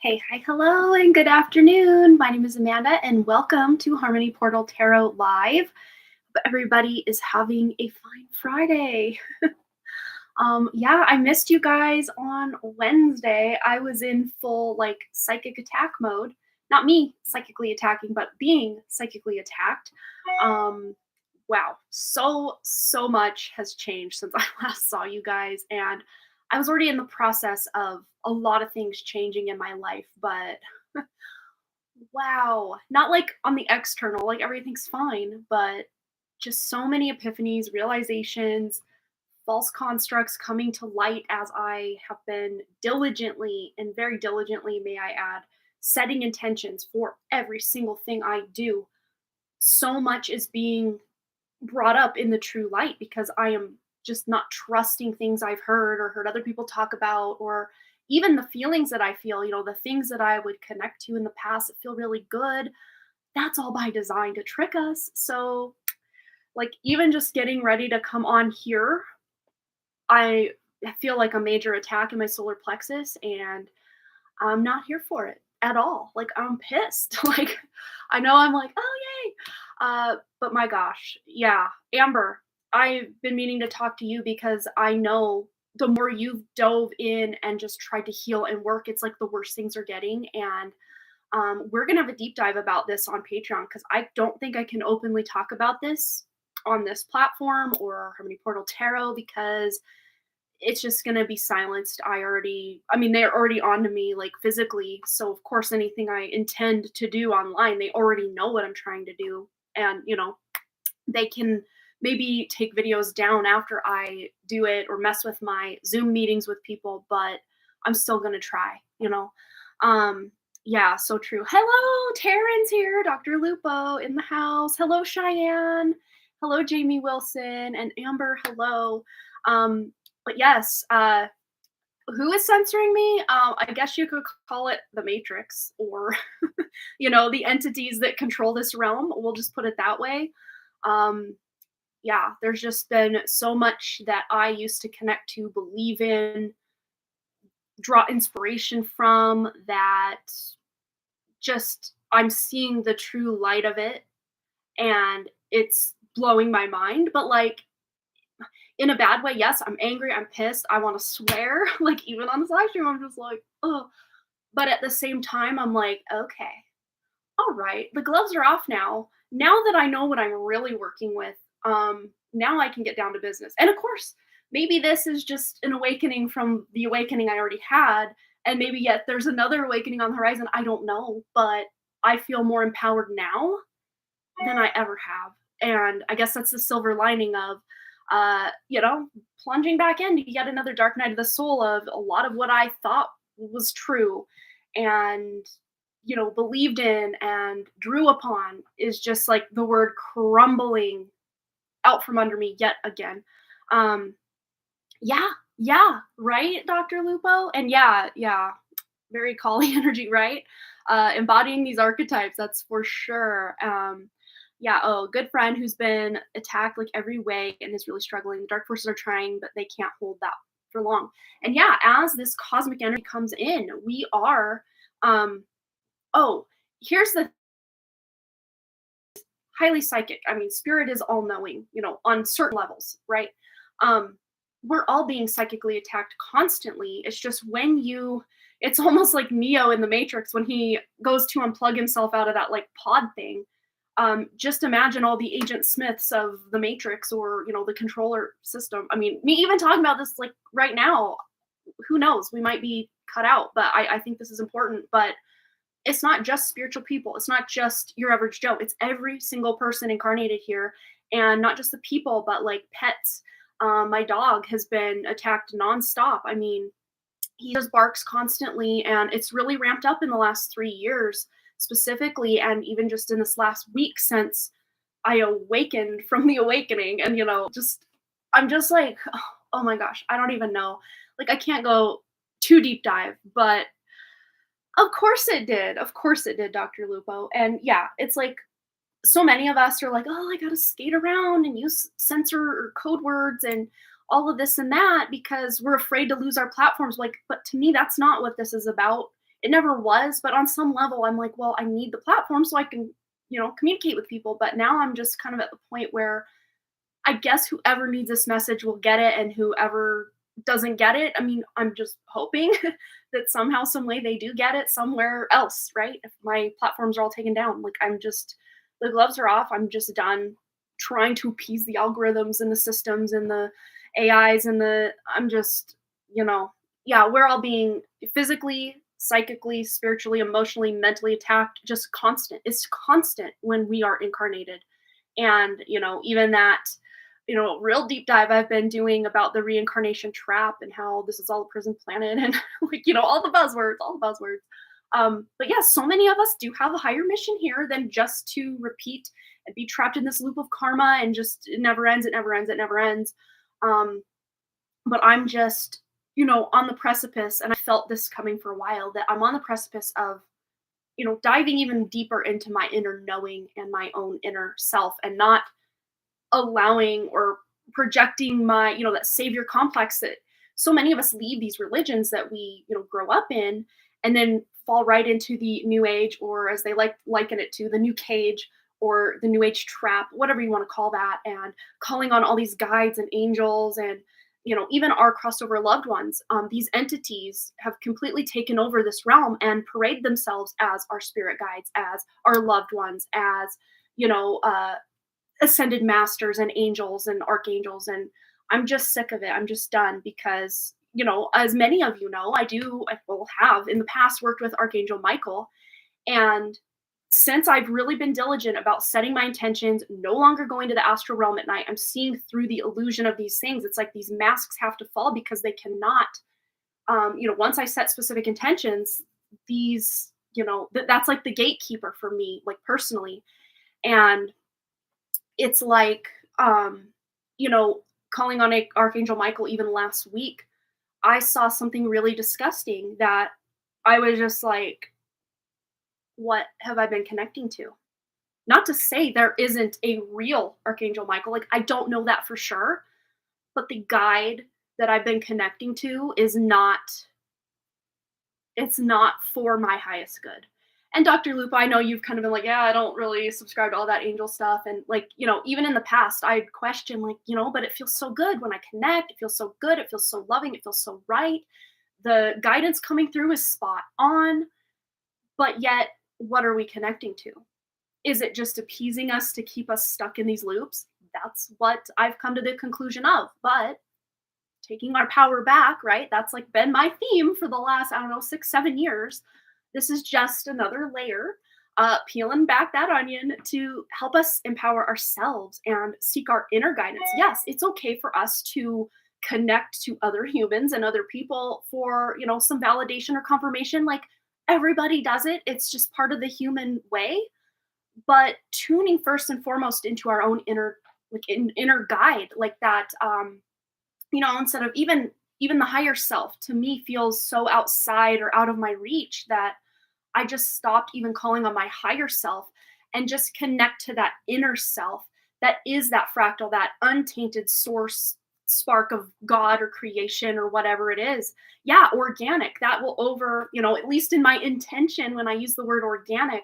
Hey, hi, hello, and good afternoon. My name is Amanda, and welcome to Harmony Portal Tarot Live. Hope everybody is having a fine Friday. Yeah, I missed you guys on Wednesday. I was in full psychic attack mode. Not me psychically attacking, but being psychically attacked. Um, wow, so much has changed since I last saw you guys, and I was already in the process of a lot of things changing in my life, but wow, not like on the external, like everything's fine, but just so many epiphanies, realizations, false constructs coming to light as I have been diligently and very diligently, may I add, setting intentions for every single thing I do. So much is being brought up in the true light because I am just not trusting things I've heard or heard other people talk about, or even the feelings that I feel, the things that I would connect to in the past that feel really good. That's all by design to trick us. So, even just getting ready to come on here, I feel like a major attack in my solar plexus, and I'm not here for it at all. Like, I'm pissed. Like, I know I'm like, oh, yay. But my gosh, yeah. Amber, I've been meaning to talk to you because I know the more you've dove in and just tried to heal and work, it's like the worse things are getting. And we're going to have a deep dive about this on Patreon because I don't think I can openly talk about this on this platform or Harmony Portal Tarot because it's just gonna be silenced. I mean, they're already on to me, like, physically, so, of course, anything I intend to do online, they already know what I'm trying to do, and, they can maybe take videos down after I do it or mess with my Zoom meetings with people, but I'm still gonna try, you know? Yeah, so true. Hello, Taryn's here, Dr. Lupo in the house. Hello, Cheyenne. Hello, Jamie Wilson, and Amber, hello. But yes, who is censoring me? I guess you could call it the Matrix or, the entities that control this realm. We'll just put it that way. Um, yeah, there's just been so much that I used to connect to, believe in, draw inspiration from that just I'm seeing the true light of it and it's blowing my mind. But in a bad way, yes, I'm angry, I'm pissed, I want to swear. Like, even on this live stream, I'm just like, oh. But at the same time, I'm like, okay, all right, the gloves are off now. Now that I know what I'm really working with, now I can get down to business. And of course, maybe this is just an awakening from the awakening I already had, and maybe yet there's another awakening on the horizon. I don't know, but I feel more empowered now than I ever have. And I guess that's the silver lining of, plunging back into yet another dark night of the soul of a lot of what I thought was true and, believed in and drew upon is just like the word crumbling out from under me yet again. Um, yeah, yeah, right, Dr. Lupo? And yeah, very Kali energy, right? Embodying these archetypes, that's for sure. Yeah, oh, good friend who's been attacked like every way and is really struggling. The dark forces are trying, but they can't hold that for long. And yeah, as this cosmic energy comes in, we are oh, here's the highly psychic. I mean, spirit is all knowing, on certain levels, right? Um, we're all being psychically attacked constantly. It's just it's almost like Neo in the Matrix when he goes to unplug himself out of that like pod thing. Just imagine all the Agent Smiths of the Matrix or, the controller system. I mean, me even talking about this like right now, who knows? We might be cut out, but I think this is important. But it's not just spiritual people. It's not just your average Joe. It's every single person incarnated here, and not just the people, but like pets. My dog has been attacked nonstop. I mean, he just barks constantly, and it's really ramped up in the last 3 years specifically, and even just in this last week since I awakened from the awakening. And I'm just like, oh my gosh, I don't even know. Like, I can't go too deep dive, but of course it did. Of course it did, Dr. Lupo. And yeah, it's like so many of us are like, oh, I gotta skate around and use censor or code words and all of this and that because we're afraid to lose our platforms. Like, but to me, that's not what this is about. It never was, but on some level, I'm like, well, I need the platform so I can, communicate with people. But now I'm just kind of at the point where I guess whoever needs this message will get it, and whoever doesn't get it, I mean, I'm just hoping that somehow, some way they do get it somewhere else, right? If my platforms are all taken down, like the gloves are off. I'm just done trying to appease the algorithms and the systems and the AIs and I'm just, you know, yeah, we're all being physically, psychically, spiritually, emotionally, mentally attacked, just constant. It's constant when we are incarnated. And, even that, real deep dive I've been doing about the reincarnation trap and how this is all a prison planet and like, all the buzzwords. But yeah, so many of us do have a higher mission here than just to repeat and be trapped in this loop of karma and just it never ends, it never ends, it never ends. Um, but I'm just, on the precipice, and I felt this coming for a while, that I'm on the precipice of, diving even deeper into my inner knowing and my own inner self and not allowing or projecting my, that savior complex that so many of us leave these religions that we, grow up in and then fall right into the new age, or as they liken it to, the new cage or the new age trap, whatever you want to call that, and calling on all these guides and angels and even our crossover loved ones. These entities have completely taken over this realm and parade themselves as our spirit guides, as our loved ones, as ascended masters and angels and archangels. And I'm just sick of it. I'm just done because, as many of you know, I will have in the past worked with Archangel Michael. And since I've really been diligent about setting my intentions, no longer going to the astral realm at night, I'm seeing through the illusion of these things. It's like these masks have to fall because they cannot, once I set specific intentions, these, that's like the gatekeeper for me, like personally. And it's like, you know, calling on Archangel Michael even last week, I saw something really disgusting that I was just like, what have I been connecting to? Not to say there isn't a real Archangel Michael, like, I don't know that for sure, but the guide that I've been connecting to is not, it's not for my highest good. And Dr. Lupa, I know you've kind of been like, yeah, I don't really subscribe to all that angel stuff. And like, even in the past, I'd question like, but it feels so good when I connect. It feels so good. It feels so loving. It feels so right. The guidance coming through is spot on. But yet, what are we connecting to? Is it just appeasing us to keep us stuck in these loops? That's what I've come to the conclusion of. But taking our power back, right? That's like been my theme for the last, I don't know, 6-7 years. This is just another layer, peeling back that onion to help us empower ourselves and seek our inner guidance. Yes, it's okay for us to connect to other humans and other people for, some validation or confirmation. Like, everybody does it. It's just part of the human way. But tuning first and foremost into our own inner, like inner guide, like that, instead of even the higher self, to me feels so outside or out of my reach that I just stopped even calling on my higher self and just connect to that inner self that is that fractal, that untainted source spark of God or creation or whatever it is. Yeah, organic. That will at least in my intention, when I use the word organic,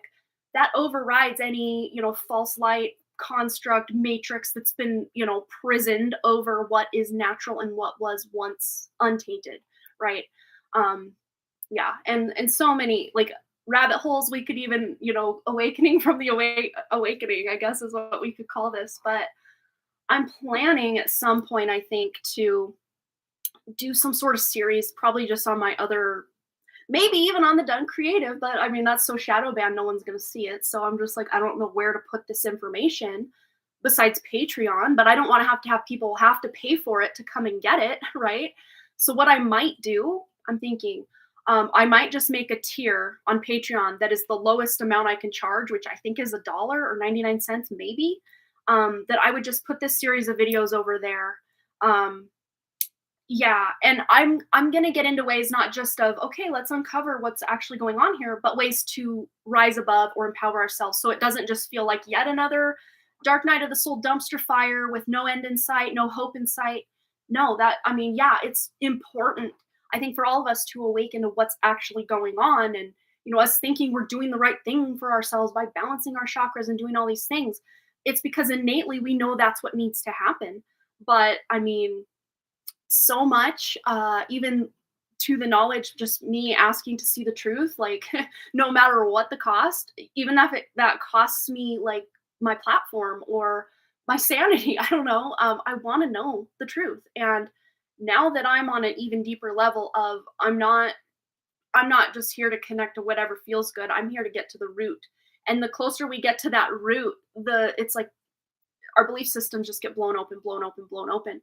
that overrides any, false light construct matrix that's been, prisoned over what is natural and what was once untainted, right? Um, yeah, and so many like rabbit holes we could even, awakening from the awakening, I guess is what we could call this. But I'm planning at some point, I think, to do some sort of series, probably just on my other, maybe even on the Done Creative, but I mean, that's so shadow banned, no one's going to see it. So I'm just like, I don't know where to put this information besides Patreon, but I don't want to have people have to pay for it to come and get it, right? So what I might do, I'm thinking, I might just make a tier on Patreon that is the lowest amount I can charge, which I think is $1 or 99 cents, maybe. That I would just put this series of videos over there. Yeah, and I'm gonna get into ways not just of, okay, let's uncover what's actually going on here, but ways to rise above or empower ourselves, so it doesn't just feel like yet another dark night of the soul dumpster fire with no end in sight, no hope in sight. No, that, I mean, yeah, it's important. I think for all of us to awaken to what's actually going on, and us thinking we're doing the right thing for ourselves by balancing our chakras and doing all these things, it's because innately we know that's what needs to happen. But I mean, so much, even to the knowledge, just me asking to see the truth, like no matter what the cost, even if that costs me like my platform or my sanity, I don't know. I want to know the truth. And now that I'm on an even deeper level of I'm not just here to connect to whatever feels good. I'm here to get to the root. And the closer we get to that root, it's like our belief systems just get blown open, blown open, blown open.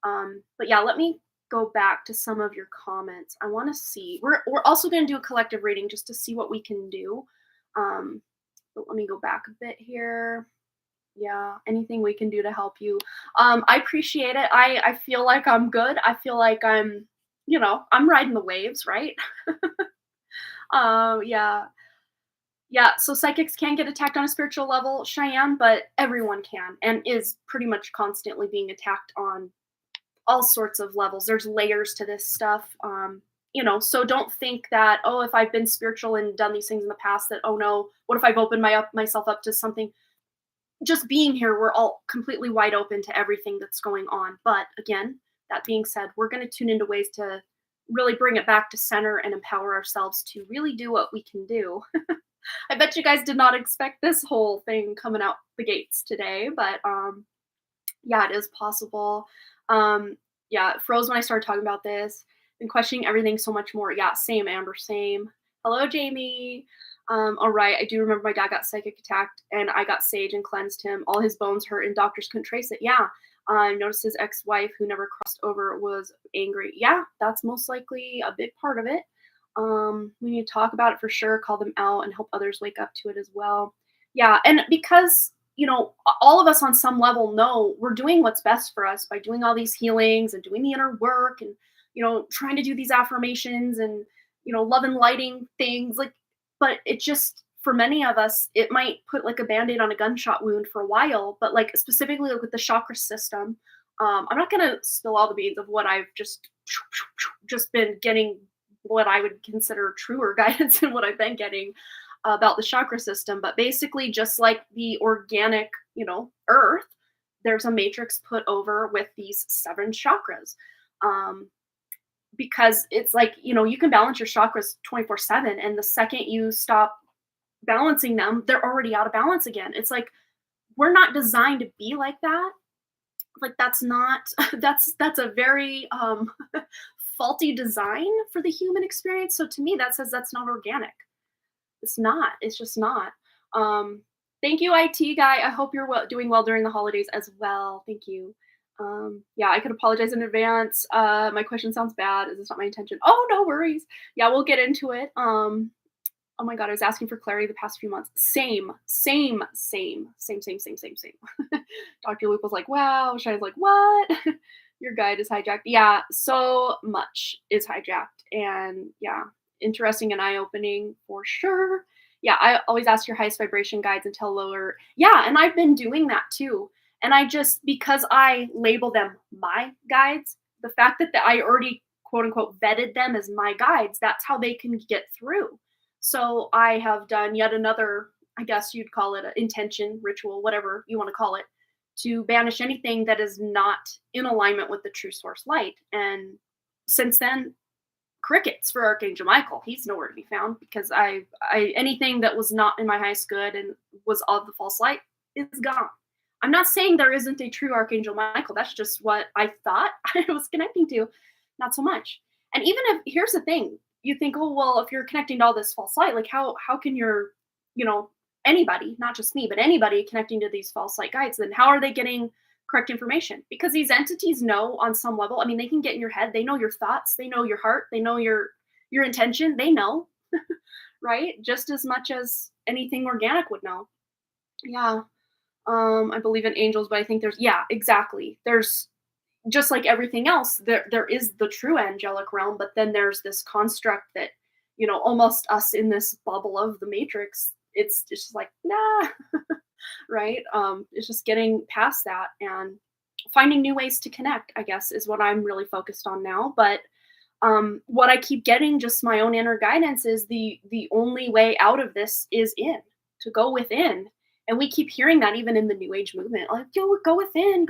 But yeah, let me go back to some of your comments. I want to see. We're also going to do a collective reading just to see what we can do. But let me go back a bit here. Yeah, anything we can do to help you. I appreciate it. I feel like I'm good. I feel like I'm riding the waves, right? Yeah. Yeah, so psychics can get attacked on a spiritual level, Cheyenne, but everyone can and is pretty much constantly being attacked on all sorts of levels. There's layers to this stuff. So don't think that, oh, if I've been spiritual and done these things in the past, that, oh no, what if I've opened myself up to something? Just being here, we're all completely wide open to everything that's going on. But again, that being said, we're going to tune into ways to really bring it back to center and empower ourselves to really do what we can do. I bet you guys did not expect this whole thing coming out the gates today, but yeah, it is possible. Yeah, it froze when I started talking about this. Been questioning everything so much more. Yeah, same, Amber, same. Hello, Jamie. All right, I do remember my dad got psychic attacked, and I got sage and cleansed him. All his bones hurt, and doctors couldn't trace it. Yeah. Noticed his ex-wife, who never crossed over, was angry. Yeah, that's most likely a big part of it. We need to talk about it for sure, call them out, and help others wake up to it as well. Yeah, and because all of us on some level know we're doing what's best for us by doing all these healings and doing the inner work and trying to do these affirmations and love and lighting things like, but it just, for many of us, it might put like a band-aid on a gunshot wound for a while, but like specifically like with the chakra system, I'm not going to spill all the beans of what I've just been getting, what I would consider truer guidance and what I've been getting about the chakra system. But basically, just like the organic, earth, there's a matrix put over with these 7 chakras. Because it's like, you can balance your chakras 24/7, and the second you stop balancing them, they're already out of balance again. It's like, we're not designed to be like that. Like, that's not, that's a very faulty design for the human experience. So to me, that says that's not organic. It's not. It's just not. Thank you, IT guy. I hope you're doing well during the holidays as well. Thank you. Yeah, I could apologize in advance. My question sounds bad. Is this not my intention? Oh, no worries. Yeah, we'll get into it. Oh my God, I was asking for clarity the past few months. Same. Dr. Luke was like, wow. Shine's like, what? Your guide is hijacked. Yeah, so much is hijacked. And yeah, interesting and eye-opening for sure. Yeah, I always ask your highest vibration guides until lower. Yeah, and I've been doing that too. And I just, because I label them my guides, the fact that I already quote unquote vetted them as my guides, that's how they can get through. So I have done yet another, I guess you'd call it an intention, ritual, whatever you want to call it, to banish anything that is not in alignment with the true source light. And since then, crickets for Archangel Michael. He's nowhere to be found, because I anything that was not in my highest good and was of the false light is gone. I'm not saying there isn't a true Archangel Michael. That's just what I thought I was connecting to. Not so much. And even if, here's the thing, you think, oh, well, if you're connecting to all this false light, like how can your, anybody, not just me, but anybody connecting to these false light guides, then how are they getting correct information? Because these entities know on some level. I mean, they can get in your head. They know your thoughts. They know your heart. They know your intention. They know, right? Just as much as anything organic would know. Yeah. I believe in angels, but I think yeah, exactly. There's, just like everything else, there is the true angelic realm, but then there's this construct that, almost us in this bubble of the matrix, it's just like, nah, right? It's just getting past that and finding new ways to connect, I guess, is what I'm really focused on now. But What I keep getting, just my own inner guidance, is the only way out of this is in, to go within. And we keep hearing that even in the new age movement, like, yo, go within.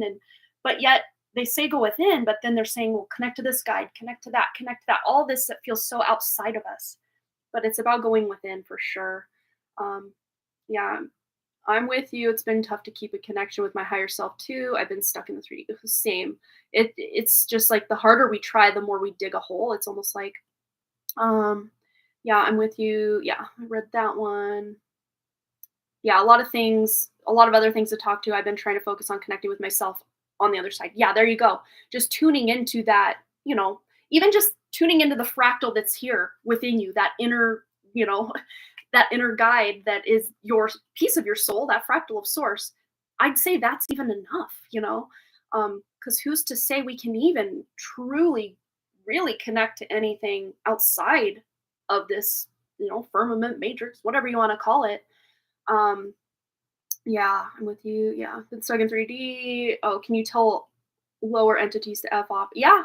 And but yet they say go within, but then they're saying, well, connect to this guide, connect to that, all this that feels so outside of us. But it's about going within for sure. Um, yeah, I'm with you. It's been tough to keep a connection with my higher self too. I've been stuck in the 3D. Same. It's just like the harder we try, the more we dig a hole. It's almost like, um, yeah, I'm with you. Yeah, I read that one. Yeah, a lot of things, a lot of other things to talk to. I've been trying to focus on connecting with myself on the other side. Yeah, there you go. Just tuning into that, even just tuning into the fractal that's here within you, that inner, that inner guide that is your piece of your soul, that fractal of source. I'd say that's even enough. Because who's to say we can even truly, really connect to anything outside of this, firmament matrix, whatever you want to call it. um, yeah, I'm with you. Yeah, been stuck in 3D. Oh, can you tell lower entities to F off? Yeah,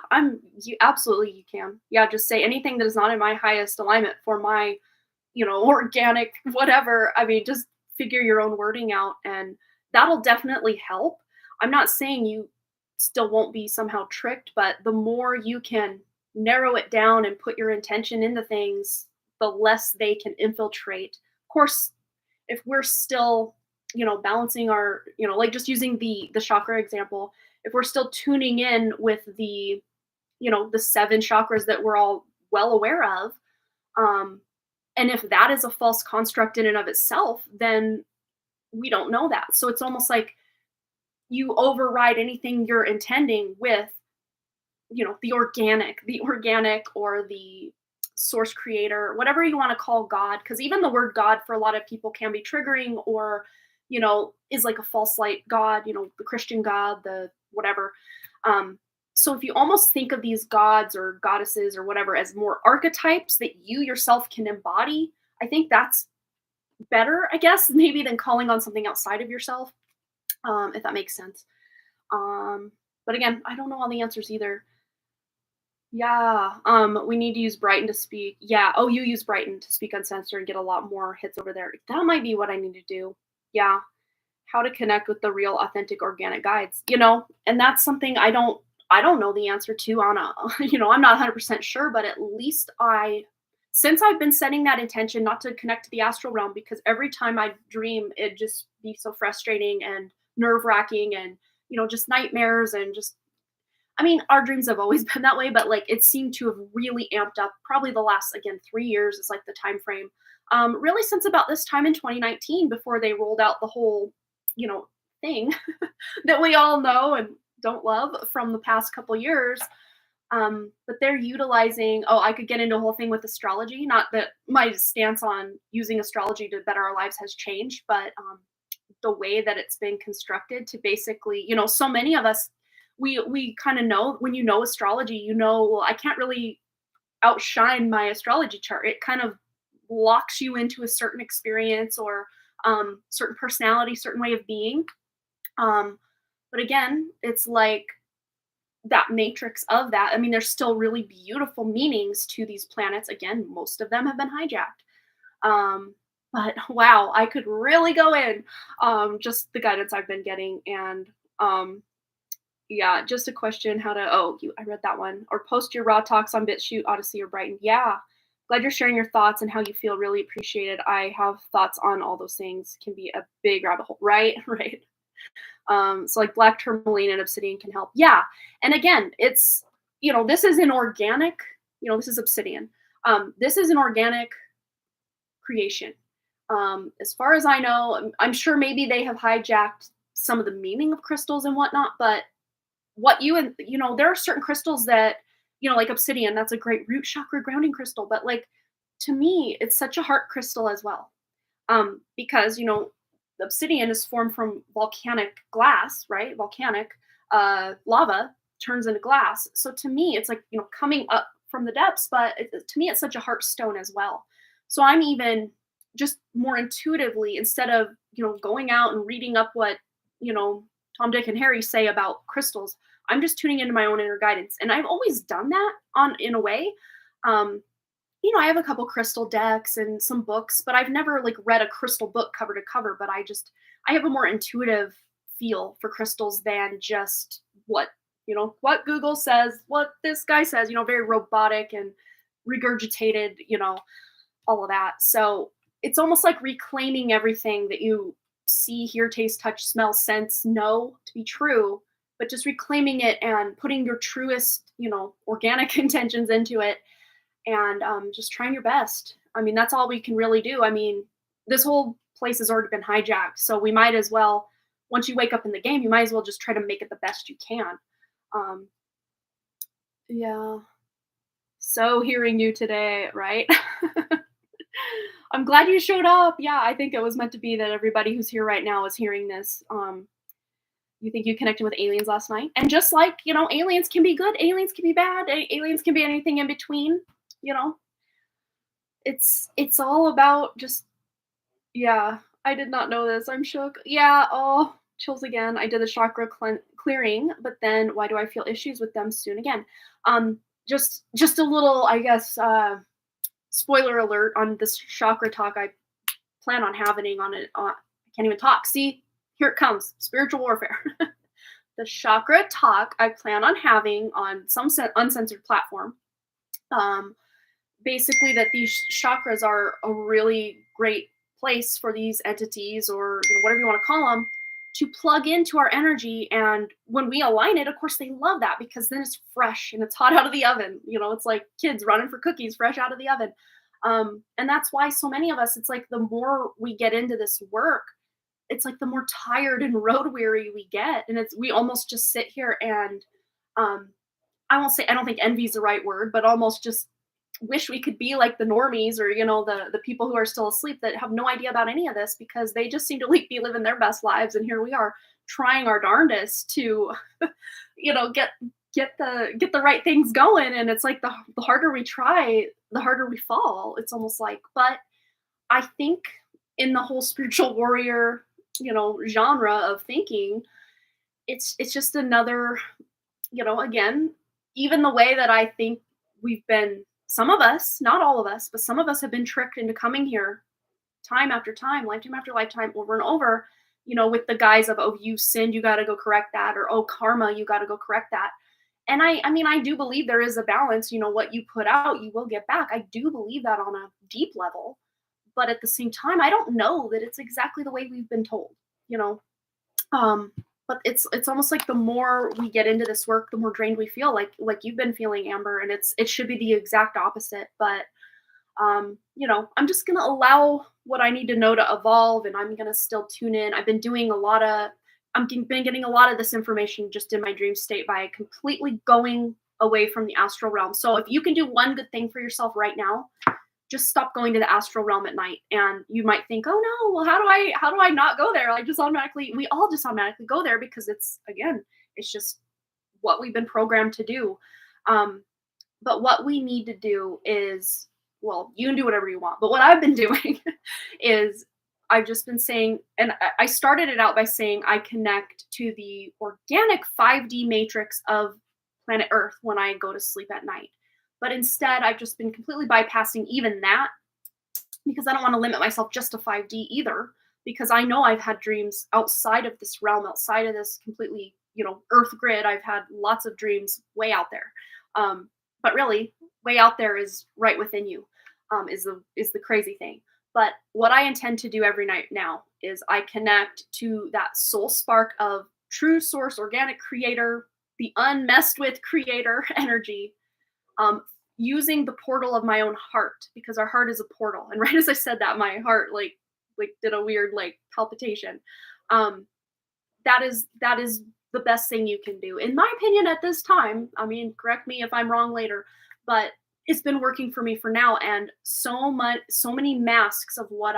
you absolutely you can. Yeah, just say anything that is not in my highest alignment for my, organic whatever. I mean, just figure your own wording out and that'll definitely help. I'm not saying you still won't be somehow tricked, but the more you can narrow it down and put your intention into things, the less they can infiltrate. Of course, if we're still, balancing our, like just using the chakra example, if we're still tuning in with the seven chakras that we're all well aware of, um and if that is a false construct in and of itself, then we don't know that. So it's almost like you override anything you're intending with, the organic or the source creator, whatever you want to call God, because even the word God for a lot of people can be triggering, or is like a false light God, the Christian God, the whatever. So if you almost think of these gods or goddesses or whatever as more archetypes that you yourself can embody, I think that's better, I guess, maybe than calling on something outside of yourself, if that makes sense. um but again, I don't know all the answers either. Yeah, we need to use Brighton to speak. Yeah, oh, you use Brighton to speak uncensored and get a lot more hits over there. That might be what I need to do. Yeah, how to connect with the real, authentic, organic guides, and that's something I don't know the answer to on a, I'm not 100% sure, but at least since I've been setting that intention not to connect to the astral realm, because every time I dream, it just be so frustrating and nerve wracking and, just nightmares and just, I mean, our dreams have always been that way, but like it seemed to have really amped up probably the last, again, 3 years is like the time frame. Really since about this time in 2019, before they rolled out the whole, thing that we all know and don't love from the past couple years. But they're utilizing, oh, I could get into a whole thing with astrology. Not that my stance on using astrology to better our lives has changed, but the way that it's been constructed to basically, so many of us, we kind of know, when you know astrology, well, I can't really outshine my astrology chart. It kind of locks you into a certain experience or certain personality, certain way of being. Um, but again, it's like that matrix of that. I mean, there's still really beautiful meanings to these planets. Again, most of them have been hijacked. But wow, I could really go in, just the guidance I've been getting. And yeah, just a question how to, I read that one. Or post your raw talks on BitChute, Odyssey, or Brighton. Yeah. Glad you're sharing your thoughts and how you feel. Really appreciated. I have thoughts on all those things. Can be a big rabbit hole. Right. Right. So like black tourmaline and obsidian can help. Yeah. And again, it's, this is an organic, this is obsidian. This is an organic creation. As far as I know, I'm sure maybe they have hijacked some of the meaning of crystals and whatnot, but there are certain crystals that, like obsidian, that's a great root chakra grounding crystal. But like, to me, it's such a heart crystal as well. Because, the obsidian is formed from volcanic glass, right? Volcanic lava turns into glass. So to me, it's like, coming up from the depths, but to me, it's such a heart stone as well. So I'm even just more intuitively, instead of, going out and reading up what, Tom, Dick, and Harry say about crystals, I'm just tuning into my own inner guidance. And I've always done that in a way. Um, I have a couple crystal decks and some books, but I've never like read a crystal book cover to cover, but I have a more intuitive feel for crystals than just what Google says, what this guy says, very robotic and regurgitated, all of that. So it's almost like reclaiming everything that you see, hear, taste, touch, smell, sense, know to be true, but just reclaiming it and putting your truest, organic intentions into it, and just trying your best. I mean, that's all we can really do. I mean, this whole place has already been hijacked, so we might as well. Once you wake up in the game, you might as well just try to make it the best you can. Um, yeah. So hearing you today, right? I'm glad you showed up. Yeah, I think it was meant to be that everybody who's here right now is hearing this. You think you connected with aliens last night? And just like, aliens can be good, aliens can be bad, aliens can be anything in between, you know. It's all about just yeah, I did not know this. I'm shook. Yeah, oh, chills again. I did the chakra clearing, but then why do I feel issues with them soon again? Um just a little, I guess, spoiler alert on this chakra talk I plan on having on it. I can't even talk. See, here it comes. Spiritual warfare. The chakra talk I plan on having on some uncensored platform. Um, Basically, that these chakras are a really great place for these entities, or whatever you want to call them, to plug into our energy. And when we align it, of course, they love that because then it's fresh and it's hot out of the oven. It's like kids running for cookies fresh out of the oven. And that's why so many of us, it's like the more we get into this work, it's like the more tired and road weary we get. And we almost just sit here and um, I don't think envy is the right word, but almost just wish we could be like the normies, or the people who are still asleep that have no idea about any of this, because they just seem to like be living their best lives, and here we are trying our darndest to get the right things going. And it's like the harder we try, the harder we fall. It's almost like, but I think in the whole spiritual warrior genre of thinking, it's just another, again, even the way that I think we've been, some of us, not all of us, but some of us have been tricked into coming here time after time, lifetime after lifetime, over and over, with the guise of, oh, you sinned, you got to go correct that, or oh, karma, you got to go correct that. And I mean, I do believe there is a balance. What you put out, you will get back. I do believe that on a deep level. But at the same time, I don't know that it's exactly the way we've been told, you know. Um, but it's almost like the more we get into this work, the more drained we feel, like you've been feeling, Amber, and it should be the exact opposite. But I'm just gonna allow what I need to know to evolve, and I'm gonna still tune in. I've been doing a lot of been getting a lot of this information just in my dream state by completely going away from the astral realm. So if you can do one good thing for yourself right now, just stop going to the astral realm at night. And you might think, oh no, well, how do I not go there? We all just automatically go there because it's just what we've been programmed to do. But what we need to do is, well, you can do whatever you want, but what I've been doing is I've just been saying, and I started it out by saying I connect to the organic 5D matrix of planet Earth when I go to sleep at night. But instead, I've just been completely bypassing even that, because I don't want to limit myself just to 5D either, because I know I've had dreams outside of this realm, outside of this completely, Earth grid. I've had lots of dreams way out there. But really, way out there is right within you, is the crazy thing. But what I intend to do every night now is I connect to that soul spark of true source, organic creator, the unmessed with creator energy, using the portal of my own heart, because our heart is a portal. And right as I said that, my heart like did a weird palpitation. That is the best thing you can do, in my opinion, at this time. I mean, correct me if I'm wrong later, but it's been working for me for now. And so many masks of what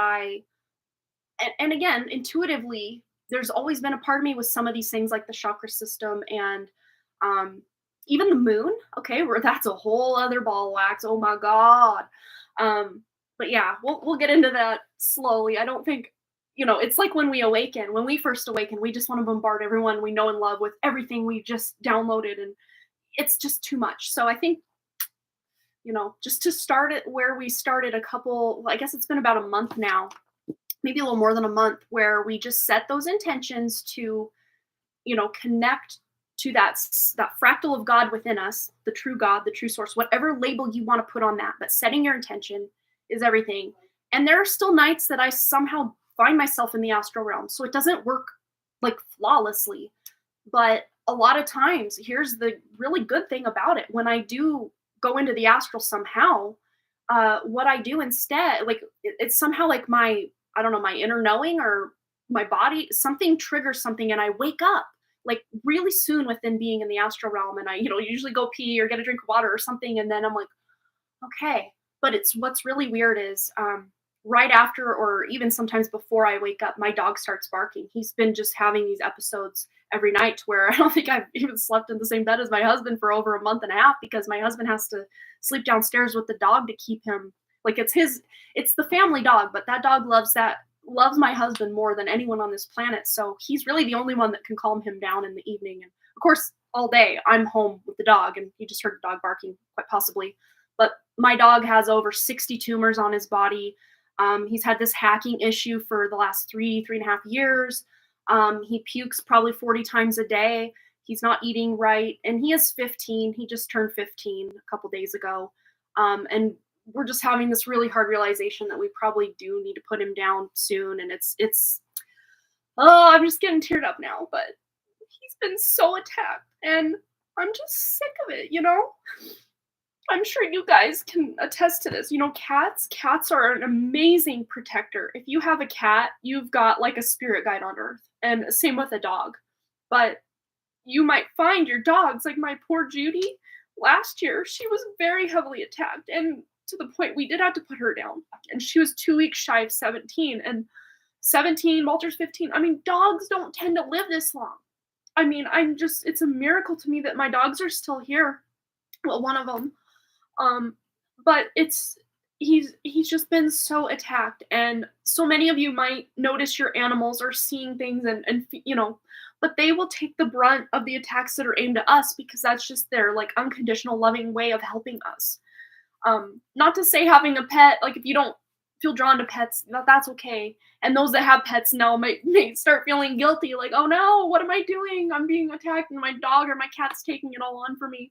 and again, intuitively, there's always been a part of me with some of these things, like the chakra system and even the moon. Okay, where that's a whole other ball of wax. Oh my god. But yeah, we'll get into that slowly. I don't think it's like when we awaken, when we first awaken, we just want to bombard everyone we know and love with everything we just downloaded, and it's just too much. So I think, just to start it where we started I guess it's been about a month now, maybe a little more than a month, where we just set those intentions to, connect to that fractal of God within us, the true God, the true source, whatever label you want to put on that, but setting your intention is everything. And there are still nights that I somehow find myself in the astral realm, so it doesn't work like flawlessly. But a lot of times, here's the really good thing about it: when I do go into the astral somehow, what I do instead, like it's somehow like my, I don't know, my inner knowing or my body, something triggers something, and I wake up like really soon within being in the astral realm, and I, usually go pee or get a drink of water or something, and then I'm like, okay. But it's what's really weird is, right after, or even sometimes before I wake up, my dog starts barking. He's been just having these episodes every night to where I don't think I've even slept in the same bed as my husband for over a month and a half, because my husband has to sleep downstairs with the dog to keep him, like, it's the family dog, but that dog loves my husband more than anyone on this planet. So he's really the only one that can calm him down in the evening. And of course, all day I'm home with the dog, and you just heard the dog barking, quite possibly. But my dog has over 60 tumors on his body. He's had this hacking issue for the last 3.5 years. He pukes probably 40 times a day. He's not eating right. And he is 15. He just turned 15 a couple days ago. And we're just having this really hard realization that we probably do need to put him down soon. And oh, I'm just getting teared up now, but he's been so attacked, and I'm just sick of it, I'm sure you guys can attest to this. Cats are an amazing protector. If you have a cat, you've got like a spirit guide on earth, and same with a dog. But you might find your dogs, like my poor Judy, last year, she was very heavily attacked, and to the point we did have to put her down. And she was 2 weeks shy of 17, and 17, Walter's 15. I mean, dogs don't tend to live this long. I mean, it's a miracle to me that my dogs are still here. Well, one of them. But he's just been so attacked, and so many of you might notice your animals are seeing things, and but they will take the brunt of the attacks that are aimed at us, because that's just their like unconditional loving way of helping us. Not to say having a pet, like, if you don't feel drawn to pets, that's okay. And those that have pets now may start feeling guilty, like, oh no, what am I doing? I'm being attacked, and my dog or my cat's taking it all on for me.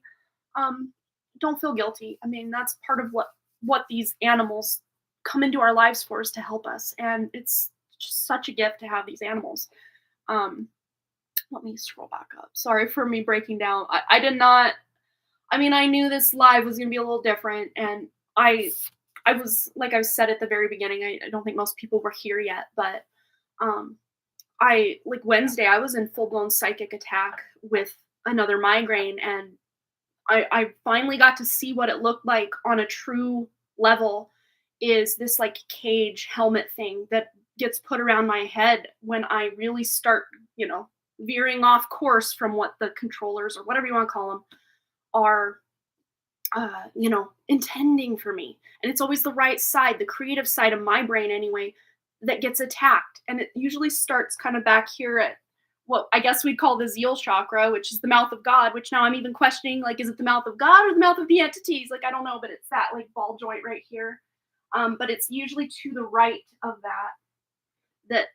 Don't feel guilty. I mean, that's part of what these animals come into our lives for, is to help us, and it's just such a gift to have these animals. Let me scroll back up. Sorry for me breaking down. I did not. I mean, I knew this live was going to be a little different, and I was, like I said at the very beginning, I don't think most people were here yet, but like Wednesday, I was in full-blown psychic attack with another migraine, and I finally got to see what it looked like on a true level, is this like cage helmet thing that gets put around my head when I really start, veering off course from what the controllers, or whatever you want to call them, are, intending for me. And it's always the right side, the creative side of my brain anyway, that gets attacked. And it usually starts kind of back here at what I guess we'd call the Zeal chakra, which is the mouth of God, which now I'm even questioning, like, is it the mouth of God or the mouth of the entities? Like, I don't know, but it's that like ball joint right here. But it's usually to the right of that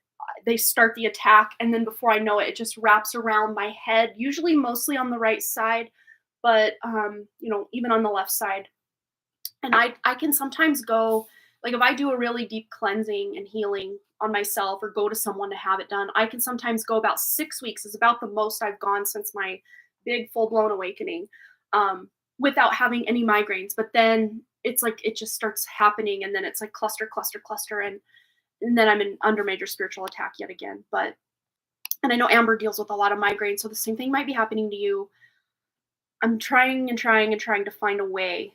they start the attack. And then before I know it, it just wraps around my head, usually mostly on the right side, but, even on the left side. And I can sometimes go, like, if I do a really deep cleansing and healing on myself, or go to someone to have it done, I can sometimes go about 6 weeks, is about the most I've gone since my big full-blown awakening, without having any migraines. But then it's like it just starts happening, and then it's like cluster, and then I'm under major spiritual attack yet again. And I know Amber deals with a lot of migraines, so the same thing might be happening to you. I'm trying to find a way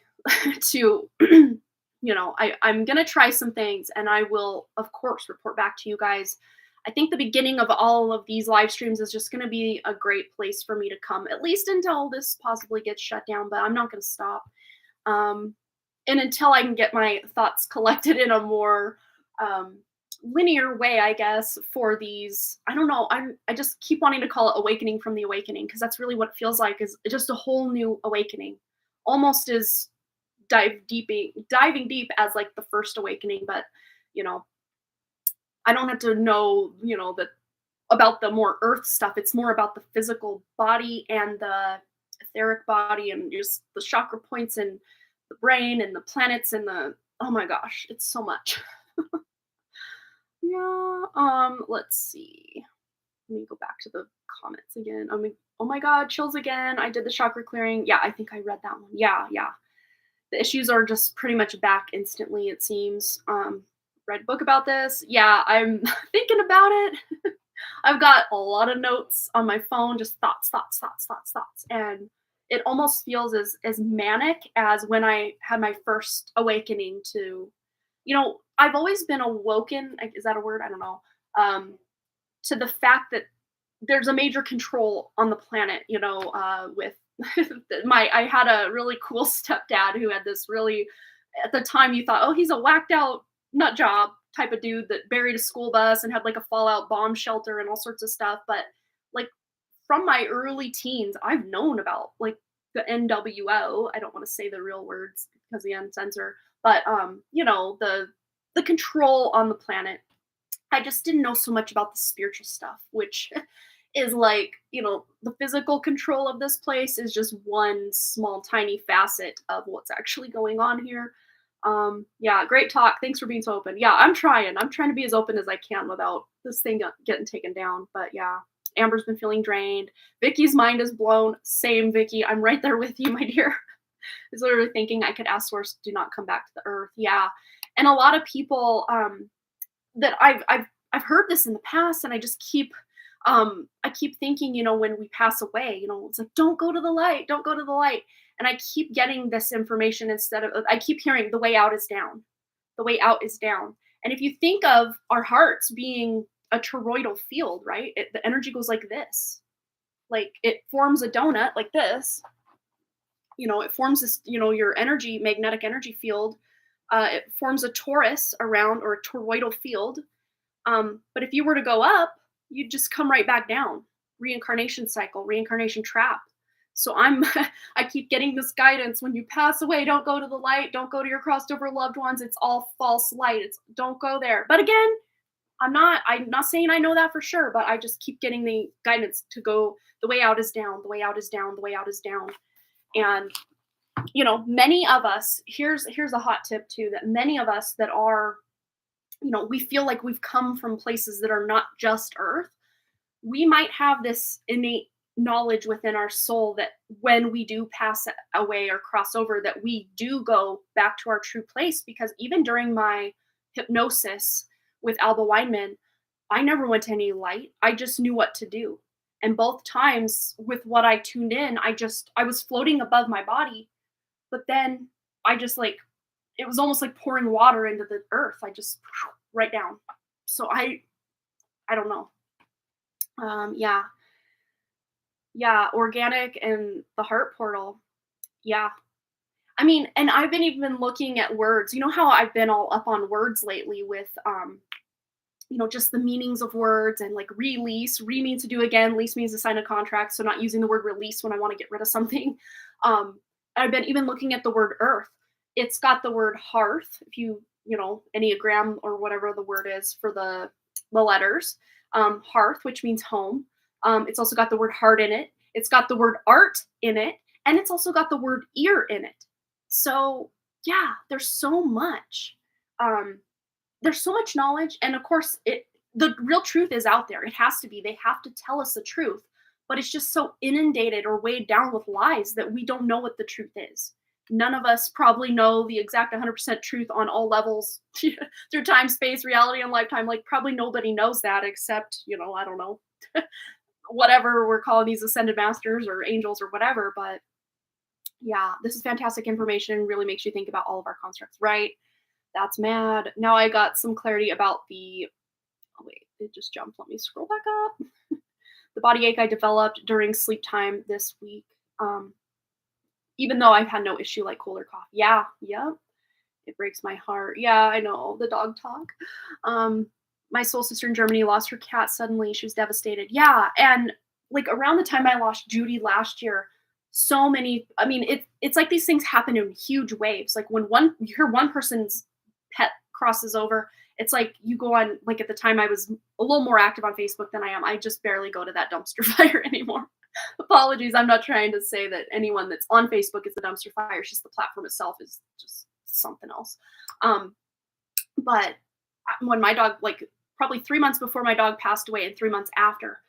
to, I'm going to try some things, and I will, of course, report back to you guys. I think the beginning of all of these live streams is just going to be a great place for me to come, at least until this possibly gets shut down, but I'm not going to stop. And until I can get my thoughts collected in a more linear way, I guess, for these. I don't know. I just keep wanting to call it awakening from the awakening because that's really what it feels like, is just a whole new awakening, almost as diving deep as like the first awakening. But you know, I don't have to know, that about the more earth stuff. It's more about the physical body and the etheric body and just the chakra points and the brain and the planets and the, oh my gosh, it's so much. Yeah. Let's see. Let me go back to the comments again. Oh my god, chills again. I did the chakra clearing. Yeah, I think I read that one. Yeah, yeah. The issues are just pretty much back instantly, it seems. Read a book about this. Yeah, I'm thinking about it. I've got a lot of notes on my phone, just thoughts, thoughts, thoughts, thoughts, thoughts. And it almost feels as manic as when I had my first awakening to, I've always been awoken, is that a word? I don't know. To the fact that there's a major control on the planet, with I had a really cool stepdad who had this really, at the time you thought, oh, he's a whacked out nut job type of dude that buried a school bus and had like a fallout bomb shelter and all sorts of stuff. But like from my early teens, I've known about like the NWO. I don't want to say the real words because the uncensor, but the control on the planet. I just didn't know so much about the spiritual stuff, which is like, the physical control of this place is just one small, tiny facet of what's actually going on here. Yeah, great talk. Thanks for being so open. Yeah, I'm trying. I'm trying to be as open as I can without this thing getting taken down. But yeah, Amber's been feeling drained. Vicky's mind is blown. Same, Vicky. I'm right there with you, my dear. Is literally thinking I could ask Source, do not come back to the earth. Yeah. And a lot of people, that I've heard this in the past, and I just keep I keep thinking, when we pass away, it's like, don't go to the light, don't go to the light. And I keep getting this information instead of, I keep hearing the way out is down. The way out is down. And if you think of our hearts being a toroidal field, right? The energy goes like this. Like it forms a donut like this. It forms this, your magnetic energy field. It forms a torus around, or a toroidal field. But if you were to go up, you'd just come right back down. Reincarnation cycle, reincarnation trap. So I keep getting this guidance: when you pass away, don't go to the light, don't go to your crossed over loved ones. It's all false light. Don't go there. But again, I'm not saying I know that for sure, but I just keep getting the guidance to go, the way out is down, the way out is down, the way out is down. And many of us, here's a hot tip too, that many of us that are, we feel like we've come from places that are not just earth. We might have this innate knowledge within our soul that when we do pass away or cross over, that we do go back to our true place. Because even during my hypnosis with Alba Weinman, I never went to any light. I just knew what to do. And both times with what I tuned in, I was floating above my body, but then I just it was almost like pouring water into the earth. I just right down. So I don't know. Yeah, organic and the heart portal. Yeah. I mean, and I've been even looking at words. You know how I've been all up on words lately with just the meanings of words, and like release. Re means to do again, lease means to sign a contract. So not using the word release when I want to get rid of something. I've been even looking at the word earth. It's got the word hearth, if you Enneagram or whatever the word is for the letters. Hearth, which means home. It's also got the word heart in it. It's got the word art in it. And it's also got the word ear in it. So yeah, there's so much. There's so much knowledge. And of course, the real truth is out there. It has to be. They have to tell us the truth. But it's just so inundated or weighed down with lies that we don't know what the truth is. None of us probably know the exact 100% truth on all levels through time, space, reality, and lifetime. Like probably nobody knows that except, I don't know, whatever we're calling these ascended masters or angels or whatever. But yeah, this is fantastic information. Really makes you think about all of our constructs, right? That's mad. Now I got some clarity about oh wait, it just jumped. Let me scroll back up. The body ache I developed during sleep time this week. Even though I've had no issue like cold or cough. Yeah. It breaks my heart. Yeah, I know. The dog talk. my soul sister in Germany lost her cat suddenly. She was devastated. Yeah, and like around the time I lost Judy last year, so many. I mean, it's like these things happen in huge waves. Like when you hear one person's pet crosses over, it's like you go on. Like at the time, I was a little more active on Facebook than I am. I just barely go to that dumpster fire anymore. Apologies. I'm not trying to say that anyone that's on Facebook is the dumpster fire. It's just the platform itself is just something else. But when my dog, like probably 3 months before my dog passed away and 3 months after,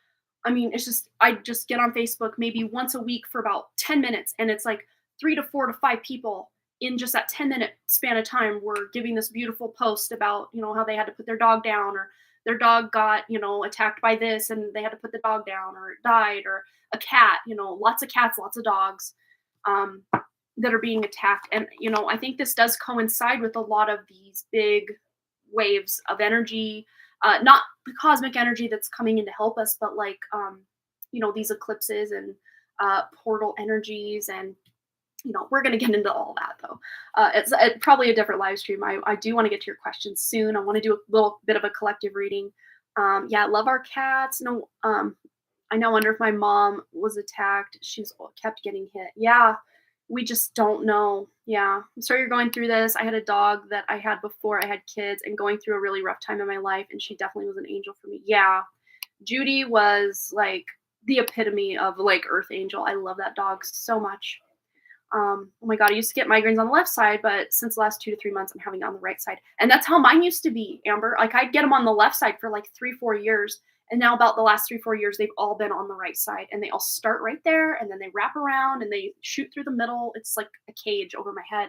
I mean, it's just, I just get on Facebook maybe once a week for about 10 minutes. And it's like 3 to 4 to 5 people in just that 10-minute span of time were giving this beautiful post about, how they had to put their dog down, or their dog got, attacked by this and they had to put the dog down, or it died, or a cat, lots of cats, lots of dogs that are being attacked. And, I think this does coincide with a lot of these big waves of energy, not the cosmic energy that's coming in to help us, but like, these eclipses and portal energies. And, we're going to get into all that though. It's probably a different live stream. I do want to get to your questions soon. I want to do a little bit of a collective reading. Yeah, love our cats. No, I now wonder if my mom was attacked. She's kept getting hit. Yeah, we just don't know. Yeah, I'm sorry you're going through this. I had a dog that I had before I had kids and going through a really rough time in my life, and she definitely was an angel for me. Yeah, Judy was like the epitome of like earth angel. I love that dog so much. Oh my God, I used to get migraines on the left side, but since the last 2 to 3 months, I'm having it on the right side. And that's how mine used to be, Amber. Like I'd get them on the left side for like 3-4 years. And now about the last 3-4 years, they've all been on the right side, and they all start right there, and then they wrap around and they shoot through the middle. It's like a cage over my head.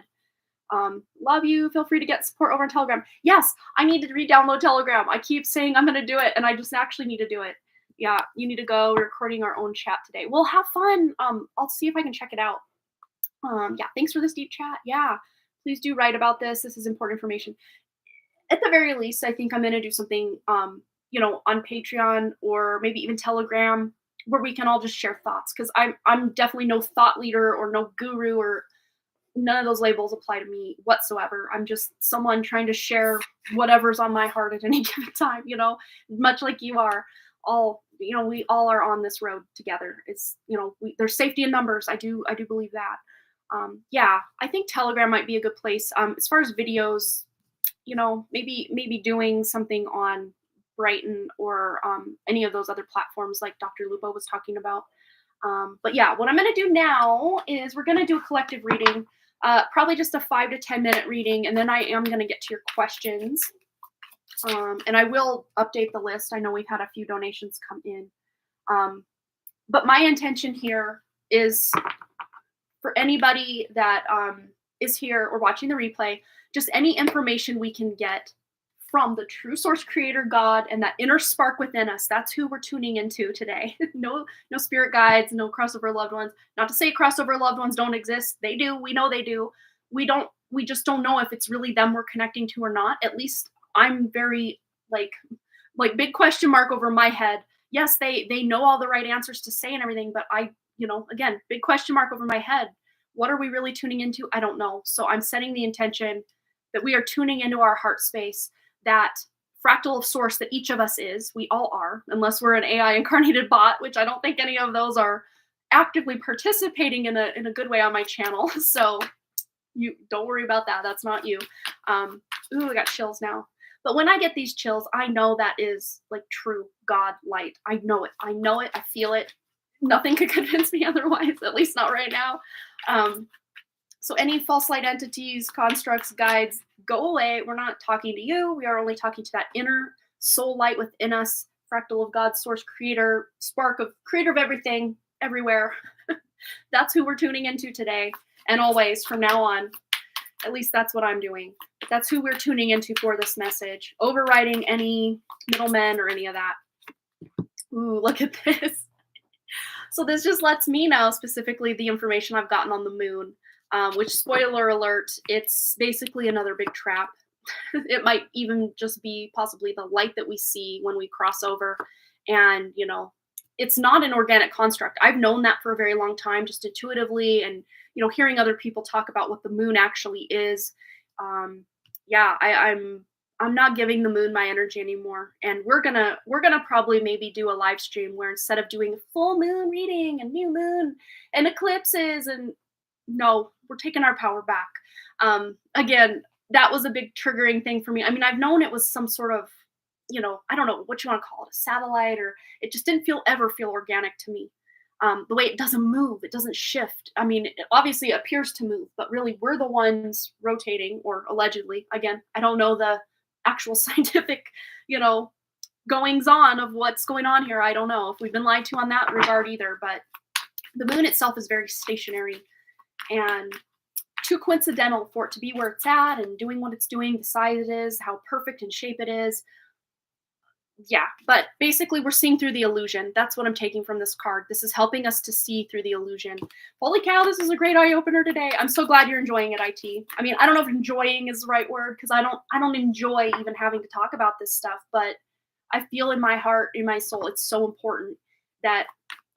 Love you. Feel free to get support over on Telegram. Yes, I need to re-download Telegram. I keep saying I'm going to do it, and I just actually need to do it. Yeah, you need to go. We're recording our own chat today. We'll have fun. I'll see if I can check it out. Yeah, thanks for this deep chat. Yeah, please do write about this. This is important information. At the very least, I think I'm going to do something, on Patreon or maybe even Telegram, where we can all just share thoughts. Because I'm definitely no thought leader or no guru, or none of those labels apply to me whatsoever. I'm just someone trying to share whatever's on my heart at any given time. Much like you are. We all are on this road together. It's there's safety in numbers. I do believe that. Yeah, I think Telegram might be a good place. As far as videos, maybe doing something on Brighton or any of those other platforms like Dr. Lupo was talking about. But yeah, what I'm going to do now is we're going to do a collective reading, probably just a 5 to 10 minute reading, and then I am going to get to your questions. And I will update the list. I know we've had a few donations come in. But my intention here is for anybody that is here or watching the replay, just any information we can get from the true source creator God and that inner spark within us. That's who we're tuning into today. No spirit guides, no crossover loved ones. Not to say crossover loved ones don't exist. They do. We know they do. We just don't know if it's really them we're connecting to or not. At least I'm very like big question mark over my head. Yes, they know all the right answers to say and everything, but again, big question mark over my head. What are we really tuning into? I don't know. So I'm setting the intention that we are tuning into our heart space, that fractal of source that each of us is. We all are, unless we're an AI incarnated bot, which I don't think any of those are actively participating in a good way on my channel. So you don't worry about that. That's not you. Ooh, I got chills now. But when I get these chills, I know that is like true God light. I know it. I feel it. Nothing could convince me otherwise, at least not right now. So any false light entities, constructs, guides, go away. We're not talking to you. We are only talking to that inner soul light within us, fractal of God, source creator, spark of creator of everything, everywhere. That's who we're tuning into today and always from now on. At least that's what I'm doing. That's who we're tuning into for this message. Overriding any middlemen or any of that. Ooh, look at this. So this just lets me know specifically the information I've gotten on the moon, which, spoiler alert, it's basically another big trap. It might even just be possibly the light that we see when we cross over. And, it's not an organic construct. I've known that for a very long time, just intuitively, and, hearing other people talk about what the moon actually is. Yeah, I'm I'm not giving the moon my energy anymore. And we're gonna probably maybe do a live stream where instead of doing full moon reading and new moon and eclipses and no, we're taking our power back. Again, that was a big triggering thing for me. I mean, I've known it was some sort of, I don't know what you want to call it, a satellite, or it just didn't ever feel organic to me. The way it doesn't move, it doesn't shift. I mean, it obviously appears to move, but really we're the ones rotating, or allegedly. Again, I don't know the actual scientific, you know, goings on of what's going on here. I don't know if we've been lied to on that regard either, but the moon itself is very stationary and too coincidental for it to be where it's at and doing what it's doing, the size it is, how perfect in shape it is. Yeah, but basically we're seeing through the illusion. That's what I'm taking from this card. This is helping us to see through the illusion. Holy cow, this is a great eye opener today. I'm so glad you're enjoying it, IT. I mean, I don't know if enjoying is the right word, because I don't enjoy even having to talk about this stuff, but I feel in my heart, in my soul, it's so important that,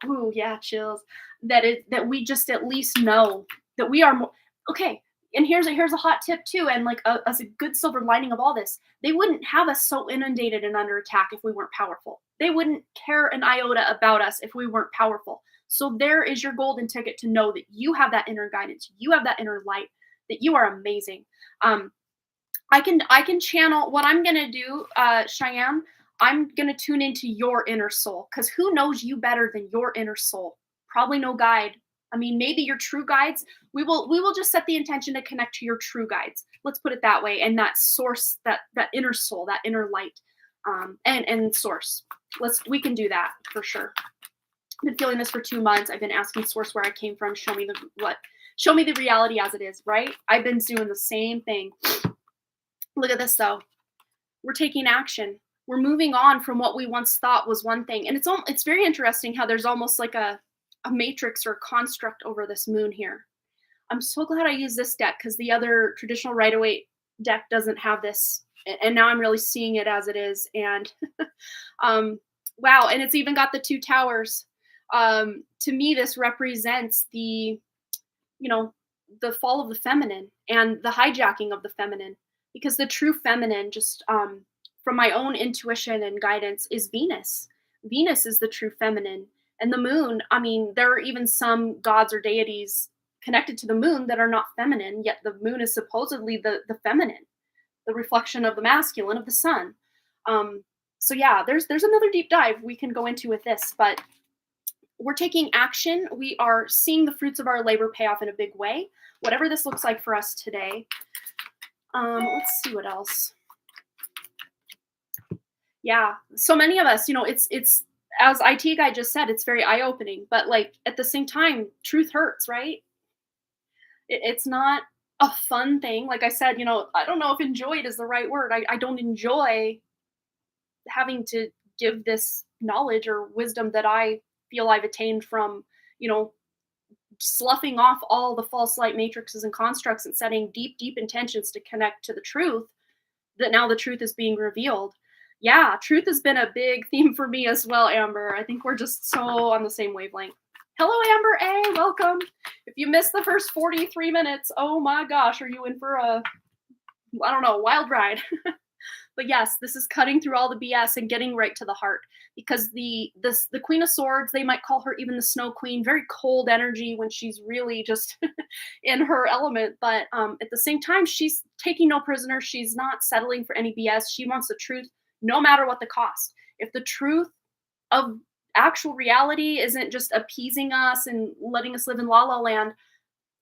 ooh, yeah, chills, that we just at least know that we are more okay. And here's a hot tip too, and like as a good silver lining of all this, they wouldn't have us so inundated and under attack if we weren't powerful. They wouldn't care an iota about us if we weren't powerful. So there is your golden ticket to know that you have that inner guidance, you have that inner light, that you are amazing. Um, I can channel what I'm gonna do, Cheyenne. I'm gonna tune into your inner soul, because who knows you better than your inner soul? Probably no guide. I mean, maybe your true guides. We will just set the intention to connect to your true guides. Let's put it that way. And that source, that inner soul, that inner light, and source. We can do that for sure. I've been feeling this for 2 months. I've been asking source where I came from. Show me the reality as it is. Right. I've been doing the same thing. Look at this though. We're taking action. We're moving on from what we once thought was one thing. And it's very interesting how there's almost like a matrix or a construct over this moon here. I'm so glad I used this deck, because the other traditional Rider-Waite deck doesn't have this. And now I'm really seeing it as it is. And wow, and it's even got the two towers. To me, this represents the fall of the feminine and the hijacking of the feminine, because the true feminine, just from my own intuition and guidance, is Venus. Venus is the true feminine. And the moon, I mean, there are even some gods or deities connected to the moon that are not feminine, yet the moon is supposedly the feminine, the reflection of the masculine, of the sun. So yeah, there's another deep dive we can go into with this, but we're taking action. We are seeing the fruits of our labor pay off in a big way, whatever this looks like for us today. Let's see what else. Yeah, so many of us, it's as IT guy just said, it's very eye-opening, but like at the same time, truth hurts, right? It's not a fun thing. Like I said, I don't know if enjoyed is the right word. I don't enjoy having to give this knowledge or wisdom that I feel I've attained from, you know, sloughing off all the false light matrices and constructs and setting deep, deep intentions to connect to the truth, that now the truth is being revealed. Yeah, truth has been a big theme for me as well, Amber. I think we're just so on the same wavelength. Hello, Amber A. Welcome. If you missed the first 43 minutes, oh my gosh, are you in for a, I don't know, wild ride? But yes, this is cutting through all the BS and getting right to the heart, because the Queen of Swords, they might call her even the Snow Queen, very cold energy when she's really just in her element. But at the same time, she's taking no prisoners. She's not settling for any BS. She wants the truth, no matter what the cost. If the truth of actual reality isn't just appeasing us and letting us live in la la land,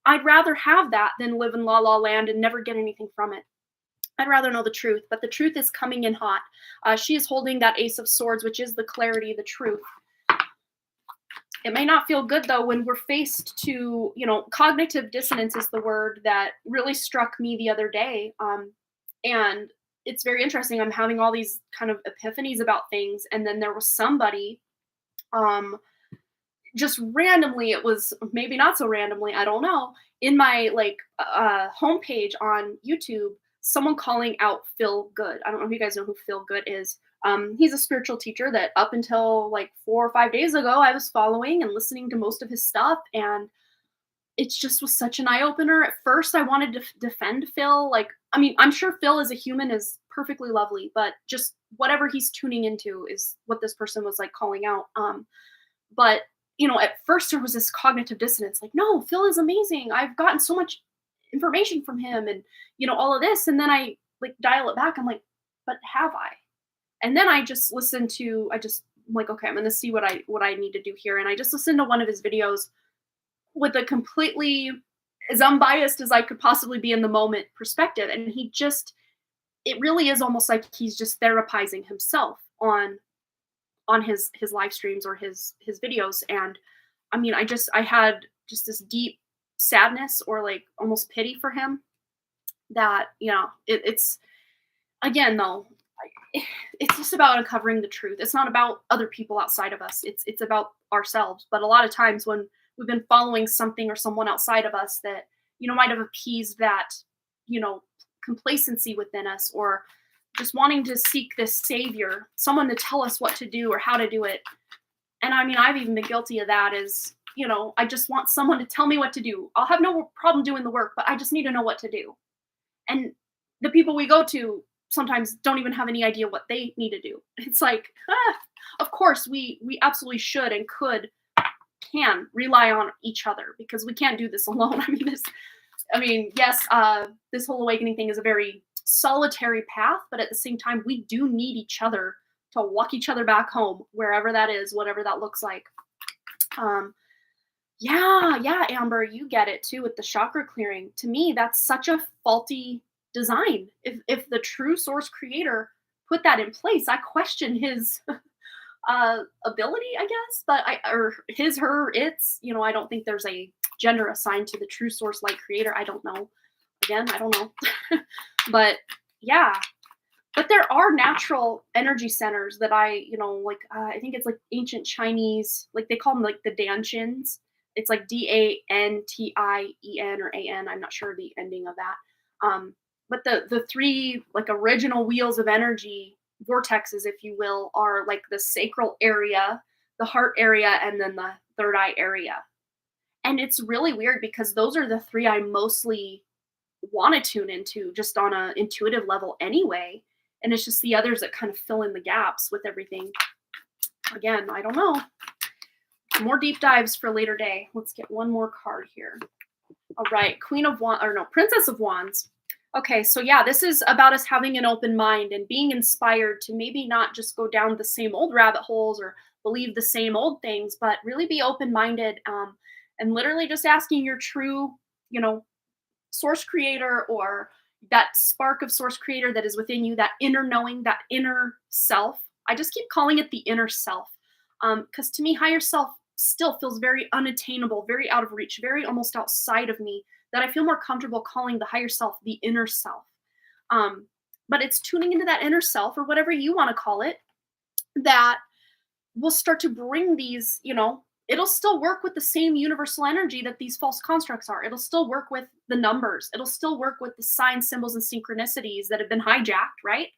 I'd rather have that than live in la la land and never get anything from it. I'd rather know the truth, but the truth is coming in hot. She is holding that Ace of Swords, which is the clarity, the truth. It may not feel good, though, when we're faced to, cognitive dissonance is the word that really struck me the other day. And it's very interesting. I'm having all these kind of epiphanies about things. And then there was somebody, just randomly, it was maybe not so randomly, I don't know, in my homepage on YouTube, someone calling out Phil Good. I don't know if you guys know who Phil Good is. He's a spiritual teacher that up until like 4 or 5 days ago, I was following and listening to most of his stuff. And it just was such an eye opener. At first, I wanted to defend Phil. Like, I mean, I'm sure Phil as a human is perfectly lovely, but just whatever he's tuning into is what this person was like calling out. But at first there was this cognitive dissonance. Like, no, Phil is amazing. I've gotten so much information from him, and all of this. And then I like dial it back. I'm like, but have I? And then I just listened to. I'm like, okay, I'm going to see what I need to do here. And I just listened to one of his videos with a completely as unbiased as I could possibly be in the moment perspective. And it really is almost like he's just therapizing himself on his live streams or his videos. And I mean, I had just this deep sadness or like almost pity for him that, it's again, though, it's just about uncovering the truth. It's not about other people outside of us. It's about ourselves. But a lot of times when we've been following something or someone outside of us that, might have appeased that, complacency within us, or just wanting to seek this savior, someone to tell us what to do or how to do it. And I mean, I've even been guilty of that I just want someone to tell me what to do. I'll have no problem doing the work, but I just need to know what to do. And the people we go to sometimes don't even have any idea what they need to do. It's like, of course we absolutely should and can rely on each other, because we can't do this alone. Yes, this whole awakening thing is a very solitary path, but at the same time, we do need each other to walk each other back home, wherever that is, whatever that looks like. Yeah, Amber, you get it too with the chakra clearing. To me, that's such a faulty design. If the true source creator put that in place, I question his ability, I guess, or his, her, its. I don't think there's a gender assigned to the true source light creator. I don't know. Again, I don't know. But yeah. But there are natural energy centers that I think it's like ancient Chinese, like they call them like the Dantians. It's like Dantien or An. I'm not sure the ending of that. But the three like original wheels of energy, vortexes, if you will, are like the sacral area, the heart area, and then the third eye area. And it's really weird because those are the three I mostly want to tune into just on an intuitive level anyway. And it's just the others that kind of fill in the gaps with everything. Again, I don't know. More deep dives for a later day. Let's get one more card here. All right, Princess of Wands. Okay, so yeah, this is about us having an open mind and being inspired to maybe not just go down the same old rabbit holes or believe the same old things, but really be open-minded, and literally just asking your true, source creator, or that spark of source creator that is within you, that inner knowing, that inner self. I just keep calling it the inner self, because to me, higher self still feels very unattainable, very out of reach, very almost outside of me, that I feel more comfortable calling the higher self the inner self. But it's tuning into that inner self, or whatever you want to call it, that will start to bring these, it'll still work with the same universal energy that these false constructs are. It'll still work with the numbers. It'll still work with the signs, symbols, and synchronicities that have been hijacked, right?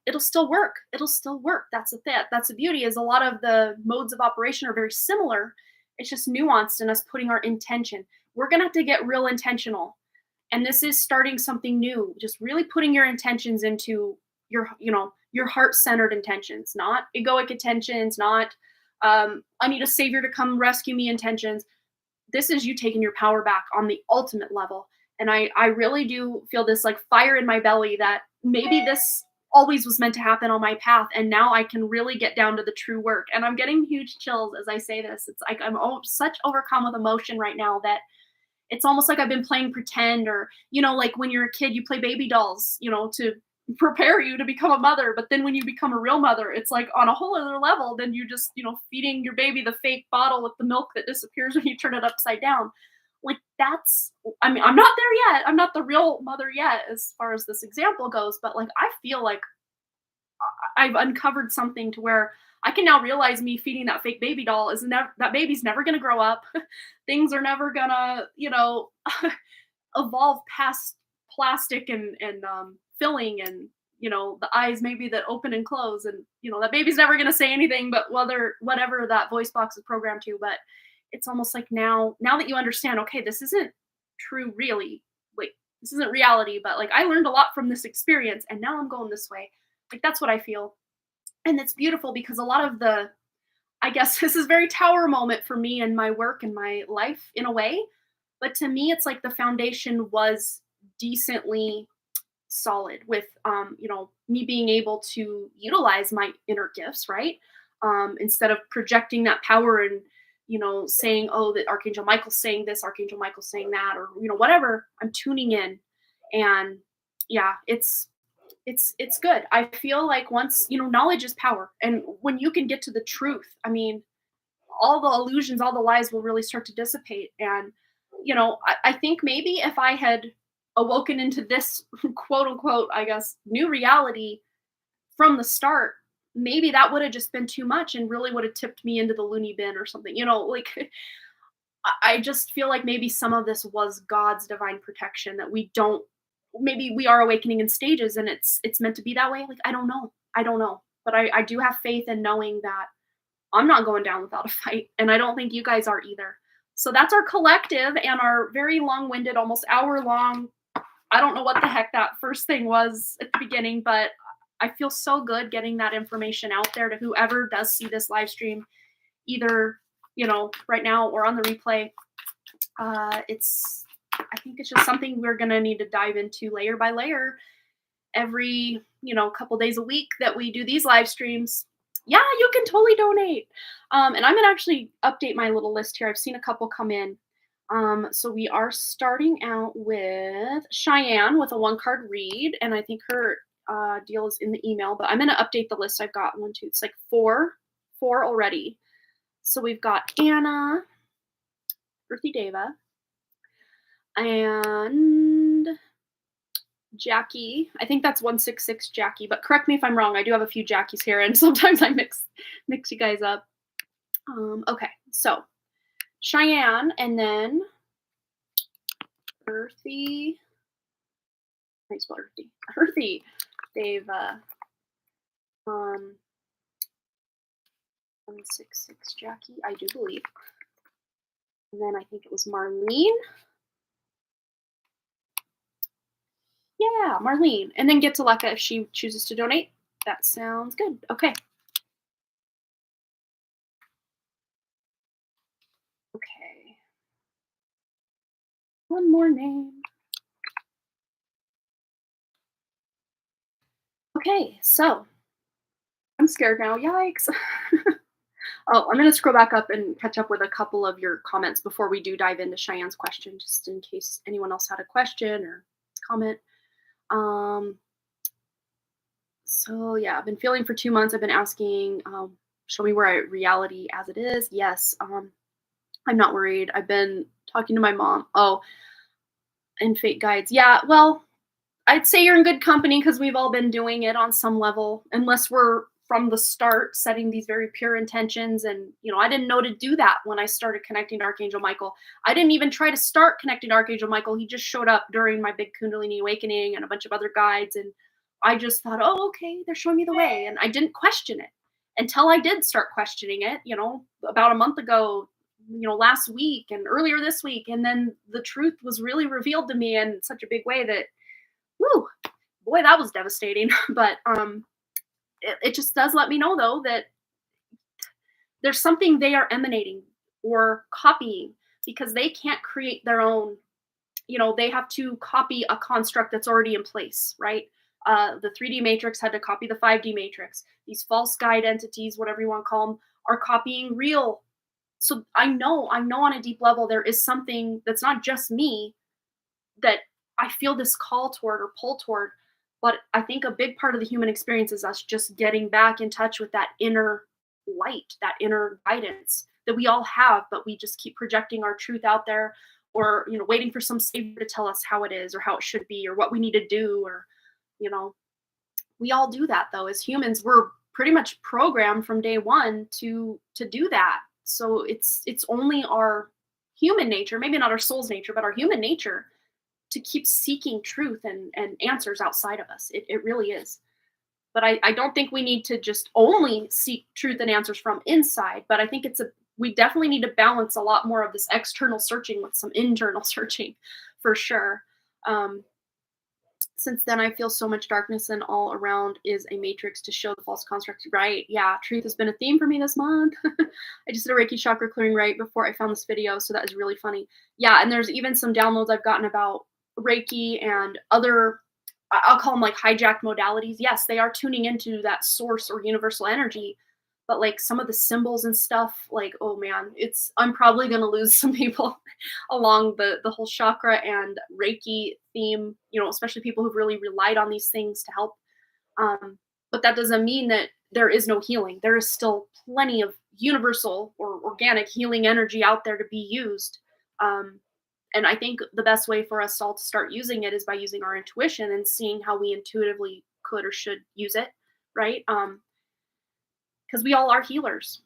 It'll still work. It'll still work. That's the beauty, is a lot of the modes of operation are very similar. It's just nuanced in us putting our intention. We're going to have to get real intentional. And this is starting something new. Just really putting your intentions into your heart-centered intentions, not egoic intentions, not I need a savior to come rescue me intentions. This is you taking your power back on the ultimate level. And I really do feel this like fire in my belly that maybe this always was meant to happen on my path. And now I can really get down to the true work. And I'm getting huge chills as I say this. It's like I'm such overcome with emotion right now that it's almost like I've been playing pretend, or, like when you're a kid, you play baby dolls, to prepare you to become a mother. But then when you become a real mother, it's like on a whole other level. Then you just, feeding your baby the fake bottle with the milk that disappears when you turn it upside down. Like I'm not there yet. I'm not the real mother yet as far as this example goes. But like, I feel like I've uncovered something to where I can now realize me feeding that fake baby doll that baby's never going to grow up. Things are never gonna, evolve past plastic and filling, and the eyes maybe that open and close, and that baby's never going to say anything but whatever that voice box is programmed to. But it's almost like now that you understand, okay, this isn't true really. Like this isn't reality, but like I learned a lot from this experience and now I'm going this way. Like that's what I feel. And it's beautiful because a lot of the, I guess this is very tower moment for me and my work and my life in a way. But to me, it's like the foundation was decently solid with me being able to utilize my inner gifts, right? Instead of projecting that power and saying, oh, that Archangel Michael's saying this, Archangel Michael's saying that, or whatever. I'm tuning in, and yeah, it's good. I feel like once knowledge is power, and when you can get to the truth, I mean, all the illusions, all the lies will really start to dissipate. And, I think maybe if I had awoken into this quote unquote, I guess, new reality from the start, maybe that would have just been too much and really would have tipped me into the loony bin or something, like I just feel like maybe some of this was God's divine protection that we don't, maybe we are awakening in stages and it's meant to be that way. Like, I don't know. I don't know. But I do have faith in knowing that I'm not going down without a fight, and I don't think you guys are either. So that's our collective and our very long-winded, almost hour-long. I don't know what the heck that first thing was at the beginning, but I feel so good getting that information out there to whoever does see this live stream, either right now or on the replay. I think it's just something we're gonna need to dive into layer by layer every couple days a week that we do these live streams. Yeah, you can totally donate. And I'm gonna actually update my little list here. I've seen a couple come in. So we are starting out with Cheyenne with a 1-card read, and I think her deal is in the email, but I'm gonna update the list. I've got 1, 2, it's like four already. So we've got Anna, Earthy Deva, and Jackie. I think that's 166 Jackie, but correct me if I'm wrong. I do have a few Jackies here, and sometimes I mix you guys up. Okay, so Cheyenne, and then Earthy. How do you spell Earthy? Earthy Deva. 166 Jackie, I do believe. And then I think it was Marlene. Yeah, Marlene. And then get to Lekka if she chooses to donate. That sounds good. Okay. Okay. One more name. Okay, so I'm scared now. Yikes. Oh, I'm going to scroll back up and catch up with a couple of your comments before we do dive into Cheyenne's question, just in case anyone else had a question or comment. So yeah, I've been feeling for 2 months. I've been asking, show me where reality as it is. Yes. I'm not worried. I've been talking to my mom. Oh, and fate guides. Yeah. Well, I'd say you're in good company because we've all been doing it on some level, unless we're from the start setting these very pure intentions. And, I didn't know to do that when I started connecting to Archangel Michael. I didn't even try to start connecting to Archangel Michael. He just showed up during my big Kundalini awakening and a bunch of other guides. And I just thought, oh, okay, they're showing me the way. And I didn't question it until I did start questioning it, about a month ago, last week and earlier this week. And then the truth was really revealed to me in such a big way that, whoo, boy, that was devastating. But it just does let me know, though, that there's something they are emanating or copying because they can't create their own. They have to copy a construct that's already in place, right? The 3D matrix had to copy the 5D matrix. These false guide entities, whatever you want to call them, are copying real. So I know on a deep level there is something that's not just me that I feel this call toward or pull toward. But I think a big part of the human experience is us just getting back in touch with that inner light, that inner guidance that we all have, but we just keep projecting our truth out there, or waiting for some savior to tell us how it is or how it should be or what we need to do. Or we all do that, though. As humans, we're pretty much programmed from day one to do that. So it's only our human nature, maybe not our soul's nature, but our human nature, to keep seeking truth and answers outside of us. It really is. But I don't think we need to just only seek truth and answers from inside, but I think it's we definitely need to balance a lot more of this external searching with some internal searching for sure. Um, since then, I feel so much darkness, and all around is a matrix to show the false construct. Right? Yeah, truth has been a theme for me this month. I just did a Reiki chakra clearing right before I found this video, so that is really funny. Yeah, and there's even some downloads I've gotten about Reiki and other, I'll call them like hijacked modalities. Yes, they are tuning into that source or universal energy, but like some of the symbols and stuff, like, oh man, it's, I'm probably gonna lose some people along the whole chakra and Reiki theme, especially people who've really relied on these things to help. Um, but that doesn't mean that there is no healing. There is still plenty of universal or organic healing energy out there to be used. Um, and I think the best way for us all to start using it is by using our intuition and seeing how we intuitively could or should use it, right? Because we all are healers.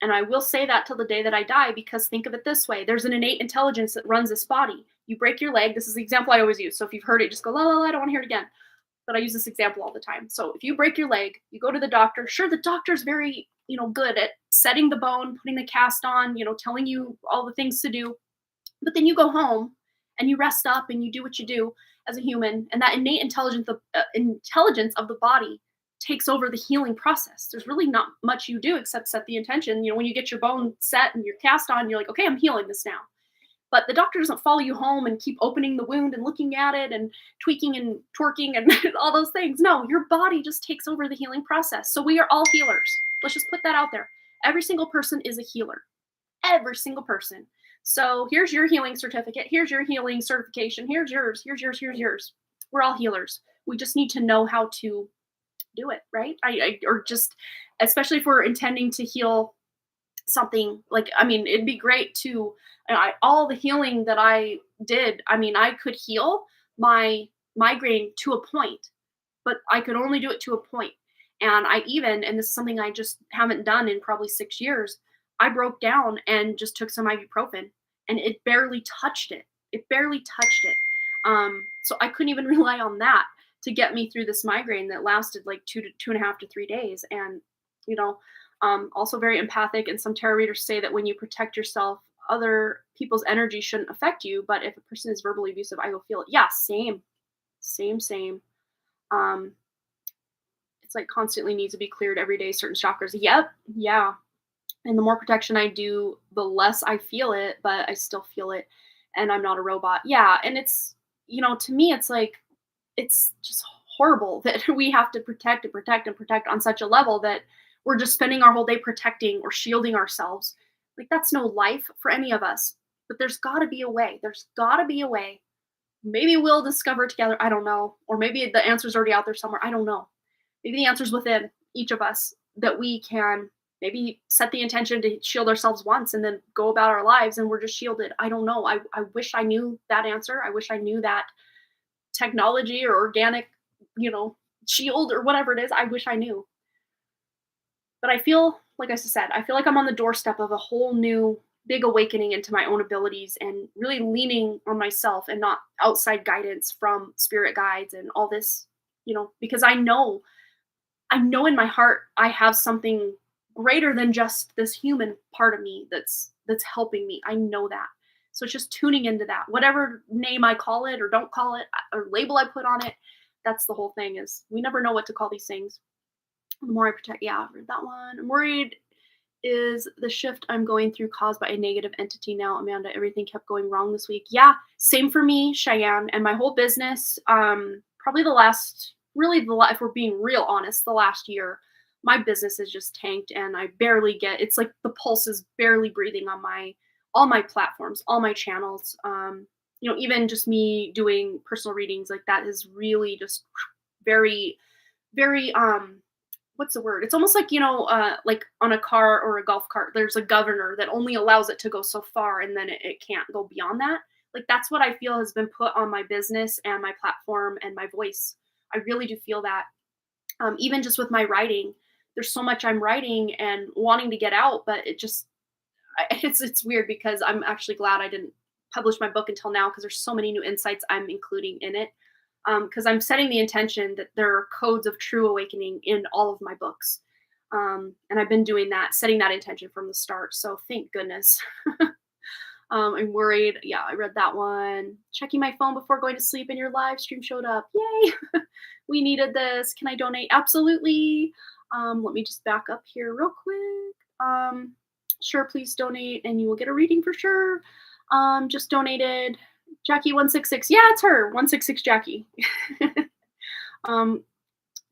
And I will say that till the day that I die, because think of it this way: there's an innate intelligence that runs this body. You break your leg. This is the example I always use. So if you've heard it, just go, la, la, la, I don't want to hear it again. But I use this example all the time. So if you break your leg, you go to the doctor. Sure, the doctor's very, good at setting the bone, putting the cast on, telling you all the things to do. But then you go home and you rest up and you do what you do as a human, and that innate intelligence of the body takes over the healing process. There's really not much you do except set the intention. When you get your bone set and your cast on, you're like, okay, I'm healing this now. But the doctor doesn't follow you home and keep opening the wound and looking at it and tweaking and twerking and all those things. No, your body just takes over the healing process. So we are all healers. Let's just put that out there. Every single person is a healer. Every single person. So here's your healing certificate. Here's your healing certification. Here's yours. Here's yours. Here's yours. We're all healers. We just need to know how to do it, right? Or just, especially if we're intending to heal something, like, I mean, it'd be great to, all the healing that I did, I mean, I could heal my migraine to a point, but I could only do it to a point. And and this is something I just haven't done in probably 6 years, I broke down and just took some ibuprofen, and it barely touched it. It barely touched it. So I couldn't even rely on that to get me through this migraine that lasted like 2.5 to 3 days. And, also very empathic. And some tarot readers say that when you protect yourself, other people's energy shouldn't affect you. But if a person is verbally abusive, I will feel it. Yeah, same, same, same. It's like constantly needs to be cleared every day, certain chakras. Yep. Yeah. And the more protection I do, the less I feel it, but I still feel it. And I'm not a robot. Yeah. And it's, to me, it's like, it's just horrible that we have to protect and protect and protect on such a level that we're just spending our whole day protecting or shielding ourselves. Like, that's no life for any of us. But there's got to be a way. There's got to be a way. Maybe we'll discover it together. I don't know. Or maybe the answer's already out there somewhere. I don't know. Maybe the answer's within each of us, that we can maybe set the intention to shield ourselves once and then go about our lives and we're just shielded. I don't know. I wish I knew that answer. I wish I knew that technology or organic, shield or whatever it is. I wish I knew. But I feel, like I said, I feel like I'm on the doorstep of a whole new big awakening into my own abilities and really leaning on myself and not outside guidance from spirit guides and all this, because I know in my heart I have something greater than just this human part of me that's helping me. I know that. So it's just tuning into that. Whatever name I call it or don't call it or label I put on it, that's the whole thing. Is we never know what to call these things. The more I protect, yeah, I've read that one. I'm worried is the shift I'm going through caused by a negative entity now, Amanda. Everything kept going wrong this week. Yeah, same for me, Cheyenne, and my whole business. Probably if we're being real honest, the last year, my business has just tanked, and I barely get. It's like the pulse is barely breathing on all my platforms, all my channels. Even just me doing personal readings, like that is really just very, very what's the word? It's almost like, like on a car or a golf cart, there's a governor that only allows it to go so far and then it can't go beyond that. Like, that's what I feel has been put on my business and my platform and my voice. I really do feel that. Even just with my writing, there's so much I'm writing and wanting to get out, but it's weird because I'm actually glad I didn't publish my book until now, because there's so many new insights I'm including in it. Because I'm setting the intention that there are codes of true awakening in all of my books. And I've been doing that, setting that intention from the start. So thank goodness. I'm worried. Yeah, I read that one. Checking my phone before going to sleep and your live stream showed up. Yay. We needed this. Can I donate? Absolutely. Let me just back up here real quick. Sure, please donate and you will get a reading for sure. Just donated. Jackie166. Yeah, it's her. 166 Jackie.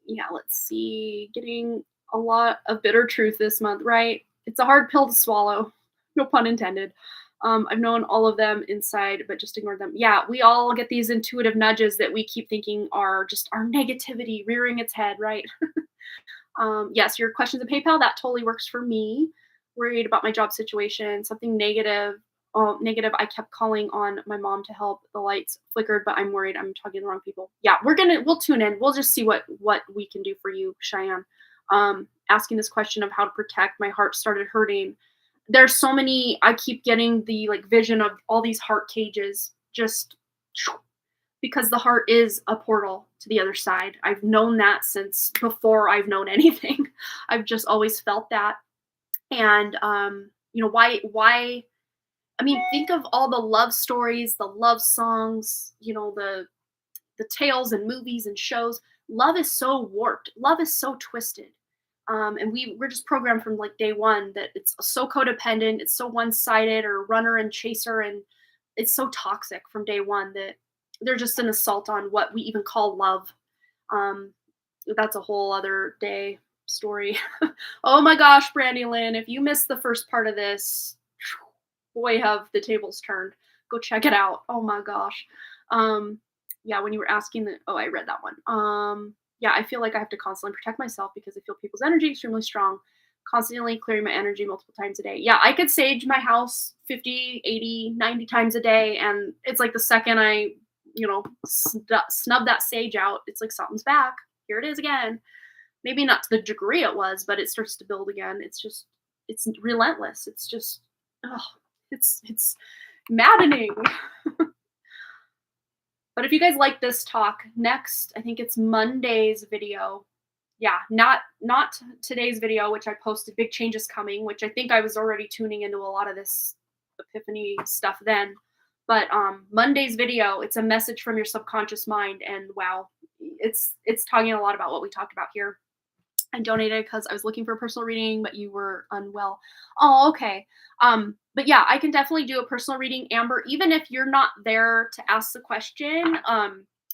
Yeah, let's see. Getting a lot of bitter truth this month, right? It's a hard pill to swallow. No pun intended. I've known all of them inside, but just ignored them. Yeah, we all get these intuitive nudges that we keep thinking are just our negativity rearing its head, right? Yes, your questions of PayPal, that totally works for me. Worried about my job situation, something negative. Negative. I kept calling on my mom to help. The lights flickered, but I'm worried I'm talking to the wrong people. Yeah, we'll tune in. We'll just see what we can do for you, Cheyenne. Asking this question of how to protect. My heart started hurting. There's so many. I keep getting the like vision of all these heart cages, just because the heart is a portal to the other side. I've known that since before I've known anything. I've just always felt that. And why I mean, think of all the love stories, the love songs, the tales and movies and shows. Love is so warped. Love is so twisted. And we're just programmed from like day one that it's so codependent, it's so one-sided or runner and chaser, and it's so toxic from day one that they're just an assault on what we even call love. That's a whole other day story. Oh my gosh, Brandy Lynn, if you missed the first part of this, boy, have the tables turned. Go check it out. Oh my gosh. Yeah, when you were asking I read that one. Yeah, I feel like I have to constantly protect myself because I feel people's energy extremely strong. Constantly clearing my energy multiple times a day. Yeah, I could sage my house 50, 80, 90 times a day. And it's like the second I, snub that sage out, it's like something's back. Here it is again. Maybe not to the degree it was, but it starts to build again. It's relentless. It's just, it's maddening. But if you guys like this talk, next, I think it's Monday's video. Yeah, not today's video, which I posted, Big Changes Coming, which I think I was already tuning into a lot of this epiphany stuff then. But Monday's video, it's a message from your subconscious mind. And wow, it's talking a lot about what we talked about here. I donated because I was looking for a personal reading, but you were unwell. Oh, okay. But yeah, I can definitely do a personal reading, Amber, even if you're not there to ask the question.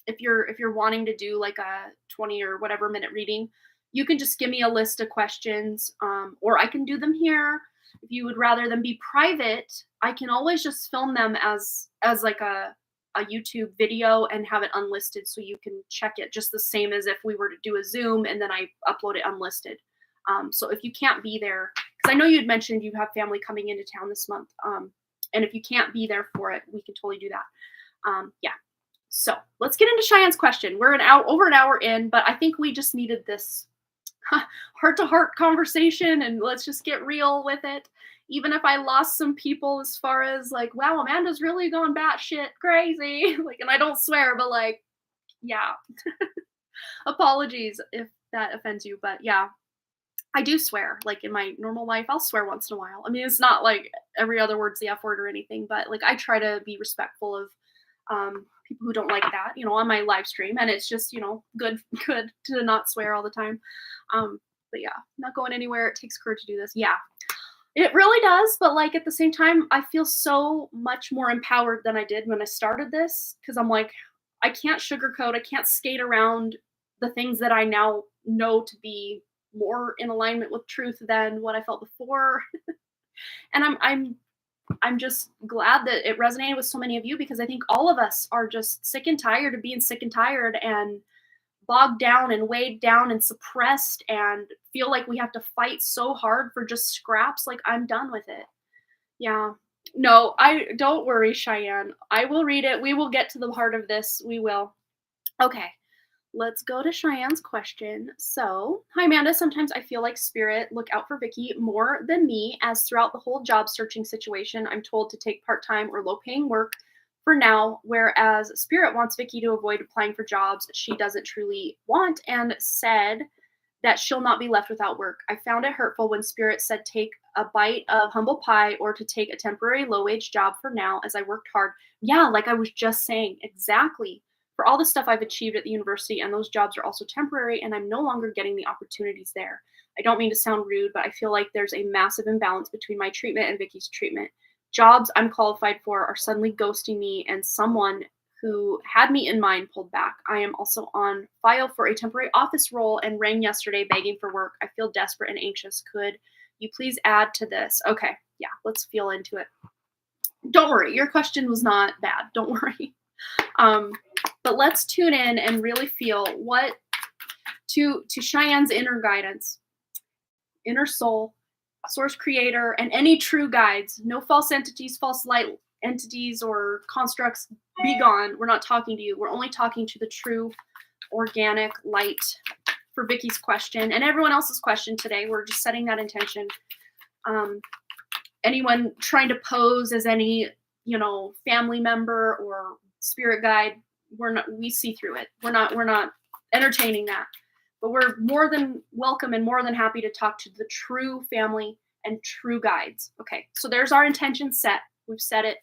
If you're wanting to do like a 20 or whatever minute reading, you can just give me a list of questions, or I can do them here. If you would rather them be private, I can always just film them as like a YouTube video and have it unlisted so you can check it just the same as if we were to do a Zoom and then I upload it unlisted. So if you can't be there, because I know you'd mentioned you have family coming into town this month, and if you can't be there for it, we can totally do that. Yeah. So let's get into Cheyenne's question. We're over an hour in, but I think we just needed this heart-to-heart conversation, and let's just get real with it. Even if I lost some people as far as like, wow, Amanda's really gone batshit crazy. Like, and I don't swear, but like, yeah. Apologies if that offends you, but yeah. I do swear. Like in my normal life, I'll swear once in a while. I mean, it's not like every other word's the F word or anything, but like I try to be respectful of people who don't like that, on my live stream. And it's just, good to not swear all the time. But yeah, not going anywhere. It takes courage to do this. Yeah, it really does. But like at the same time, I feel so much more empowered than I did when I started this. Cause I'm like, I can't sugarcoat. I can't skate around the things that I now know to be more in alignment with truth than what I felt before. And I'm just glad that it resonated with so many of you, because I think all of us are just sick and tired of being sick and tired and bogged down and weighed down and suppressed and feel like we have to fight so hard for just scraps. Like, I'm done with it. Yeah. No, don't worry, Cheyenne. I will read it. We will get to the heart of this. We will. Okay. Let's go to Cheyenne's question. So, hi Amanda, sometimes I feel like spirit look out for Vicky more than me, as throughout the whole job searching situation, I'm told to take part-time or low-paying work for now, whereas spirit wants Vicky to avoid applying for jobs she doesn't truly want, and said that she'll not be left without work. I found it hurtful when Spirit said take a bite of humble pie or to take a temporary low-wage job for now as I worked hard. Yeah, like I was just saying, exactly. For all the stuff I've achieved at the university, and those jobs are also temporary, and I'm no longer getting the opportunities there. I don't mean to sound rude, but I feel like there's a massive imbalance between my treatment and Vicky's treatment. Jobs I'm qualified for are suddenly ghosting me, and someone who had me in mind pulled back. I am also on file for a temporary office role and rang yesterday begging for work. I feel desperate and anxious. Could you please add to this? Okay, yeah, let's feel into it. Don't worry, your question was not bad. Don't worry. But let's tune in and really feel what to Cheyenne's inner guidance, inner soul, source creator, and any true guides. No false entities, false light entities, or constructs. Be gone. We're not talking to you. We're only talking to the true organic light for Vicky's question and everyone else's question today. We're just setting that intention. Anyone trying to pose as any, family member or spirit guide, we see through it. We're not entertaining that. But we're more than welcome and more than happy to talk to the true family and true guides. Okay, so there's our intention set. We've set it.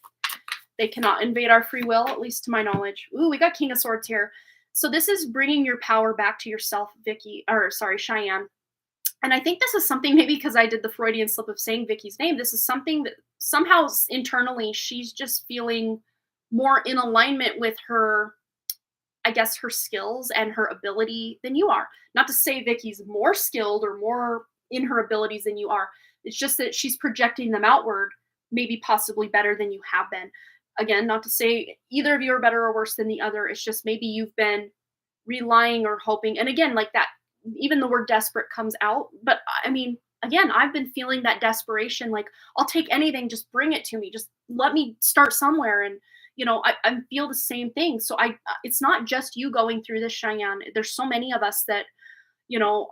They cannot invade our free will, at least to my knowledge. Ooh, we got King of Swords here. So this is bringing your power back to yourself, Cheyenne. And I think this is something, maybe because I did the Freudian slip of saying Vicky's name, this is something that somehow internally she's just feeling more in alignment with her, I guess, her skills and her ability than you are. Not to say Vicky's more skilled or more in her abilities than you are. It's just that she's projecting them outward, maybe possibly better than you have been. Again, not to say either of you are better or worse than the other. It's just maybe you've been relying or hoping. And again, like that, even the word desperate comes out. But I mean, again, I've been feeling that desperation, like I'll take anything, just bring it to me. Just let me start somewhere. And, I feel the same thing. So it's not just you going through this, Cheyenne. There's so many of us that,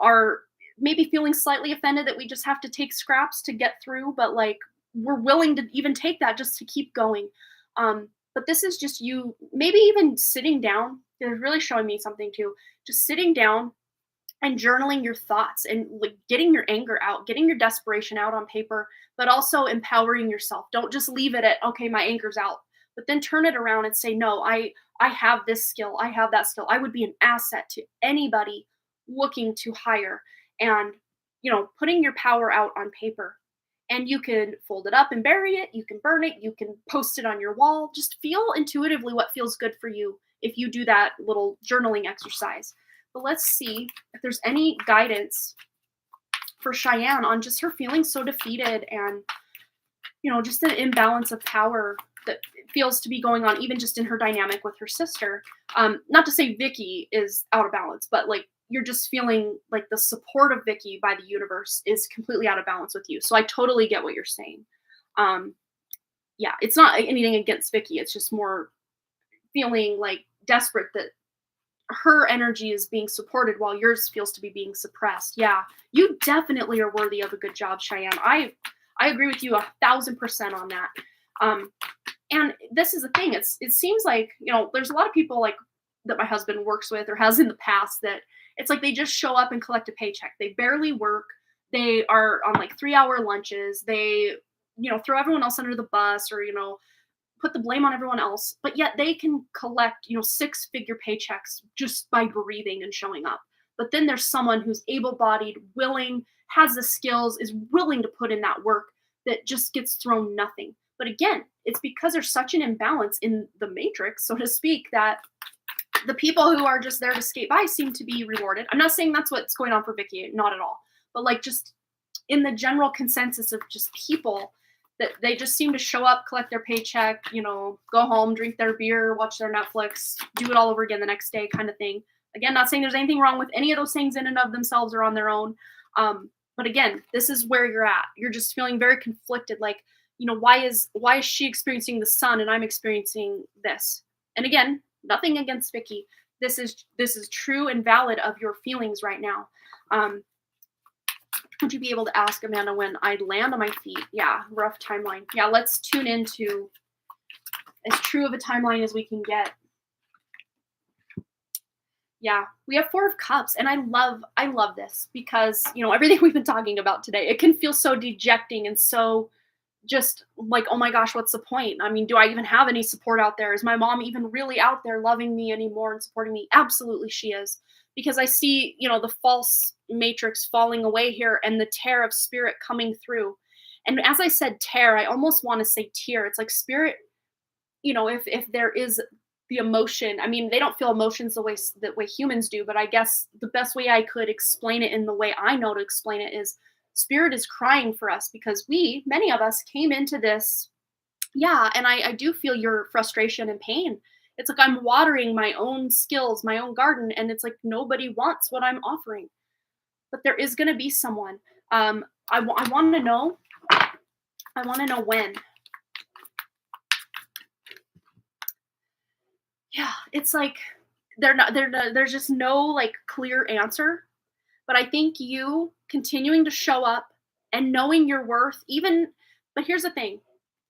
are maybe feeling slightly offended that we just have to take scraps to get through. But like, we're willing to even take that just to keep going. But this is just you, maybe even sitting down. They're really showing me something too. Just sitting down and journaling your thoughts and like getting your anger out, getting your desperation out on paper, but also empowering yourself. Don't just leave it at, okay, my anger's out, but then turn it around and say, no, I have this skill. I have that skill. I would be an asset to anybody looking to hire, and, putting your power out on paper. And you can fold it up and bury it. You can burn it. You can post it on your wall. Just feel intuitively what feels good for you if you do that little journaling exercise. But let's see if there's any guidance for Cheyenne on just her feeling so defeated and, just an imbalance of power that feels to be going on even just in her dynamic with her sister. Not to say Vicky is out of balance, but like you're just feeling like the support of Vicky by the universe is completely out of balance with you. So I totally get what you're saying. Yeah, it's not anything against Vicky. It's just more feeling like desperate that her energy is being supported while yours feels to be being suppressed. Yeah, you definitely are worthy of a good job, Cheyenne. I agree with you 1,000% on that. And this is the thing. It seems like, there's a lot of people like that my husband works with or has in the past that it's like they just show up and collect a paycheck. They barely work. They are on like 3-hour lunches. They, throw everyone else under the bus or, put the blame on everyone else, but yet they can collect, 6-figure paychecks just by breathing and showing up. But then there's someone who's able-bodied, willing, has the skills, is willing to put in that work that just gets thrown nothing. But again, it's because there's such an imbalance in the matrix, so to speak, that the people who are just there to skate by seem to be rewarded. I'm not saying that's what's going on for Vicky, not at all. But like just in the general consensus of just people, that they just seem to show up, collect their paycheck, go home, drink their beer, watch their Netflix, do it all over again the next day kind of thing. Again, not saying there's anything wrong with any of those things in and of themselves or on their own. But again, this is where you're at. You're just feeling very conflicted. Like, why is she experiencing the sun and I'm experiencing this? And again, nothing against Vicky. This is true and valid of your feelings right now. Would you be able to ask Amanda when I'd land on my feet? Yeah, rough timeline. Yeah, let's tune into as true of a timeline as we can get. Yeah, we have 4 of cups, and I love this because, everything we've been talking about today, it can feel so dejecting and so just like, "Oh my gosh, what's the point? I mean, do I even have any support out there? Is my mom even really out there loving me anymore and supporting me?" Absolutely she is. Because I see, the false matrix falling away here and the tear of spirit coming through. And as I said tear, I almost want to say tear. It's like spirit, if there is the emotion. I mean, they don't feel emotions the way humans do, but I guess the best way I could explain it in the way I know to explain it is spirit is crying for us because many of us came into this. Yeah, and I do feel your frustration and pain. It's like I'm watering my own skills, my own garden, and it's like nobody wants what I'm offering. But there is going to be someone. I want to know. I want to know when. Yeah, it's like there's just no like clear answer, but I think you continuing to show up and knowing your worth even. But here's the thing.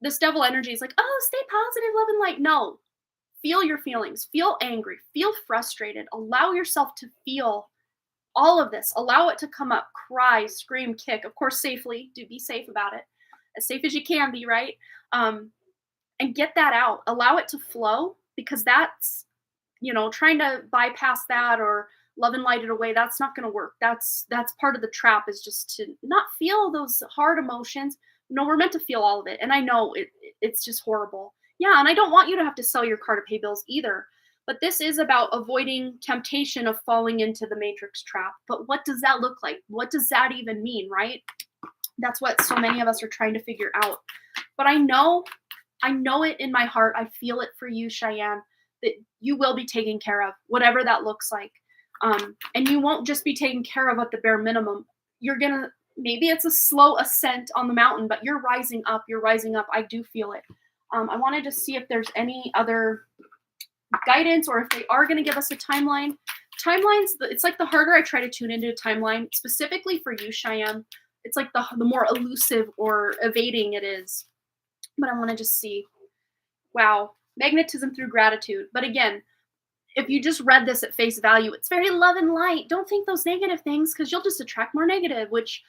This devil energy is like, "Oh, stay positive, love and light." No. Feel your feelings. Feel angry, feel frustrated. Allow yourself to feel all of this. Allow it to come up. Cry, scream, kick. Of course, safely. Do be safe about it. As safe as you can be, right? Um, and get that out. Allow it to flow because that's trying to bypass that or love and light it away, that's not going to work. That's part of the trap, is just to not feel those hard emotions. No, we're meant to feel all of it, and I know it's just horrible. Yeah, and I don't want you to have to sell your car to pay bills either, but this is about avoiding temptation of falling into the matrix trap. But what does that look like? What does that even mean, right? That's what so many of us are trying to figure out. But I know it in my heart. I feel it for you, Cheyenne, that you will be taken care of, whatever that looks like. And you won't just be taken care of at the bare minimum. Maybe it's a slow ascent on the mountain, but you're rising up. You're rising up. I do feel it. I wanted to see if there's any other guidance or if they are going to give us a timeline. Timelines, it's like the harder I try to tune into a timeline, specifically for you, Cheyenne, it's like the more elusive or evading it is. But I want to just see. Wow. Magnetism through gratitude. But again, if you just read this at face value, it's very love and light. Don't think those negative things because you'll just attract more negative, which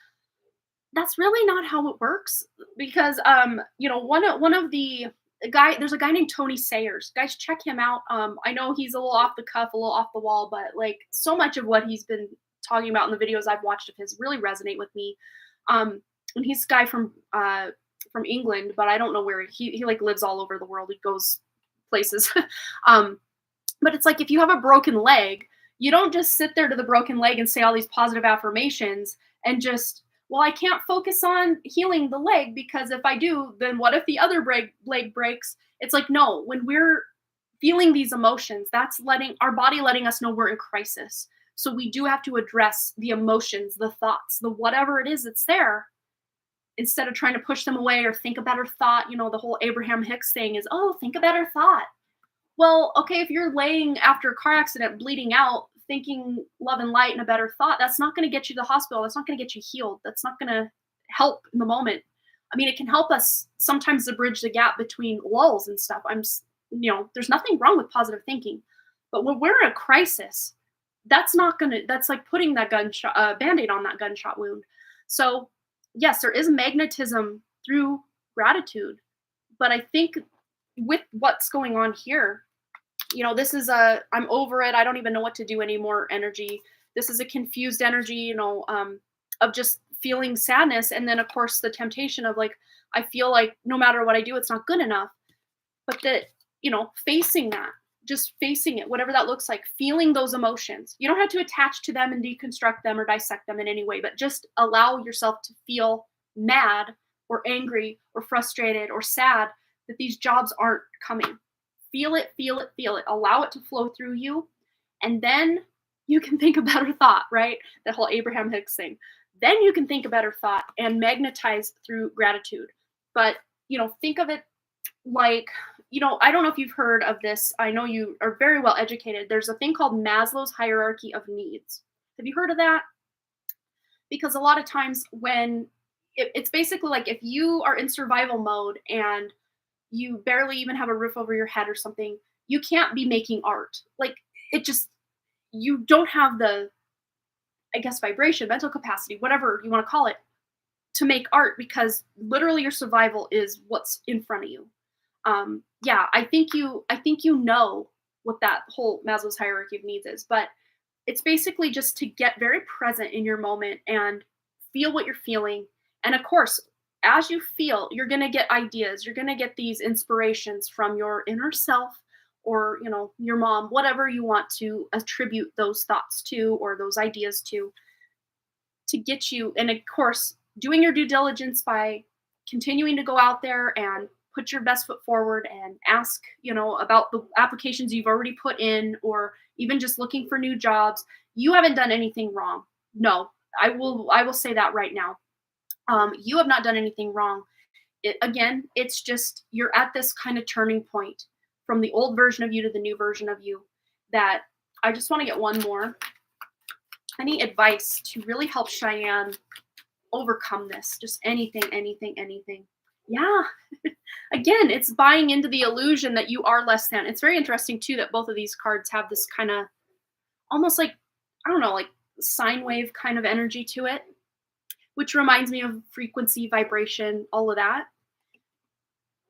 that's really not how it works. Because one of the there's a guy named Tony Sayers. Guys, check him out. I know he's a little off the cuff, a little off the wall, but like so much of what he's been talking about in the videos I've watched of his really resonate with me. And he's a guy from England, but I don't know where he like lives all over the world. He goes places. But it's like if you have a broken leg, you don't just sit there to the broken leg and say all these positive affirmations and just, well, I can't focus on healing the leg because if I do, then what if the other leg breaks? It's like, no, when we're feeling these emotions, that's our body letting us know we're in crisis. So we do have to address the emotions, the thoughts, the whatever it is that's there, instead of trying to push them away or think a better thought. The whole Abraham Hicks thing is, oh, think a better thought. Well, okay, if you're laying after a car accident bleeding out, thinking love and light and a better thought, that's not going to get you to the hospital. That's not going to get you healed. That's not going to help in the moment. I mean, it can help us sometimes to bridge the gap between lulls and stuff. There's nothing wrong with positive thinking. But when we're in a crisis, that's like putting that Band-Aid on that gunshot wound. So yes, there is magnetism through gratitude, but I think with what's going on here, this is I'm over it. I don't even know what to do anymore energy. This is a confused energy, of just feeling sadness. And then of course the temptation of like, I feel like no matter what I do, it's not good enough. But that, facing that, just facing it, whatever that looks like, feeling those emotions. You don't have to attach to them and deconstruct them or dissect them in any way, but just allow yourself to feel mad or angry or frustrated or sad that these jobs aren't coming. Feel it, feel it, feel it. Allow it to flow through you. And then you can think a better thought, right? The whole Abraham Hicks thing. Then you can think a better thought and magnetize through gratitude. But, think of it like, I don't know if you've heard of this. I know you are very well educated. There's a thing called Maslow's hierarchy of needs. Have you heard of that? Because a lot of times when it's basically like if you are in survival mode and you barely even have a roof over your head or something, you can't be making art. Like you don't have the, I guess, vibration, mental capacity, whatever you want to call it, to make art because literally your survival is what's in front of you. Yeah, I think you know what that whole Maslow's hierarchy of needs is, but it's basically just to get very present in your moment and feel what you're feeling. And of course, as you feel, you're going to get ideas. You're going to get these inspirations from your inner self or, your mom, whatever you want to attribute those thoughts to or those ideas to get you. And of course, doing your due diligence by continuing to go out there and put your best foot forward and ask, about the applications you've already put in or even just looking for new jobs. You haven't done anything wrong. No, I will say that right now. You have not done anything wrong. Again, it's just you're at this kind of turning point from the old version of you to the new version of you that I just want to get one more. Any advice to really help Cheyenne overcome this? Just anything, anything, anything. Yeah. Again, it's buying into the illusion that you are less than. It's very interesting too that both of these cards have this kind of almost like, I don't know, like sine wave kind of energy to it, which reminds me of frequency, vibration, all of that.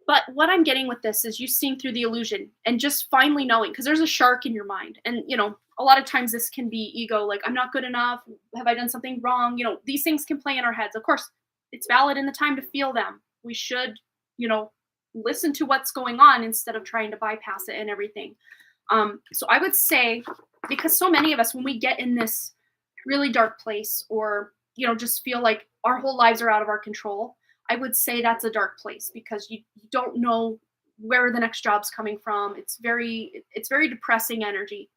But what I'm getting with this is you seeing through the illusion and just finally knowing, because there's a shark in your mind. And, a lot of times this can be ego, like, I'm not good enough. Have I done something wrong? These things can play in our heads. Of course, it's valid in the time to feel them. We should, listen to what's going on instead of trying to bypass it and everything. So I would say, because so many of us, when we get in this really dark place or, just feel like our whole lives are out of our control, I would say that's a dark place because you don't know where the next job's coming from. It's very depressing energy.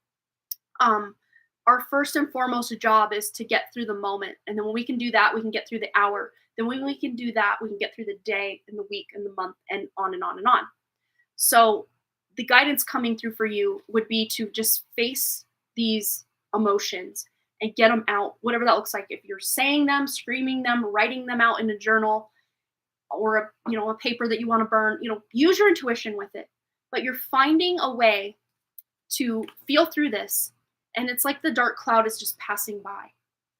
Our first and foremost job is to get through the moment. And then when we can do that, we can get through the hour. Then when we can do that, we can get through the day and the week and the month and on and on and on. So the guidance coming through for you would be to just face these emotions and get them out, whatever that looks like. If you're saying them, screaming them, writing them out in a journal or a paper that you want to burn, use your intuition with it. But you're finding a way to feel through this. And it's like the dark cloud is just passing by.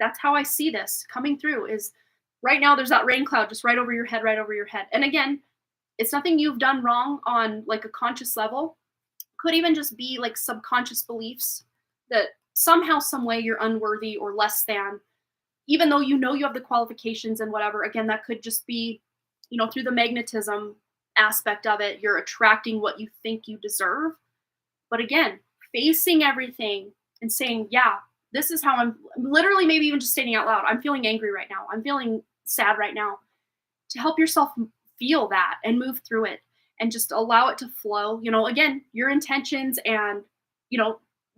That's how I see this coming through is right now there's that rain cloud just right over your head, right over your head. And again, it's nothing you've done wrong on like a conscious level. Could even just be like subconscious beliefs that somehow, some way you're unworthy or less than, even though you have the qualifications and whatever. Again, that could just be, through the magnetism aspect of it, you're attracting what you think you deserve. But again, facing everything and saying, yeah, this is how I'm literally maybe even just stating out loud, I'm feeling angry right now. I'm feeling sad right now. To help yourself feel that and move through it and just allow it to flow. Again, your intentions and,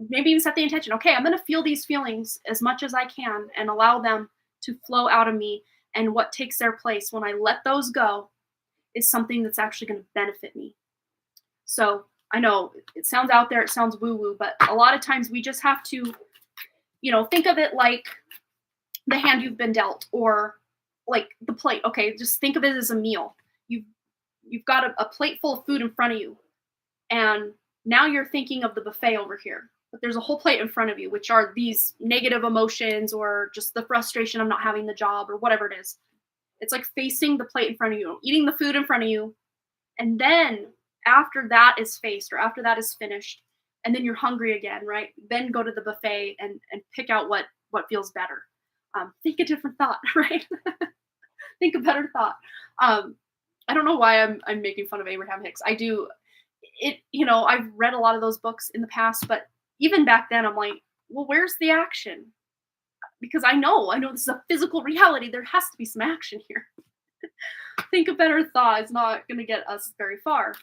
maybe even set the intention. Okay, I'm going to feel these feelings as much as I can and allow them to flow out of me. And what takes their place when I let those go is something that's actually going to benefit me. So I know it sounds out there, it sounds woo-woo, but a lot of times we just have to, think of it like the hand you've been dealt or like the plate. Okay, just think of it as a meal. You've got a plate full of food in front of you, and now you're thinking of the buffet over here. But there's a whole plate in front of you, which are these negative emotions or just the frustration of not having the job or whatever it is. It's like facing the plate in front of you, eating the food in front of you, and then after that is faced or after that is finished, and then you're hungry again, right? Then go to the buffet and pick out what feels better. Think a different thought, right? Think a better thought. I don't know why I'm making fun of Abraham Hicks. I do it, I've read a lot of those books in the past, but even back then I'm like, well, where's the action? Because I know this is a physical reality. There has to be some action here. Think a better thought is not going to get us very far.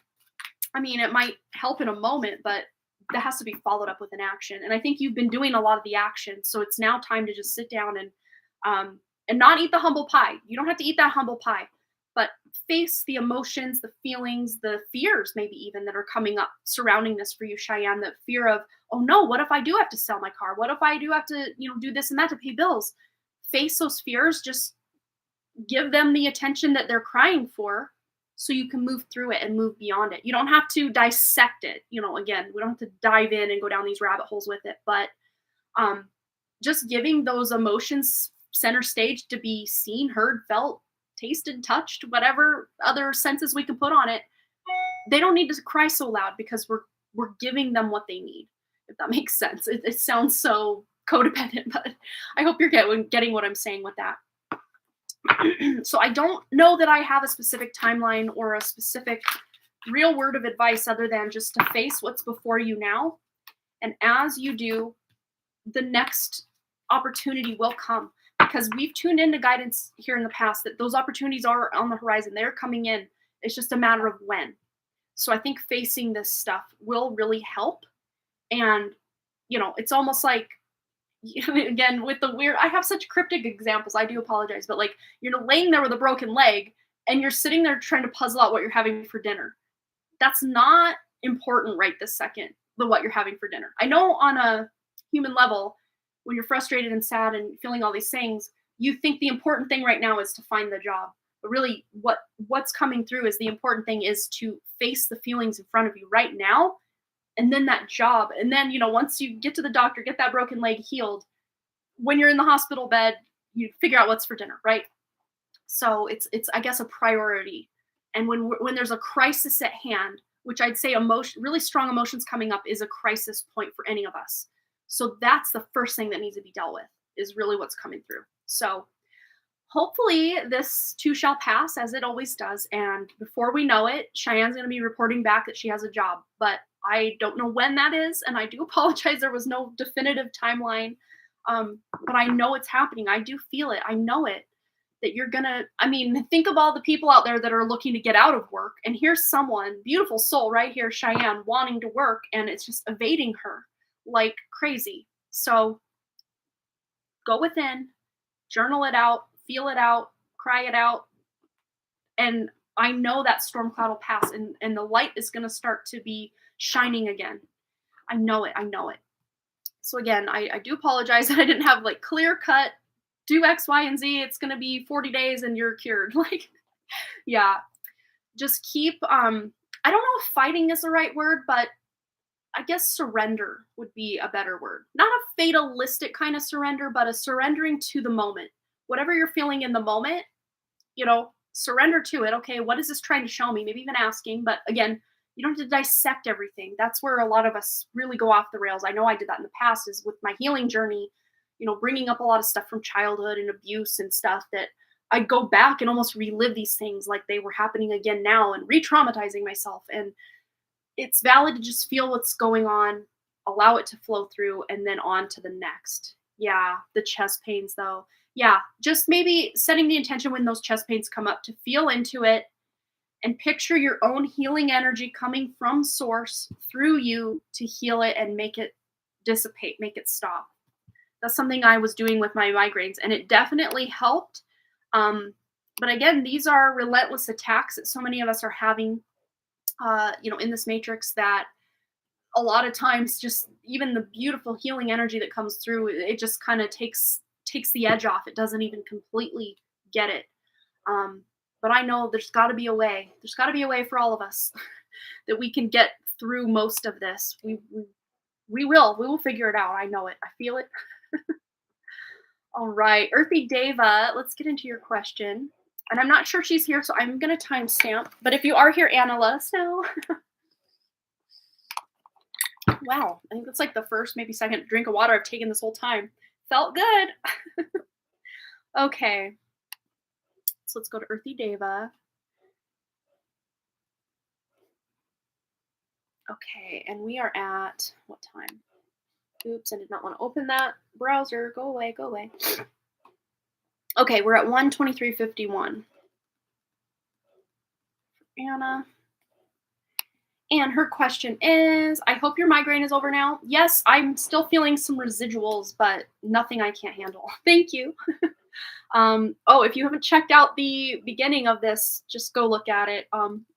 I mean, it might help in a moment, but that has to be followed up with an action. And I think you've been doing a lot of the action. So it's now time to just sit down and not eat the humble pie. You don't have to eat that humble pie, but face the emotions, the feelings, the fears, maybe even that are coming up surrounding this for you, Cheyenne. The fear of, oh no, what if I do have to sell my car? What if I do have to, do this and that to pay bills? Face those fears. Just give them the attention that they're crying for so you can move through it and move beyond it. You don't have to dissect it. Again, we don't have to dive in and go down these rabbit holes with it, but Just giving those emotions center stage to be seen, heard, felt, tasted, touched, whatever other senses we can put on it. They don't need to cry so loud because we're giving them what they need. If that makes sense. It sounds so codependent, but I hope you're getting what I'm saying with that. So I don't know that I have a specific timeline or a specific real word of advice other than just to face what's before you now. And as you do, the next opportunity will come, because we've tuned into guidance here in the past that those opportunities are on the horizon. They're coming in. It's just a matter of when. So I think facing this stuff will really help. And, it's almost like, again, with the weird, I have such cryptic examples. I do apologize, but like, you're laying there with a broken leg and you're sitting there trying to puzzle out what you're having for dinner. That's not important right this second, what you're having for dinner. I know on a human level, when you're frustrated and sad and feeling all these things, you think the important thing right now is to find the job. But really what's coming through is the important thing is to face the feelings in front of you right now, and then that job. And then, once you get to the doctor, get that broken leg healed, when you're in the hospital bed, you figure out what's for dinner, right? So it's I guess a priority. And when there's a crisis at hand, which I'd say really strong emotions coming up is a crisis point for any of us. So that's the first thing that needs to be dealt with, is really what's coming through. So hopefully this too shall pass, as it always does. And before we know it, Cheyenne's going to be reporting back that she has a job. But I don't know when that is. And I do apologize. There was no definitive timeline. But I know it's happening. I do feel it. I know it. That you're going to, think of all the people out there that are looking to get out of work. And here's someone, beautiful soul right here, Cheyenne, wanting to work. And it's just evading her like crazy. So go within, journal it out, feel it out, cry it out. And I know that storm cloud will pass, and the light is going to start to be shining again. I know it. So again, I do apologize that I didn't have like clear cut, do X, Y, and Z. It's going to be 40 days and you're cured. Like, yeah, just keep, I don't know if fighting is the right word, but I guess surrender would be a better word. Not a fatalistic kind of surrender, but a surrendering to the moment. Whatever you're feeling in the moment, surrender to it. Okay, what is this trying to show me? Maybe even asking, but again, you don't have to dissect everything. That's where a lot of us really go off the rails. I know I did that in the past, is with my healing journey, bringing up a lot of stuff from childhood and abuse and stuff, that I go back and almost relive these things like they were happening again now, and re-traumatizing myself. And it's valid to just feel what's going on, allow it to flow through, and then on to the next. Yeah, the chest pains though. Yeah, just maybe setting the intention when those chest pains come up to feel into it and picture your own healing energy coming from source through you to heal it and make it dissipate, make it stop. That's something I was doing with my migraines, and it definitely helped. But again, these are relentless attacks that so many of us are having, in this matrix, that a lot of times just even the beautiful healing energy that comes through, it just kind of takes the edge off. It doesn't even completely get it. But I know there's got to be a way. There's got to be a way for all of us that we can get through most of this. We will figure it out. I know it. I feel it. All right, Earthy Deva, let's get into your question. And I'm not sure she's here, so I'm going to timestamp. But if you are here, Anna, let us know. Wow, I think that's like the first, maybe second drink of water I've taken this whole time. Felt good. Okay. So let's go to Earthy Deva. Okay, and we are at what time? Oops, I did not want to open that browser. Go away, go away. Okay, we're at 1:23:51. Anna. And her question is, I hope your migraine is over now. Yes, I'm still feeling some residuals, but nothing I can't handle. Thank you. If you haven't checked out the beginning of this, just go look at it.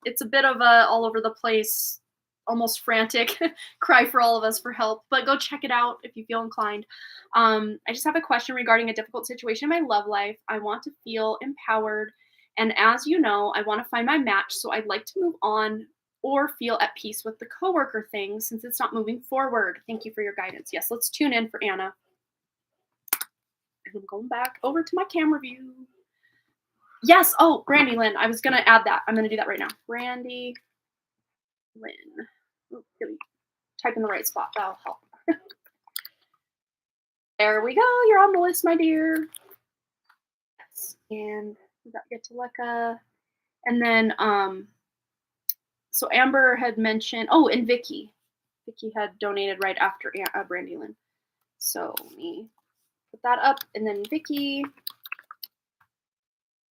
It's a bit of a all over the place, almost frantic cry for all of us for help, but go check it out if you feel inclined. I just have a question regarding a difficult situation in my love life. I want to feel empowered. And as you know, I want to find my match. So I'd like to move on or feel at peace with the coworker thing since it's not moving forward. Thank you for your guidance. Yes, let's tune in for Anna. And I'm going back over to my camera view. Yes. Oh, Brandy Lynn. I was going to add that. I'm going to do that right now. Brandy Lynn. Oh, type in the right spot. That'll help. There we go. You're on the list, my dear. Yes. And we got Getuleka. And then, so Amber had mentioned, oh, and Vicky. Vicky had donated right after Brandy Lynn. So let me put that up. And then Vicky.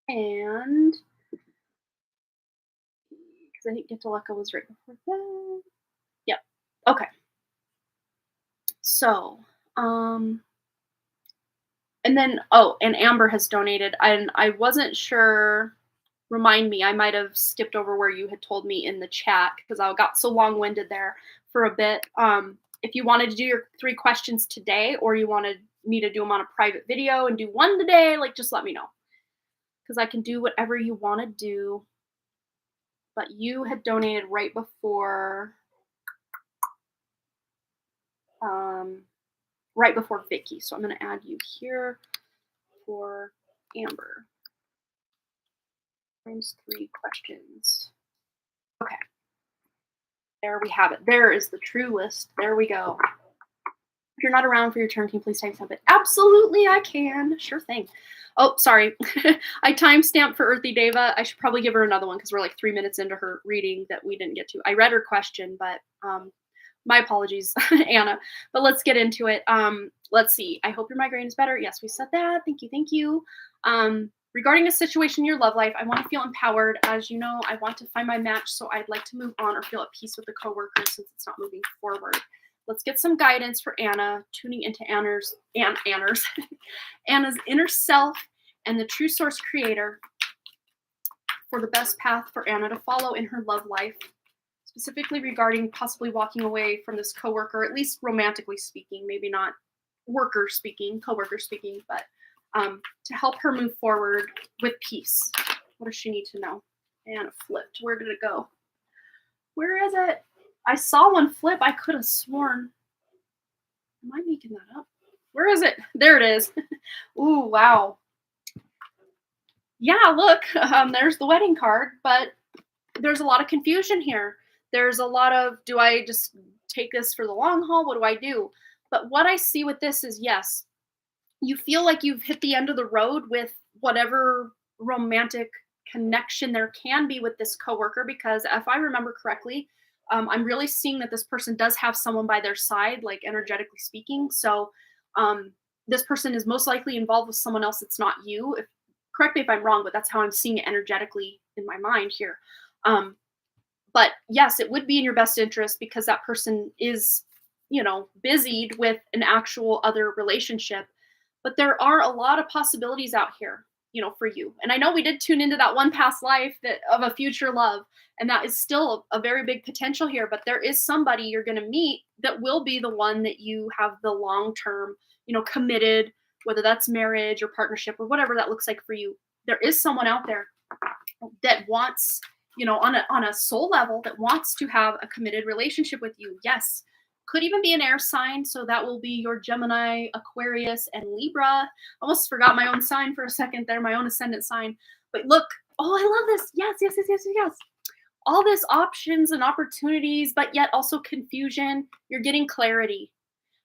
And because I think Getuleka was right before that. Yep. Okay. So, and then, oh, and Amber has donated. And I wasn't sure. Remind me, I might have skipped over where you had told me in the chat because I got so long-winded there for a bit. If you wanted to do your 3 questions today, or you wanted me to do them on a private video and do one today, like, just let me know. Because I can do whatever you want to do. But you had donated right before Vicky. So I'm going to add you here for Amber. Times 3 questions. Okay. There we have it. There is the true list. There we go. If you're not around for your turn, can you please type something? Absolutely, I can. Sure thing. Oh, sorry. I timestamped for Earthy Deva. I should probably give her another one because we're like 3 minutes into her reading that we didn't get to. I read her question, but my apologies, Anna. But let's get into it. Let's see. I hope your migraine is better. Yes, we said that. Thank you. Thank you. Regarding a situation in your love life, I want to feel empowered. As you know, I want to find my match, so I'd like to move on or feel at peace with the coworker since it's not moving forward. Let's get some guidance for Anna, tuning into Anna's inner self and the true source creator for the best path for Anna to follow in her love life, specifically regarding possibly walking away from this coworker, at least romantically speaking, maybe not coworker speaking, but to help her move forward with peace. What does she need to know? And it flipped. Where did it go? Where is it? I saw one flip. I could have sworn. Am I making that up? Where is it? There it is. Ooh, wow. Yeah, look, there's the wedding card, but there's a lot of confusion here. There's a lot of, do I just take this for the long haul? What do I do? But what I see with this is, yes, you feel like you've hit the end of the road with whatever romantic connection there can be with this coworker, because if I remember correctly, I'm really seeing that this person does have someone by their side, like energetically speaking. So this person is most likely involved with someone else that's not you. Correct me if I'm wrong, but that's how I'm seeing it energetically in my mind here. But yes, it would be in your best interest because that person is, busied with an actual other relationship. But there are a lot of possibilities out here, for you. And I know we did tune into that one past life of a future love, and that is still a very big potential here. But there is somebody you're going to meet that will be the one that you have the long-term, committed, whether that's marriage or partnership or whatever that looks like for you. There is someone out there that wants, on a soul level, that wants to have a committed relationship with you. Yes. Could even be an air sign, so that will be your Gemini, Aquarius, and Libra. Almost forgot my own sign for a second there, my own ascendant sign. But look, oh, I love this. Yes. All this options and opportunities, but yet also confusion. You're getting clarity.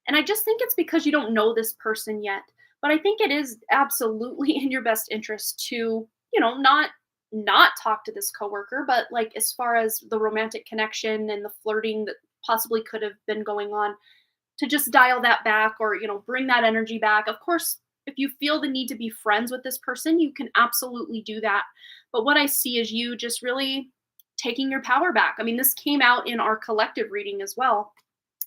And I just think it's because you don't know this person yet. But I think it is absolutely in your best interest to, not talk to this coworker, but like as far as the romantic connection and the flirting that possibly could have been going on, to just dial that back or, bring that energy back. Of course, if you feel the need to be friends with this person, you can absolutely do that. But what I see is you just really taking your power back. I mean, this came out in our collective reading as well,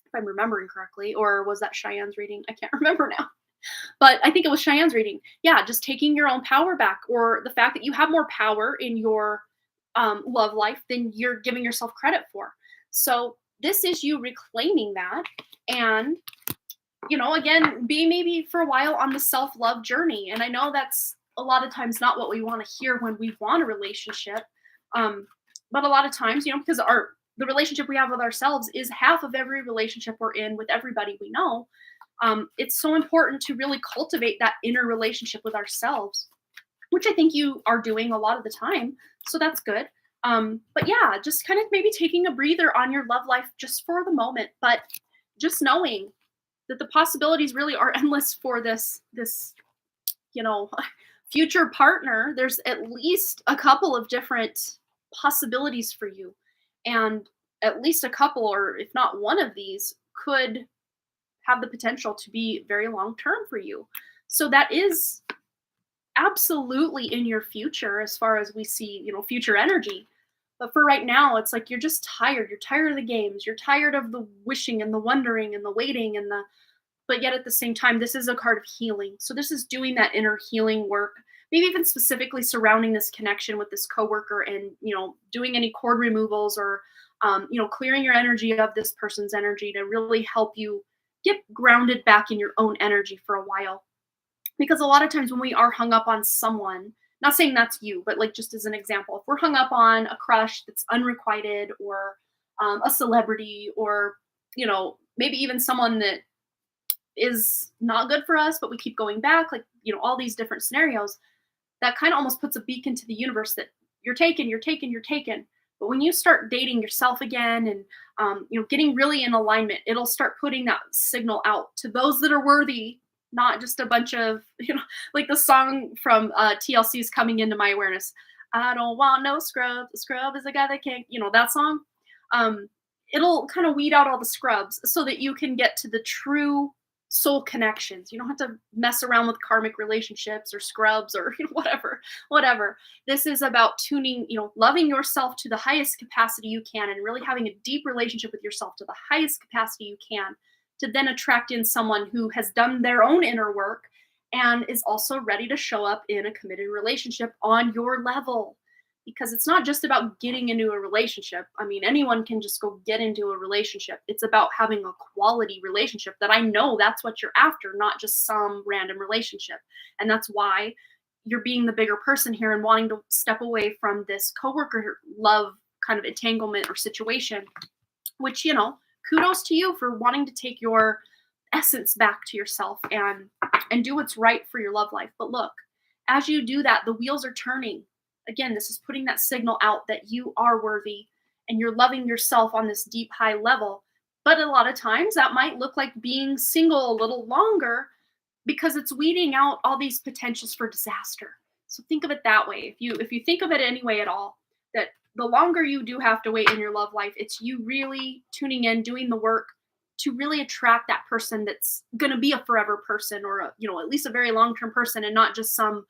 if I'm remembering correctly, or was that Cheyenne's reading? I can't remember now. But I think it was Cheyenne's reading. Yeah, just taking your own power back, or the fact that you have more power in your love life than you're giving yourself credit for. So this is you reclaiming that and, again, being maybe for a while on the self-love journey. And I know that's a lot of times not what we want to hear when we want a relationship. But a lot of times, because the relationship we have with ourselves is half of every relationship we're in with everybody we know. It's so important to really cultivate that inner relationship with ourselves, which I think you are doing a lot of the time. So that's good. But yeah, just kind of maybe taking a breather on your love life just for the moment, but just knowing that the possibilities really are endless for this you know future partner. There's at least a couple of different possibilities for you, and at least a couple, or if not one of these, could have the potential to be very long term for you. So that is absolutely in your future as far as we see, future energy. But for right now, it's like you're just tired. You're tired of the games. You're tired of the wishing and the wondering and the waiting and the but yet at the same time, this is a card of healing. So this is doing that inner healing work, maybe even specifically surrounding this connection with this coworker and, doing any cord removals or, clearing your energy of this person's energy to really help you get grounded back in your own energy for a while. Because a lot of times when we are hung up on someone, not saying that's you, but like just as an example, if we're hung up on a crush that's unrequited or a celebrity or, maybe even someone that is not good for us, but we keep going back, like, all these different scenarios, that kind of almost puts a beacon to the universe that you're taken, you're taken, you're taken. But when you start dating yourself again and, getting really in alignment, it'll start putting that signal out to those that are worthy, not just a bunch of, like the song from TLC's Coming Into My Awareness. I don't want no scrub. The scrub is a guy that can't, that song. It'll kind of weed out all the scrubs so that you can get to the true soul connections. You don't have to mess around with karmic relationships or scrubs or whatever. This is about tuning, loving yourself to the highest capacity you can and really having a deep relationship with yourself to the highest capacity you can to then attract in someone who has done their own inner work and is also ready to show up in a committed relationship on your level. Because it's not just about getting into a relationship. I mean, anyone can just go get into a relationship. It's about having a quality relationship that I know that's what you're after, not just some random relationship. And that's why you're being the bigger person here and wanting to step away from this coworker love kind of entanglement or situation, which, kudos to you for wanting to take your essence back to yourself and do what's right for your love life. But look, as you do that, the wheels are turning. Again, this is putting that signal out that you are worthy and you're loving yourself on this deep, high level. But a lot of times that might look like being single a little longer because it's weeding out all these potentials for disaster. So think of it that way. If you think of it any way at all, that the longer you do have to wait in your love life, it's you really tuning in, doing the work to really attract that person that's going to be a forever person or at least a very long-term person and not just some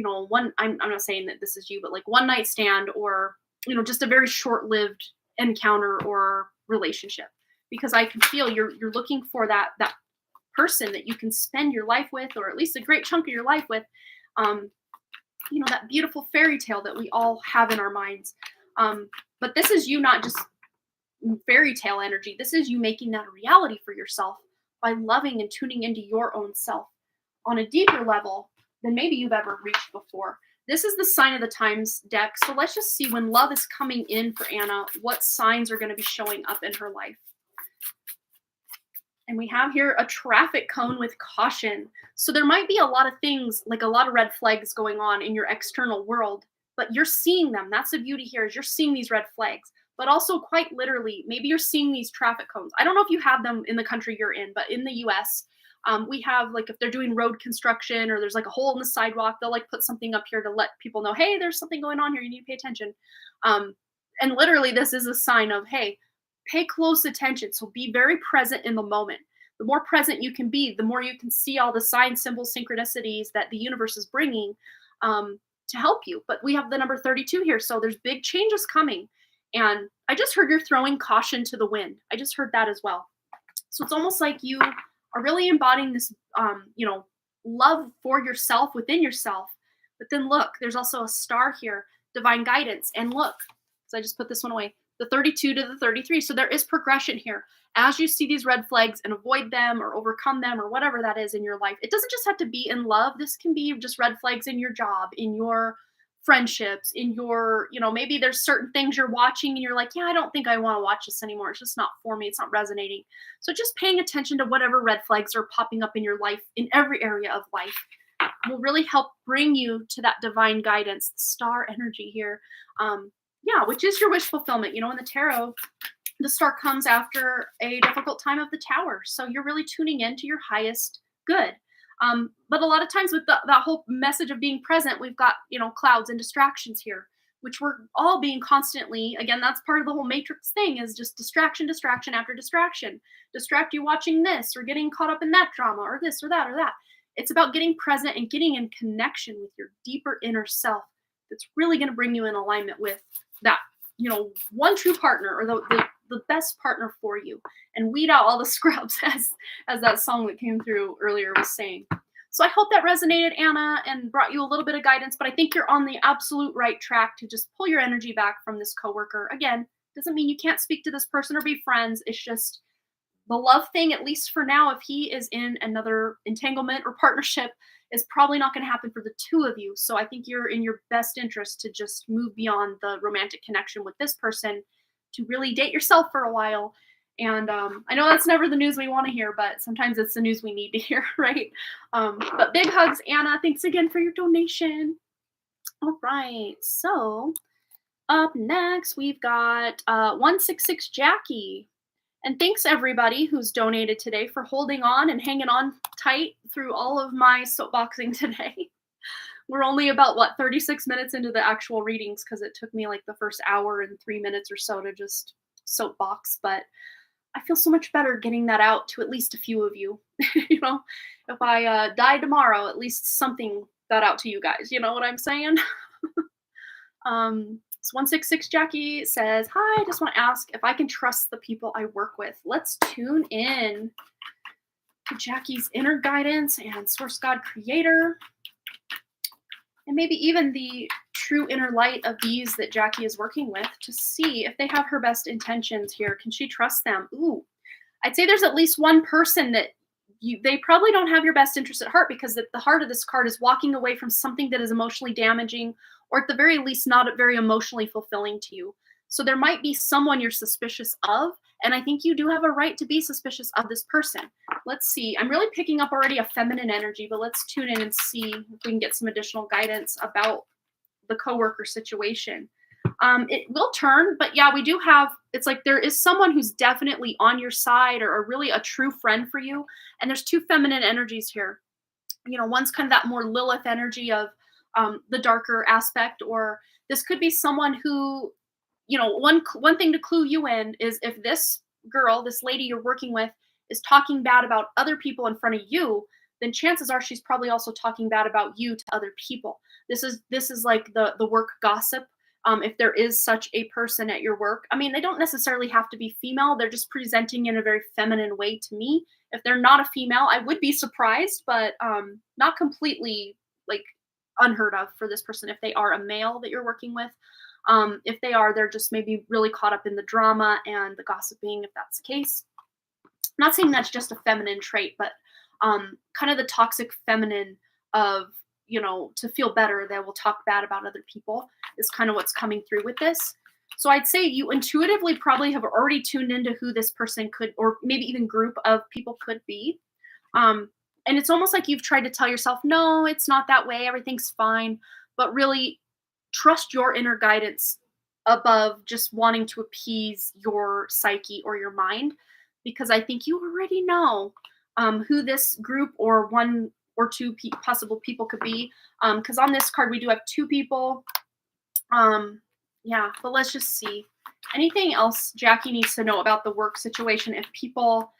I'm not saying that this is you, but like one night stand or, just a very short-lived encounter or relationship, because I can feel you're looking for that person that you can spend your life with, or at least a great chunk of your life with, that beautiful fairy tale that we all have in our minds. But this is you, not just fairy tale energy. This is you making that a reality for yourself by loving and tuning into your own self on a deeper level than maybe you've ever reached before. This is the sign of the times deck. So let's just see when love is coming in for Anna, what signs are going to be showing up in her life. And we have here a traffic cone with caution. So there might be a lot of things, like a lot of red flags going on in your external world, but you're seeing them. That's the beauty here, is you're seeing these red flags. But also quite literally, maybe you're seeing these traffic cones. I don't know if you have them in the country you're in, but in the US, we have, like, if they're doing road construction or there's like a hole in the sidewalk, they'll like put something up here to let people know, hey, there's something going on here. You need to pay attention. And literally this is a sign of, hey, pay close attention. So be very present in the moment. The more present you can be, the more you can see all the signs, symbols, synchronicities that the universe is bringing to help you. But we have the number 32 here. So there's big changes coming. And I just heard you're throwing caution to the wind. I just heard that as well. So it's almost like you are really embodying this, love for yourself within yourself. But then look, there's also a star here, divine guidance. And look, so I just put this one away, the 32 to the 33. So there is progression here. As you see these red flags and avoid them or overcome them or whatever that is in your life, it doesn't just have to be in love. This can be just red flags in your job, in your friendships, in your, maybe there's certain things you're watching and you're like, yeah, I don't think I want to watch this anymore. It's just not for me. It's not resonating. So just paying attention to whatever red flags are popping up in your life, in every area of life, will really help bring you to that divine guidance, the star energy here. Yeah, which is your wish fulfillment. In the tarot, the star comes after a difficult time of the tower. So you're really tuning in to your highest good. But a lot of times with that whole message of being present, we've got, clouds and distractions here, which we're all being constantly, again, that's part of the whole matrix thing, is just distraction after distraction. Distract you watching this or getting caught up in that drama or this or that or that. It's about getting present and getting in connection with your deeper inner self. That's really going to bring you in alignment with that, one true partner, or the best partner for you, and weed out all the scrubs, as that song that came through earlier was saying. So I hope that resonated, Anna, and brought you a little bit of guidance, but I think you're on the absolute right track to just pull your energy back from this coworker. Again, doesn't mean you can't speak to this person or be friends. It's just the love thing, at least for now, if he is in another entanglement or partnership, is probably not going to happen for the two of you. So I think you're in your best interest to just move beyond the romantic connection with this person, to really date yourself for a while. And I know that's never the news we want to hear, but sometimes it's the news we need to hear, right? But big hugs, Anna. Thanks again for your donation. All right. So up next, we've got 166 Jackie. And thanks everybody who's donated today for holding on and hanging on tight through all of my soapboxing today. We're only about, 36 minutes into the actual readings, because it took me like the first hour and 3 minutes or so to just soapbox. But I feel so much better getting that out to at least a few of you. If I die tomorrow, at least something got out to you guys. You know what I'm saying? So 166 Jackie says, hi, I just want to ask if I can trust the people I work with. Let's tune in to Jackie's inner guidance and source God creator, and maybe even the true inner light of these that Jackie is working with, to see if they have her best intentions here. Can she trust them? Ooh, I'd say there's at least one person that they probably don't have your best interest at heart, because the heart of this card is walking away from something that is emotionally damaging, or at the very least not very emotionally fulfilling to you. So there might be someone you're suspicious of, and I think you do have a right to be suspicious of this person. Let's see. I'm really picking up already a feminine energy, but let's tune in and see if we can get some additional guidance about the coworker situation. It will turn, but yeah, we do have, it's like there is someone who's definitely on your side, or really a true friend for you. And there's two feminine energies here. One's kind of that more Lilith energy of the darker aspect, or this could be someone who, one thing to clue you in is, if this girl, this lady you're working with, is talking bad about other people in front of you, then chances are she's probably also talking bad about you to other people. This is like the work gossip. If there is such a person at your work, I mean, they don't necessarily have to be female. They're just presenting in a very feminine way to me. If they're not a female, I would be surprised, but not completely like unheard of for this person. If they are a male that you're working with, if they are, they're just maybe really caught up in the drama and the gossiping, if that's the case. I'm not saying that's just a feminine trait, but kind of the toxic feminine of, to feel better, they will talk bad about other people, is kind of what's coming through with this. So I'd say you intuitively probably have already tuned into who this person could, or maybe even group of people could be. And it's almost like you've tried to tell yourself, no, it's not that way, everything's fine. But really trust your inner guidance above just wanting to appease your psyche or your mind, because I think you already know who this group or one or two possible people could be. Because on this card, we do have two people. Yeah, but let's just see. Anything else Jackie needs to know about the work situation if people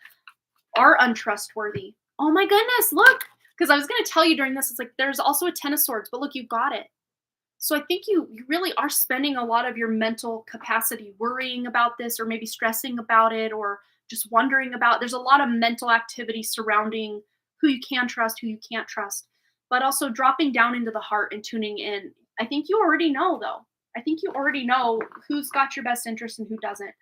are untrustworthy? Oh my goodness, look. Because I was going to tell you during this, it's like there's also a Ten of Swords, but look, you got it. So I think you really are spending a lot of your mental capacity worrying about this, or maybe stressing about it, or just wondering about. There's a lot of mental activity surrounding who you can trust, who you can't trust, but also dropping down into the heart and tuning in. I think you already know, though. I think you already know who's got your best interest and who doesn't.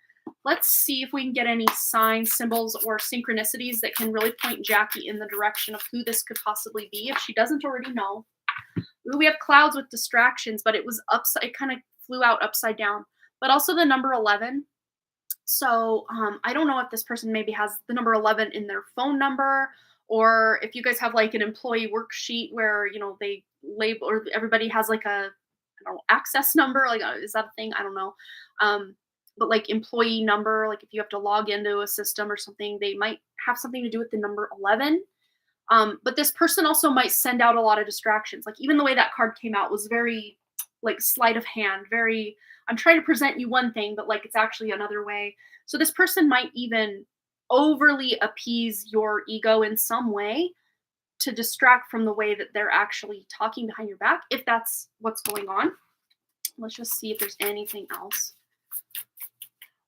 Let's see if we can get any signs, symbols, or synchronicities that can really point Jackie in the direction of who this could possibly be, if she doesn't already know. Ooh, we have clouds with distractions, but it was upside. It kind of flew out upside down. But also the number 11. So I don't know if this person maybe has the number 11 in their phone number, or if you guys have like an employee worksheet where they label, or everybody has like a, I don't know, access number. Like, is that a thing? I don't know. Um, but like employee number, like if you have to log into a system or something, they might have something to do with the number 11. But this person also might send out a lot of distractions. Like even the way that card came out was very like sleight of hand, very, I'm trying to present you one thing, but like it's actually another way. So this person might even overly appease your ego in some way to distract from the way that they're actually talking behind your back, if that's what's going on. Let's just see if there's anything else.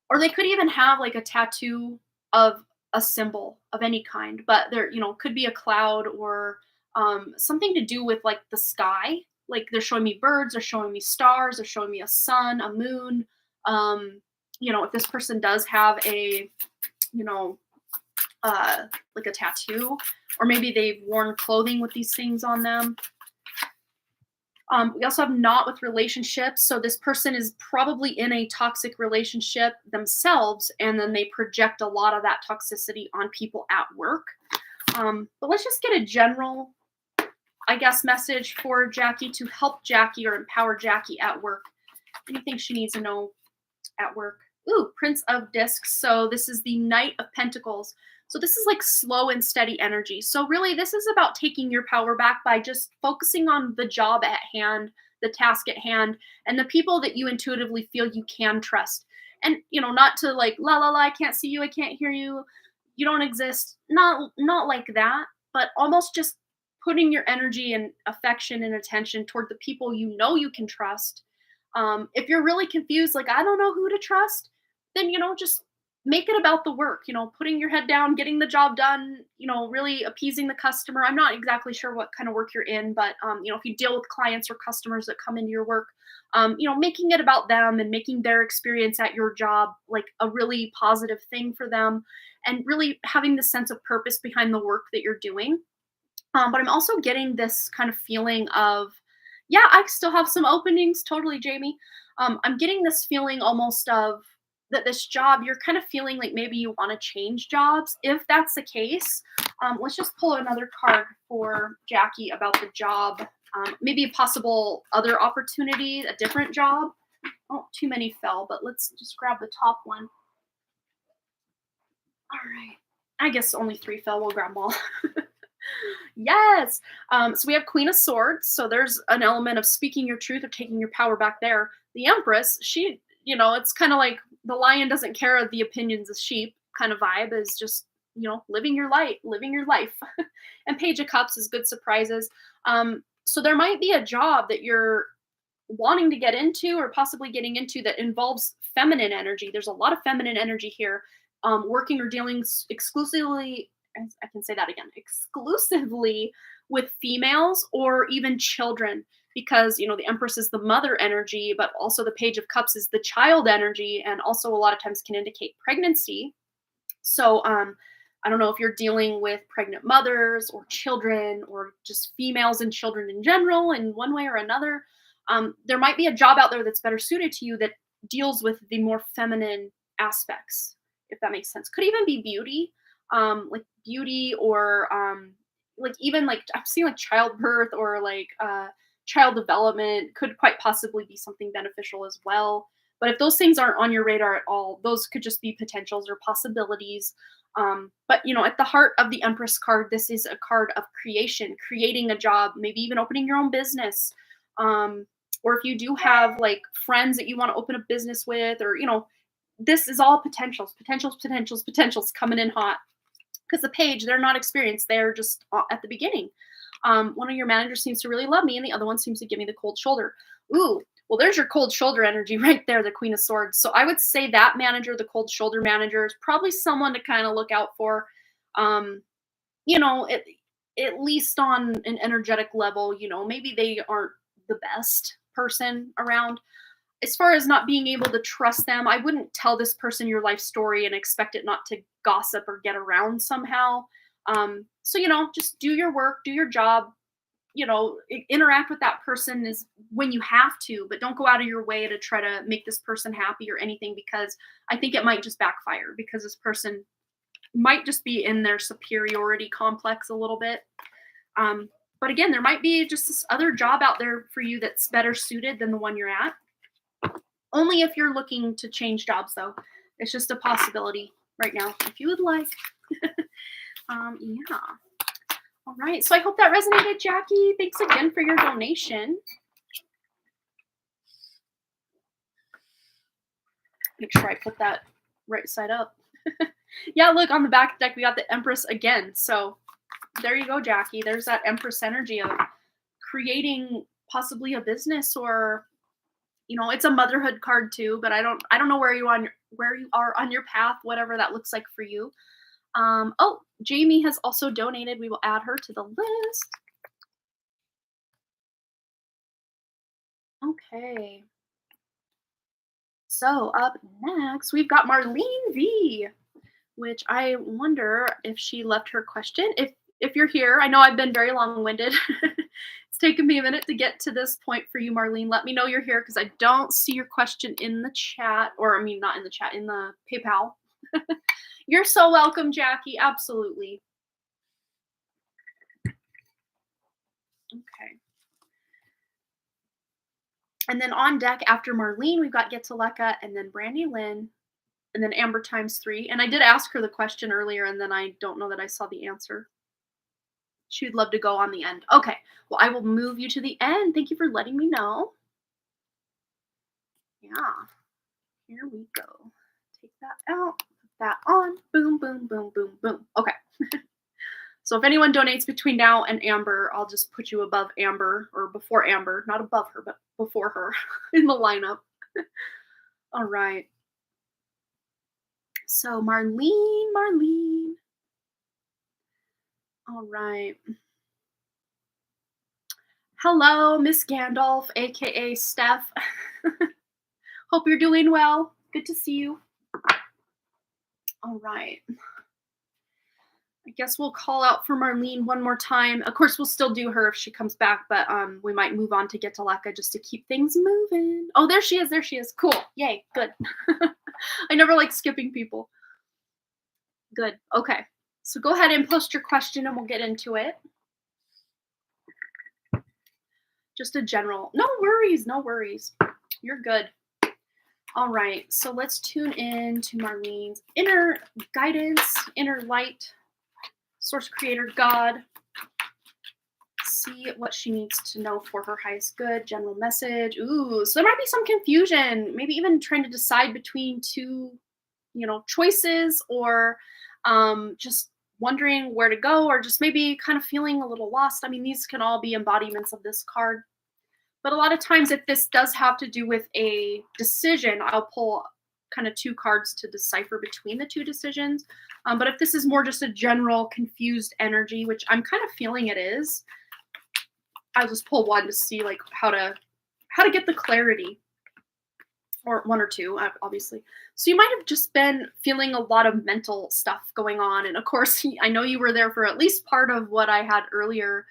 Or they could even have like a tattoo of a symbol of any kind, but there, could be a cloud or something to do with like the sky. Like they're showing me birds, they're showing me stars, they're showing me a sun, a moon. If this person does have a, you know, like a tattoo, or maybe they've worn clothing with these things on them. We also have not with relationships. So this person is probably in a toxic relationship themselves, and then they project a lot of that toxicity on people at work. But let's just get a general, I guess, message for Jackie to help Jackie or empower Jackie at work. Anything she needs to know at work. Ooh, Prince of Discs. So this is the Knight of Pentacles. So this is like slow and steady energy. So really this is about taking your power back by just focusing on the job at hand, the task at hand, and the people that you intuitively feel you can trust. And, not to like, la, la, la, I can't see you, I can't hear you, you don't exist. Not like that, but almost just putting your energy and affection and attention toward the people you can trust. If you're really confused, like, I don't know who to trust, then, just make it about the work, putting your head down, getting the job done, really appeasing the customer. I'm not exactly sure what kind of work you're in, but, if you deal with clients or customers that come into your work, making it about them and making their experience at your job like a really positive thing for them, and really having the sense of purpose behind the work that you're doing. But I'm also getting this kind of feeling of, yeah, I still have some openings. Totally, Jamie. I'm getting this feeling almost of that this job, you're kind of feeling like maybe you want to change jobs. If that's the case, let's just pull another card for Jackie about the job. Maybe a possible other opportunity, a different job. Oh, too many fell, but let's just grab the top one. All right. I guess only 3 fell. We'll grab them all. Yes. So we have Queen of Swords. So there's an element of speaking your truth or taking your power back there. The Empress, she, it's kind of like the lion doesn't care of the opinions of sheep kind of vibe, is just, living your life. And Page of Cups is good surprises. So there might be a job that you're wanting to get into or possibly getting into that involves feminine energy. There's a lot of feminine energy here. Working or dealing exclusively, I can say that again, exclusively with females or even children, because the Empress is the mother energy, but also the Page of Cups is the child energy, and also a lot of times can indicate pregnancy. So I don't know if you're dealing with pregnant mothers or children or just females and children in general in one way or another. There might be a job out there that's better suited to you that deals with the more feminine aspects, if that makes sense. Could even be beauty, like beauty, or like even like I've seen like childbirth or like child development could quite possibly be something beneficial as well. But if those things aren't on your radar at all, those could just be potentials or possibilities. But at the heart of the Empress card, this is a card of creation, creating a job, maybe even opening your own business. Or if you do have like friends that you want to open a business with, or this is all potentials coming in hot. Because the Page, they're not experienced, they're just at the beginning. One of your managers seems to really love me, and the other one seems to give me the cold shoulder. Ooh, well, there's your cold shoulder energy right there, the Queen of Swords. So I would say that manager, the cold shoulder manager, is probably someone to kind of look out for. At least on an energetic level, maybe they aren't the best person around. As far as not being able to trust them, I wouldn't tell this person your life story and expect it not to gossip or get around somehow. So, just do your work, do your job, interact with that person is when you have to, but don't go out of your way to try to make this person happy or anything, because I think it might just backfire, because this person might just be in their superiority complex a little bit. But again, there might be just this other job out there for you that's better suited than the one you're at. Only if you're looking to change jobs, though. It's just a possibility right now, if you would like. Yeah. All right. So I hope that resonated, Jackie. Thanks again for your donation. Make sure I put that right side up. Yeah, look, on the back deck, we got the Empress again. So there you go, Jackie. There's that Empress energy of creating possibly a business, or it's a motherhood card too, but I don't know where you are on your path, whatever that looks like for you. Oh, Jamie has also donated. We will add her to the list. Okay. So up next, we've got Marlene V, which I wonder if she left her question. If you're here, I know I've been very long-winded. It's taken me a minute to get to this point for you, Marlene. Let me know you're here, because I don't see your question in the chat, or I mean, not in the chat, in the PayPal. You're so welcome, Jackie. Absolutely. Okay. And then on deck after Marlene, we've got Getuleka, and then Brandy Lynn, and then Amber ×3. And I did ask her the question earlier, and then I don't know that I saw the answer. She would love to go on the end. Okay. Well, I will move you to the end. Thank you for letting me know. Yeah. Here we go. Take that out. Put that on. Boom, boom, boom, boom, boom. Okay. So if anyone donates between now and Amber, I'll just put you above Amber, or before Amber. Not above her, but before her in the lineup. All right. So Marlene. All right. Hello, Miss Gandalf, aka Steph. Hope you're doing well. Good to see you. All right. I guess we'll call out for Marlene one more time. Of course, we'll still do her if she comes back, but we might move on to Getuleka just to keep things moving. Oh, there she is. There she is. Cool. Yay. Good. I never like skipping people. Good. Okay. So go ahead and post your question and we'll get into it. Just a general. No worries. No worries. You're good. All right. So let's tune in to Marlene's inner guidance, inner light, source creator God. See what she needs to know for her highest good. General message. Ooh, so there might be some confusion. Maybe even trying to decide between two, choices, or just wondering where to go, or just maybe kind of feeling a little lost. I mean, these can all be embodiments of this card. But a lot of times, if this does have to do with a decision, I'll pull kind of two cards to decipher between the two decisions. But if this is more just a general confused energy, which I'm kind of feeling it is, I'll just pull one to see like how to get the clarity, or one or two, obviously. So you might have just been feeling a lot of mental stuff going on. And of course, I know you were there for at least part of what I had earlier.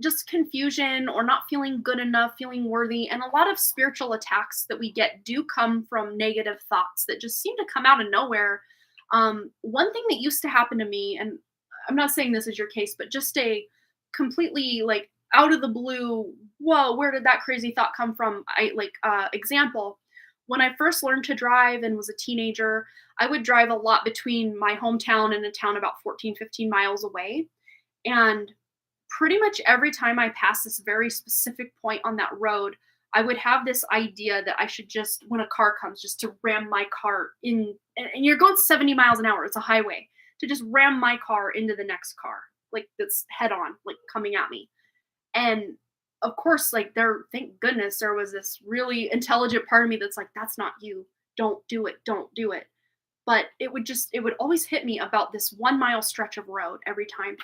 Just confusion, or not feeling good enough, feeling worthy. And a lot of spiritual attacks that we get do come from negative thoughts that just seem to come out of nowhere. One thing that used to happen to me, and I'm not saying this is your case, but just a completely like out of the blue, whoa, where did that crazy thought come from? Example, when I first learned to drive and was a teenager, I would drive a lot between my hometown and a town about 14, 15 miles away. And pretty much every time I passed this very specific point on that road, I would have this idea that I should just, when a car comes, just to ram my car in, and you're going 70 miles an hour, it's a highway, to just ram my car into the next car, like that's head on, like coming at me. And of course, like thank goodness there was this really intelligent part of me that's like, that's not you. Don't do it. Don't do it. But it would always hit me about this 1 mile stretch of road every time.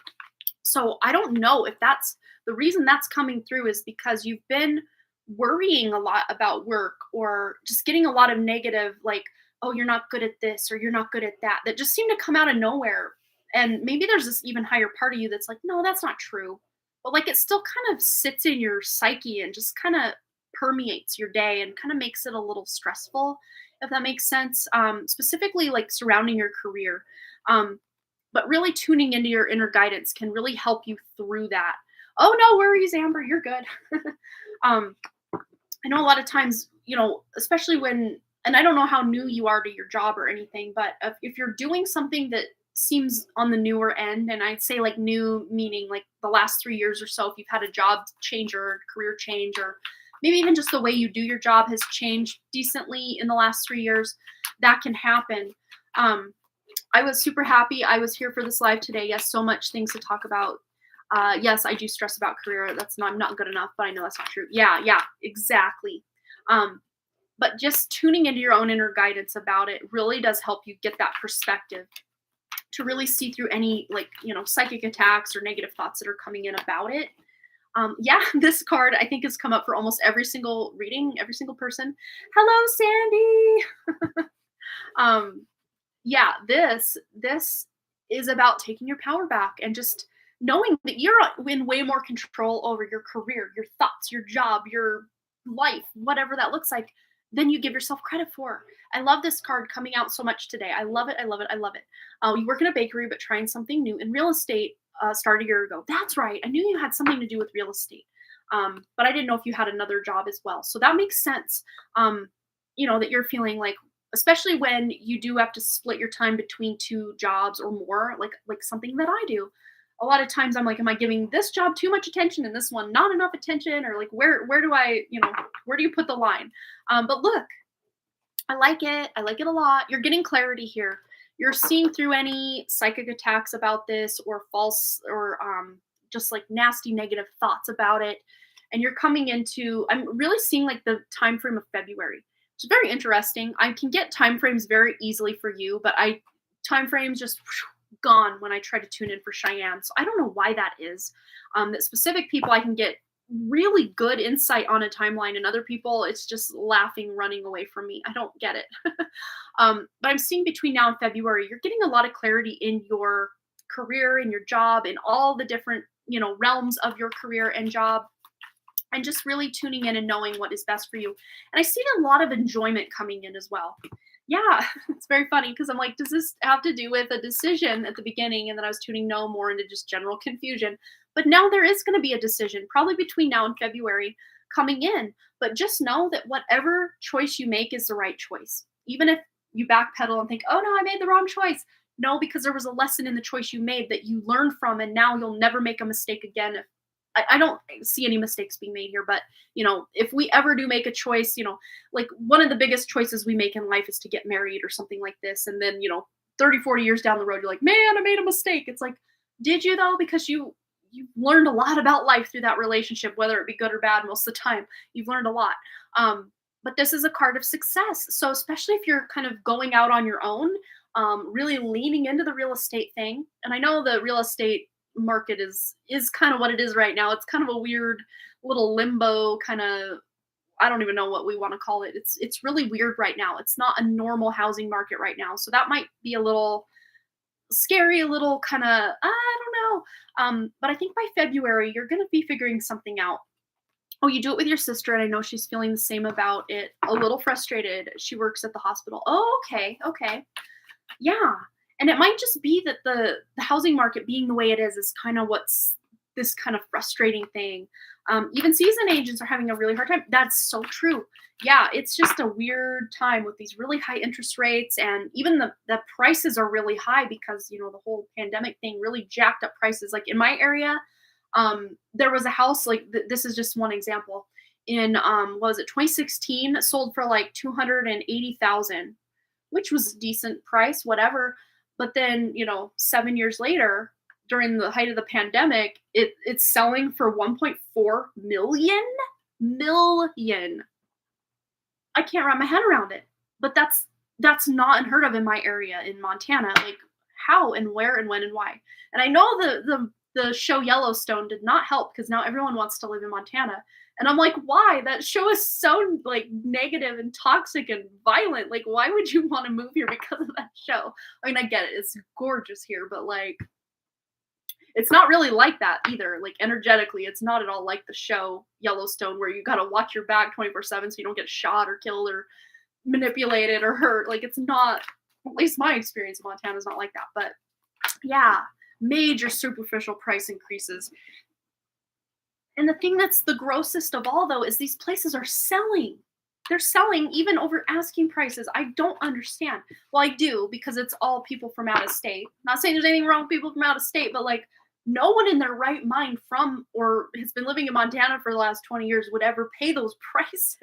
So I don't know if that's the reason that's coming through, is because you've been worrying a lot about work, or just getting a lot of negative, like, oh, you're not good at this, or you're not good at that just seem to come out of nowhere. And maybe there's this even higher part of you that's like, no, that's not true. but like it still kind of sits in your psyche and just kind of permeates your day and kind of makes it a little stressful, if that makes sense. Specifically, like surrounding your career. Um, but really tuning into your inner guidance can really help you through that. Oh, no worries, Amber, you're good. um, I know a lot of times, especially when, and I don't know how new you are to your job or anything, but if you're doing something that seems on the newer end, and I'd say like new meaning like the last 3 years or so, if you've had a job change or career change, or maybe even just the way you do your job has changed decently in the last 3 years, that can happen. I was super happy I was here for this live today. Yes, so much things to talk about. Yes, I do stress about career. I'm not good enough, but I know that's not true. Yeah, exactly. Um, but just tuning into your own inner guidance about it really does help you get that perspective to really see through any like, psychic attacks or negative thoughts that are coming in about it. Yeah, this card I think has come up for almost every single reading, every single person. Hello, Sandy. um, yeah, this is about taking your power back and just knowing that you're in way more control over your career, your thoughts, your job, your life, whatever that looks like, than you give yourself credit for. I love this card coming out so much today. I love it. I love it. I love it. You work in a bakery, but trying something new in real estate. Started a year ago. That's right. I knew you had something to do with real estate, but I didn't know if you had another job as well. So that makes sense. That you're feeling like, especially when you do have to split your time between two jobs or more, like something that I do. A lot of times I'm like, am I giving this job too much attention and this one not enough attention? Or like, where do I, where do you put the line? But look, I like it. I like it a lot. You're getting clarity here. You're seeing through any psychic attacks about this or false or just like nasty negative thoughts about it. And you're coming into, I'm really seeing like the time frame of February. It's very interesting. I can get time frames very easily for you, but time frames just gone when I try to tune in for Cheyenne. So I don't know why that is. That specific people I can get really good insight on a timeline, and other people it's just laughing, running away from me. I don't get it. But I'm seeing between now and February, you're getting a lot of clarity in your career, in your job, in all the different realms of your career and job, and just really tuning in and knowing what is best for you. And I see a lot of enjoyment coming in as well. Yeah, it's very funny because I'm like, does this have to do with a decision at the beginning? And then I was tuning no more into just general confusion. But now there is going to be a decision, probably between now and February, coming in. But just know that whatever choice you make is the right choice. Even if you backpedal and think, oh no, I made the wrong choice. No, because there was a lesson in the choice you made that you learned from, and now you'll never make a mistake again. I don't see any mistakes being made here, but if we ever do make a choice, like one of the biggest choices we make in life is to get married or something like this. And then, 30, 40 years down the road, you're like, man, I made a mistake. It's like, did you though? Because you learned a lot about life through that relationship, whether it be good or bad. Most of the time, you've learned a lot. But this is a card of success. So especially if you're kind of going out on your own, really leaning into the real estate thing. And I know the real estate market is kind of what it is right now. It's kind of a weird little limbo kind of, I don't even know what we want to call it. It's really weird right now. It's not a normal housing market right now. So that might be a little scary, a little kind of, I don't know. But I think by February, you're going to be figuring something out. Oh, you do it with your sister, and I know she's feeling the same about it. A little frustrated. She works at the hospital. Oh, okay. Yeah. And it might just be that the housing market being the way it is kind of what's this kind of frustrating thing. Even season agents are having a really hard time. That's so true. Yeah, it's just a weird time with these really high interest rates, and even the prices are really high because, the whole pandemic thing really jacked up prices. Like in my area, there was a house, like this is just one example, in, what was it, 2016, sold for like 280,000, which was a decent price, whatever. But then, 7 years later, during the height of the pandemic, it's selling for 1.4 million. I can't wrap my head around it. But that's not unheard of in my area in Montana. Like how and where and when and why. And I know the show Yellowstone did not help because now everyone wants to live in Montana. And I'm like, why? That show is so like negative and toxic and violent. Like, why would you want to move here because of that show? I mean, I get it. It's gorgeous here, but like, It's not really like that either. Like energetically, it's not at all like the show Yellowstone where you got to watch your back 24/7 so you don't get shot or killed or manipulated or hurt. Like it's not, at least my experience in Montana is not like that. But yeah, major superficial price increases. And the thing that's the grossest of all, though, is these places are selling. They're selling even over asking prices. I don't understand. Well, I do, because it's all people from out of state. Not saying there's anything wrong with people from out of state, but like no one in their right mind from or has been living in Montana for the last 20 years would ever pay those prices.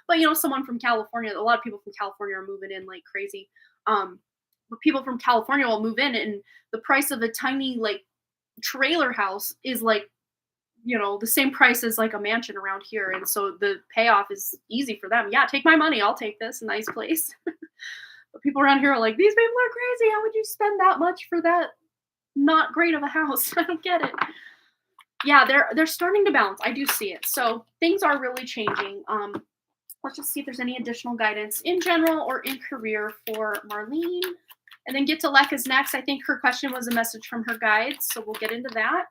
But you know, someone from California, a lot of people from California are moving in like crazy. But people from California will move in, and the price of a tiny like trailer house is like, you know, the same price as like a mansion around here. And so the payoff is easy for them. Yeah, take my money. I'll take this nice place. But people around here are like, these people are crazy. How would you spend that much for that not great of a house? I don't get it. Yeah, they're starting to bounce. I do see it. So things are really changing. Let's just see if there's any additional guidance in general or in career for Marlene. And then Get to Lek is next. I think her question was a message from her guides. So we'll get into that.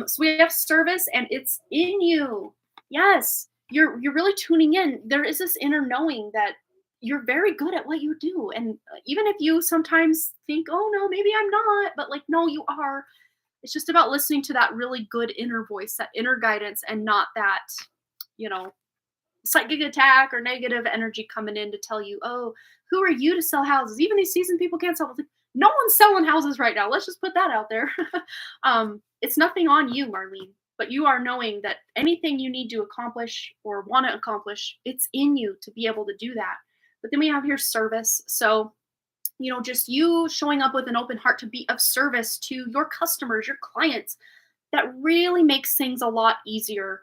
So we have service, and it's in you. Yes, you're really tuning in. There is this inner knowing that you're very good at what you do. And even if you sometimes think, oh no, maybe I'm not, but like, no, you are. It's just about listening to that really good inner voice, that inner guidance, and not that, you know, psychic attack or negative energy coming in to tell you, oh, who are you to sell houses? Even these seasoned people can't sell. Like, no one's selling houses right now. Let's just put that out there. It's nothing on you, Marlene, but you are knowing that anything you need to accomplish or want to accomplish, it's in you to be able to do that. But then we have here service. So, you know, just you showing up with an open heart to be of service to your customers, your clients, that really makes things a lot easier.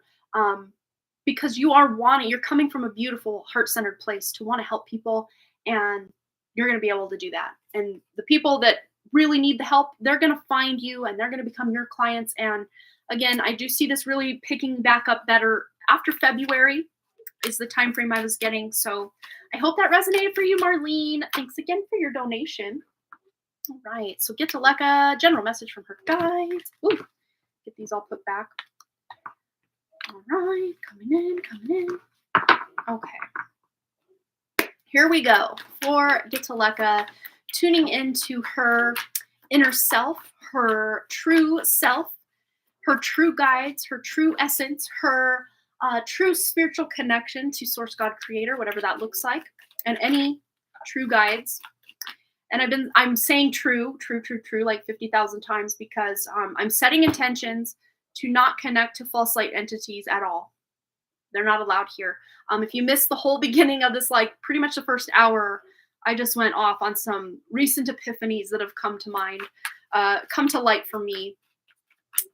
Because you're coming from a beautiful heart-centered place to want to help people, and you're going to be able to do that. And the people that really need the help, they're going to find you and they're going to become your clients. And again, I do see this really picking back up better after February is the time frame I was getting. So I hope that resonated for you, Marlene. Thanks again for your donation. All right, so Get to Leka, general message from her guides. Ooh, get these all put back. All right, coming in. Okay. Here we go for Get to Leka, tuning into her inner self, her true guides, her true essence, her true spiritual connection to Source God Creator, whatever that looks like, and any true guides. And I'm saying true like 50,000 times because I'm setting intentions to not connect to false light entities at all. They're not allowed here. If you missed the whole beginning of this, like pretty much the first hour, I just went off on some recent epiphanies that have come to mind, come to light for me.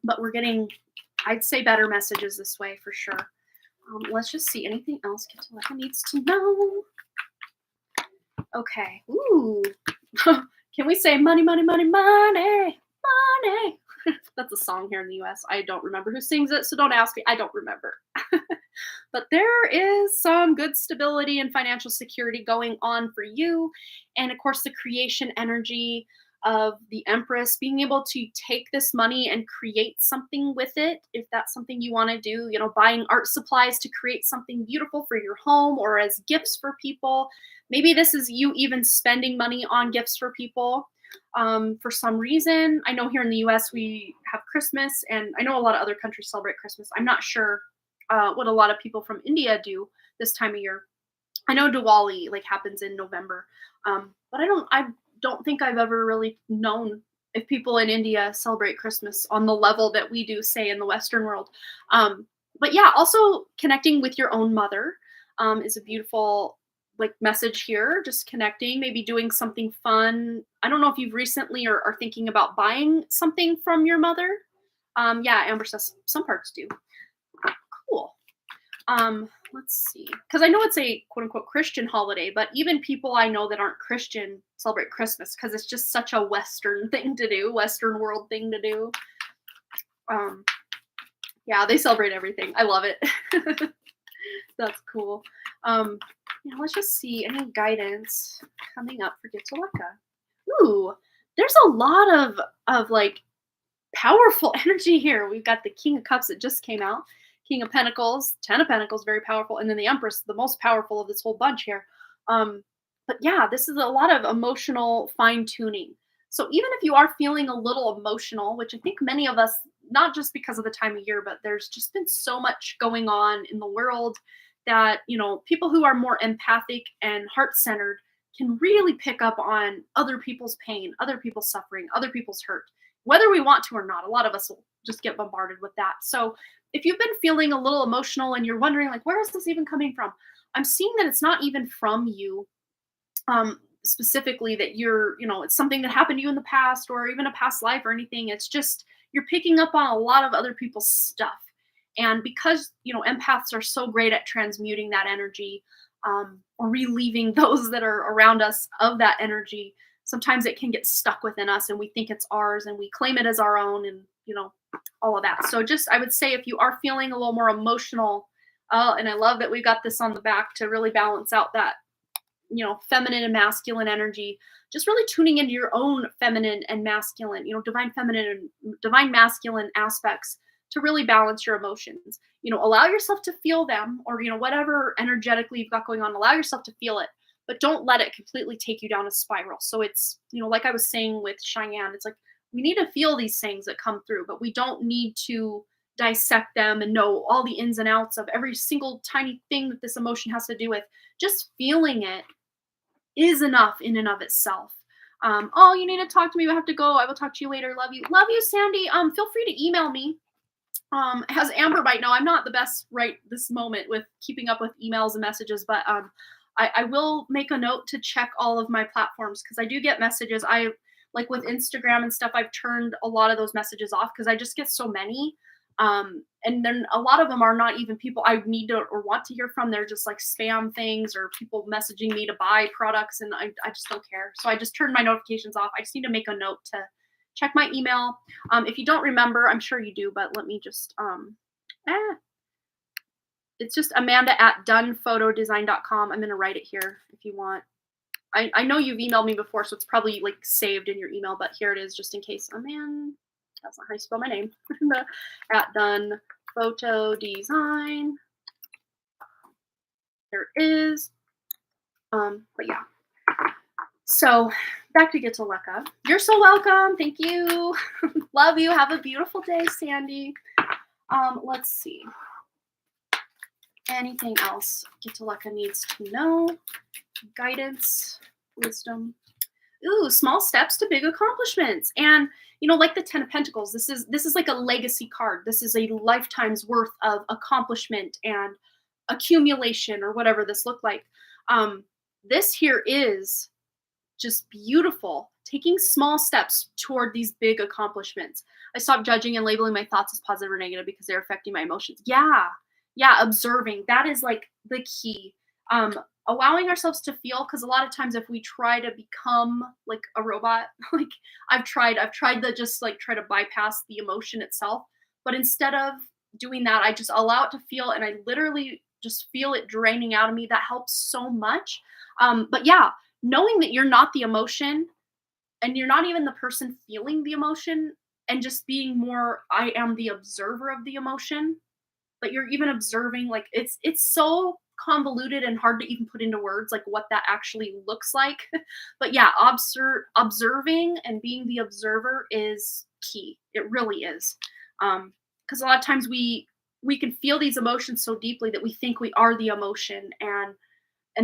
But we're getting, I'd say, better messages this way for sure. Let's just see. Anything else Get to Leka needs to know? Okay. Ooh. Can we say money, money, money, money, money? That's a song here in the US. I don't remember who sings it, so don't ask me. I don't remember. But there is some good stability and financial security going on for you. And of course, the creation energy of the Empress, being able to take this money and create something with it, if that's something you want to do, you know, buying art supplies to create something beautiful for your home or as gifts for people. Maybe this is you even spending money on gifts for people. For some reason, I know here in the US we have Christmas, and I know a lot of other countries celebrate Christmas. I'm not sure what a lot of people from India do this time of year. I know Diwali like happens in November, but I don't think I've ever really known if people in India celebrate Christmas on the level that we do, say, in the Western world. But yeah, also connecting with your own mother is a beautiful like message here. Just connecting, maybe doing something fun. I don't know if you've recently or are thinking about buying something from your mother. Yeah, Amber says some parts do. Cool. Let's see, because I know it's a quote unquote Christian holiday, but even people I know that aren't Christian celebrate Christmas because it's just such a Western thing to do, Western world thing to do. Yeah, they celebrate everything. I love it. That's cool. Yeah, let's just see any guidance coming up for Get to Leka. Ooh, there's a lot of like powerful energy here. We've got the King of Cups that just came out, King of Pentacles, Ten of Pentacles, very powerful, and then the Empress, the most powerful of this whole bunch here. But yeah, this is a lot of emotional fine tuning. So even if you are feeling a little emotional, which I think many of us, not just because of the time of year, but there's just been so much going on in the world that, people who are more empathic and heart centered can really pick up on other people's pain, other people's suffering, other people's hurt, whether we want to or not. A lot of us will just get bombarded with that. So if you've been feeling a little emotional and you're wondering, like, where is this even coming from? I'm seeing that it's not even from you, specifically, that it's something that happened to you in the past or even a past life or anything. It's just you're picking up on a lot of other people's stuff. And because, empaths are so great at transmuting that energy, or relieving those that are around us of that energy, sometimes it can get stuck within us and we think it's ours and we claim it as our own, and, all of that. So just, I would say, if you are feeling a little more emotional, and I love that we got this on the back to really balance out that, feminine and masculine energy, just really tuning into your own feminine and masculine, divine feminine and divine masculine aspects to really balance your emotions. Allow yourself to feel them, or, whatever energetically you've got going on, allow yourself to feel it, but don't let it completely take you down a spiral. So it's, like I was saying with Cheyenne, it's like, we need to feel these things that come through, but we don't need to dissect them and know all the ins and outs of every single tiny thing that this emotion has to do with. Just feeling it is enough in and of itself. Oh, you need to talk to me. I have to go. I will talk to you later. Love you. Love you, Sandy. Feel free to email me. As Amber might know, I'm not the best right this moment with keeping up with emails and messages, but I will make a note to check all of my platforms, because I do get messages. I like with Instagram and stuff, I've turned a lot of those messages off because I just get so many. And then a lot of them are not even people I need to or want to hear from. They're just like spam things or people messaging me to buy products, and I just don't care. So I just turned my notifications off. I just need to make a note to check my email. If you don't remember, I'm sure you do, but let me just, it's just amanda@donephotodesign.com. I'm going to write it here if you want. I know you've emailed me before, so it's probably like saved in your email, but here it is just in case. Amanda, that's not how you spell my name. @donephotodesign. There it is. But yeah. So back to Getuleka. You're so welcome. Thank you. Love you. Have a beautiful day, Sandy. Let's see. Anything else Getuleka needs to know? Guidance, wisdom. Ooh, small steps to big accomplishments. And like the Ten of Pentacles, this is like a legacy card. This is a lifetime's worth of accomplishment and accumulation, or whatever this looked like. This here is just beautiful, taking small steps toward these big accomplishments. I stopped judging and labeling my thoughts as positive or negative because they're affecting my emotions. Yeah, observing. That is like the key. Allowing ourselves to feel, because a lot of times if we try to become like a robot, like I've tried to just like try to bypass the emotion itself, but instead of doing that, I just allow it to feel, and I literally just feel it draining out of me. That helps so much. But yeah, knowing that you're not the emotion and you're not even the person feeling the emotion, and just being more, I am the observer of the emotion, but you're even observing, like it's so convoluted and hard to even put into words, like what that actually looks like. But yeah, observing and being the observer is key. It really is. Because a lot of times we can feel these emotions so deeply that we think we are the emotion, and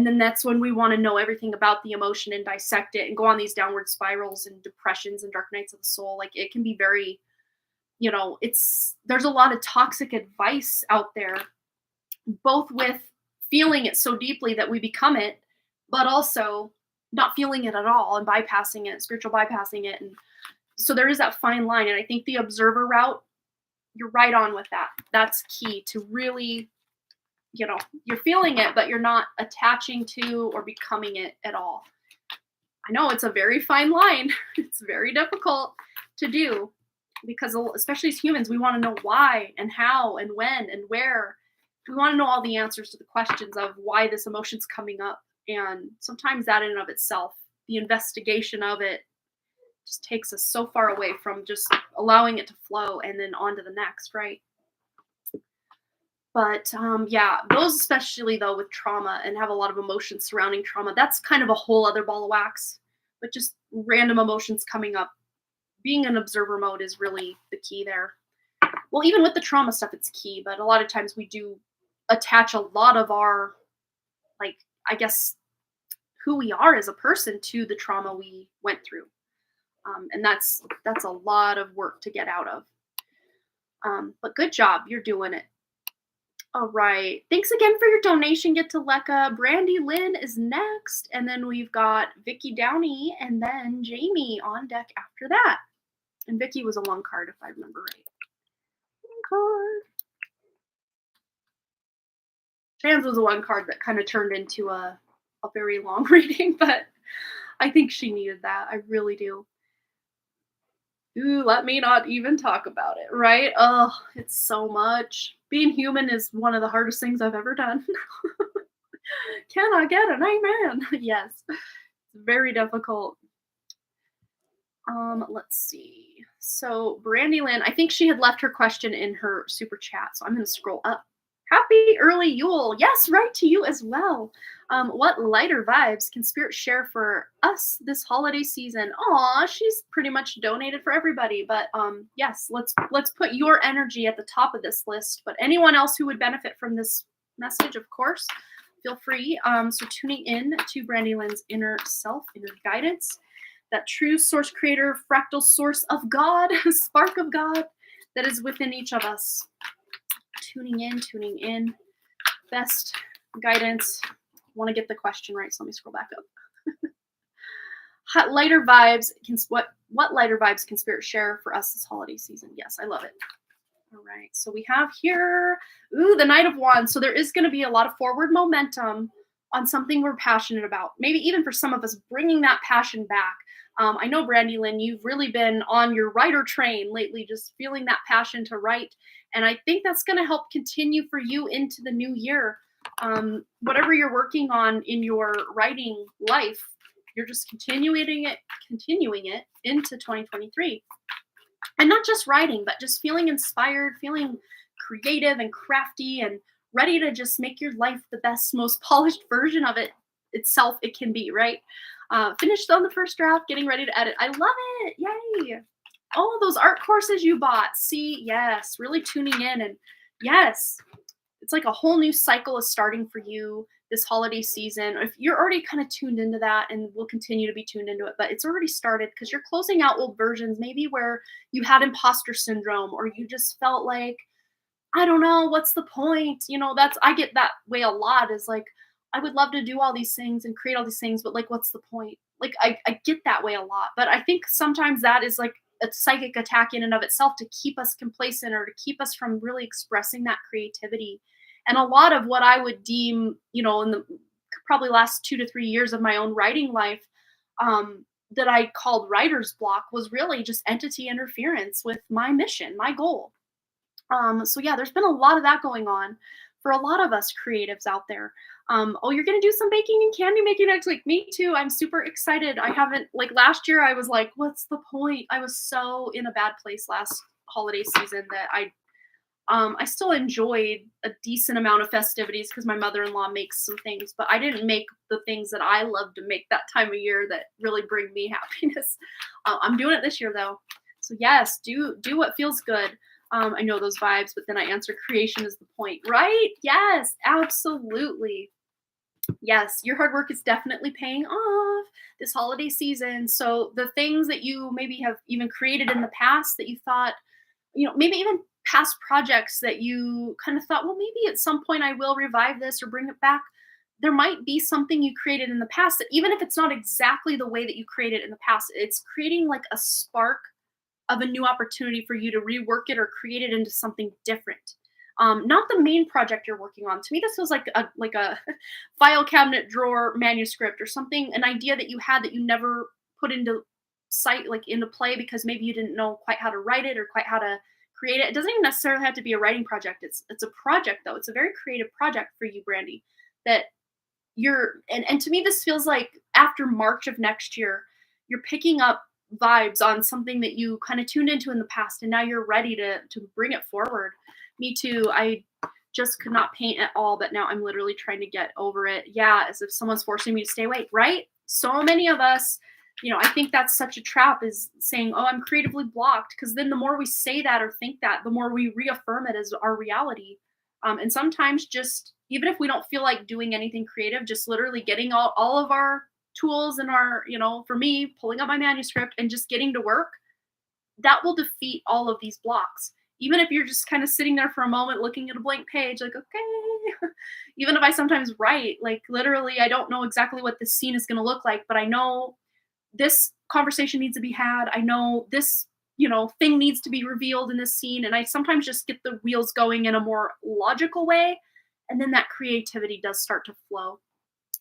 then that's when we want to know everything about the emotion and dissect it and go on these downward spirals and depressions and dark nights of the soul. Like it can be very, there's a lot of toxic advice out there, both with feeling it so deeply that we become it, but also not feeling it at all and bypassing it, spiritual bypassing it. And so there is that fine line. And I think the observer route, you're right on with that. That's key to really, you're feeling it, but you're not attaching to or becoming it at all. I know it's a very fine line. It's very difficult to do, because especially as humans, we want to know why and how and when and where. We want to know all the answers to the questions of why this emotion's coming up. And sometimes that in and of itself, the investigation of it just takes us so far away from just allowing it to flow and then on to the next, right? But yeah, those especially though with trauma and have a lot of emotions surrounding trauma, that's kind of a whole other ball of wax. But just random emotions coming up, being in observer mode is really the key there. Well, even with the trauma stuff, it's key, but a lot of times we do attach a lot of our, like, I guess, who we are as a person to the trauma we went through. And that's a lot of work to get out of. But good job, you're doing it. All right. Thanks again for your donation. Get to Lekka. Brandy Lynn is next. And then we've got Vicky Downey and then Jamie on deck after that. And Vicky was a 1 card, if I remember right. 1 card. Trans was a 1 card that kind of turned into a very long reading, but I think she needed that. I really do. Ooh, let me not even talk about it, right? Oh, it's so much. Being human is one of the hardest things I've ever done. Can I get an amen? Yes. It's very difficult. Let's see. So Brandy Lynn, I think she had left her question in her super chat, so I'm going to scroll up. Happy early Yule. Yes, right to you as well. What lighter vibes can Spirit share for us this holiday season? Aw, she's pretty much donated for everybody, but yes, let's put your energy at the top of this list. But anyone else who would benefit from this message, of course, feel free. So tuning in to Brandy Lynn's inner self, inner guidance, that true source creator, fractal source of God, spark of God that is within each of us. Tuning in. Best guidance. Want to get the question right, so let me scroll back up. Hot lighter vibes. What lighter vibes can Spirit share for us this holiday season? Yes, I love it. All right, so we have here, the Knight of Wands. So there is going to be a lot of forward momentum on something we're passionate about. Maybe even for some of us, bringing that passion back. I know, Brandy Lynn, you've really been on your writer train lately, just feeling that passion to write. And I think that's going to help continue for you into the new year. Whatever you're working on in your writing life, you're just continuing it into 2023. And not just writing, but just feeling inspired, feeling creative and crafty and ready to just make your life the best, most polished version of itself it can be, right? Finished on the first draft, getting ready to edit. I love it. Yay. Oh, those art courses you bought. See, yes, really tuning in. And yes, it's like a whole new cycle is starting for you this holiday season. If you're already kind of tuned into that, and will continue to be tuned into it, but it's already started because you're closing out old versions, maybe where you had imposter syndrome, or you just felt like, I don't know, what's the point? I get that way a lot, is like, I would love to do all these things and create all these things, but like, what's the point? Like, I get that way a lot, but I think sometimes that is like a psychic attack in and of itself to keep us complacent or to keep us from really expressing that creativity. And a lot of what I would deem, in the probably last 2 to 3 years of my own writing life, that I called writer's block, was really just entity interference with my mission, my goal. So yeah, there's been a lot of that going on for a lot of us creatives out there. Oh, you're going to do some baking and candy making next week. Me too. I'm super excited. I haven't, like last year, I was like, what's the point? I was so in a bad place last holiday season that I still enjoyed a decent amount of festivities because my mother-in-law makes some things, but I didn't make the things that I love to make that time of year that really bring me happiness. I'm doing it this year though. So yes, do what feels good. I know those vibes, but then I answer creation is the point, right? Yes, absolutely. Yes, your hard work is definitely paying off this holiday season. So the things that you maybe have even created in the past that you thought, maybe even past projects that you kind of thought, well, maybe at some point I will revive this or bring it back. There might be something you created in the past that, even if it's not exactly the way that you created in the past, it's creating like a spark of a new opportunity for you to rework it or create it into something different. Not the main project you're working on. To me, this was like a file cabinet drawer manuscript or something, an idea that you had that you never put into into play because maybe you didn't know quite how to write it or quite how to create it. It doesn't even necessarily have to be a writing project. It's a project though. It's a very creative project for you, Brandy, that and to me, this feels like after March of next year, you're picking up vibes on something that you kind of tuned into in the past, and now you're ready to bring it forward. Me too. I just could not paint at all, but now I'm literally trying to get over it. Yeah, as if someone's forcing me to stay awake, right? So many of us, I think that's such a trap, is saying, "Oh, I'm creatively blocked," because then the more we say that or think that, the more we reaffirm it as our reality. And sometimes, just even if we don't feel like doing anything creative, just literally getting all of our tools and our, for me, pulling up my manuscript and just getting to work, that will defeat all of these blocks. Even if you're just kind of sitting there for a moment looking at a blank page, like, okay. Even if I sometimes write, like, literally, I don't know exactly what this scene is going to look like, but I know this conversation needs to be had. I know this, thing needs to be revealed in this scene. And I sometimes just get the wheels going in a more logical way. And then that creativity does start to flow.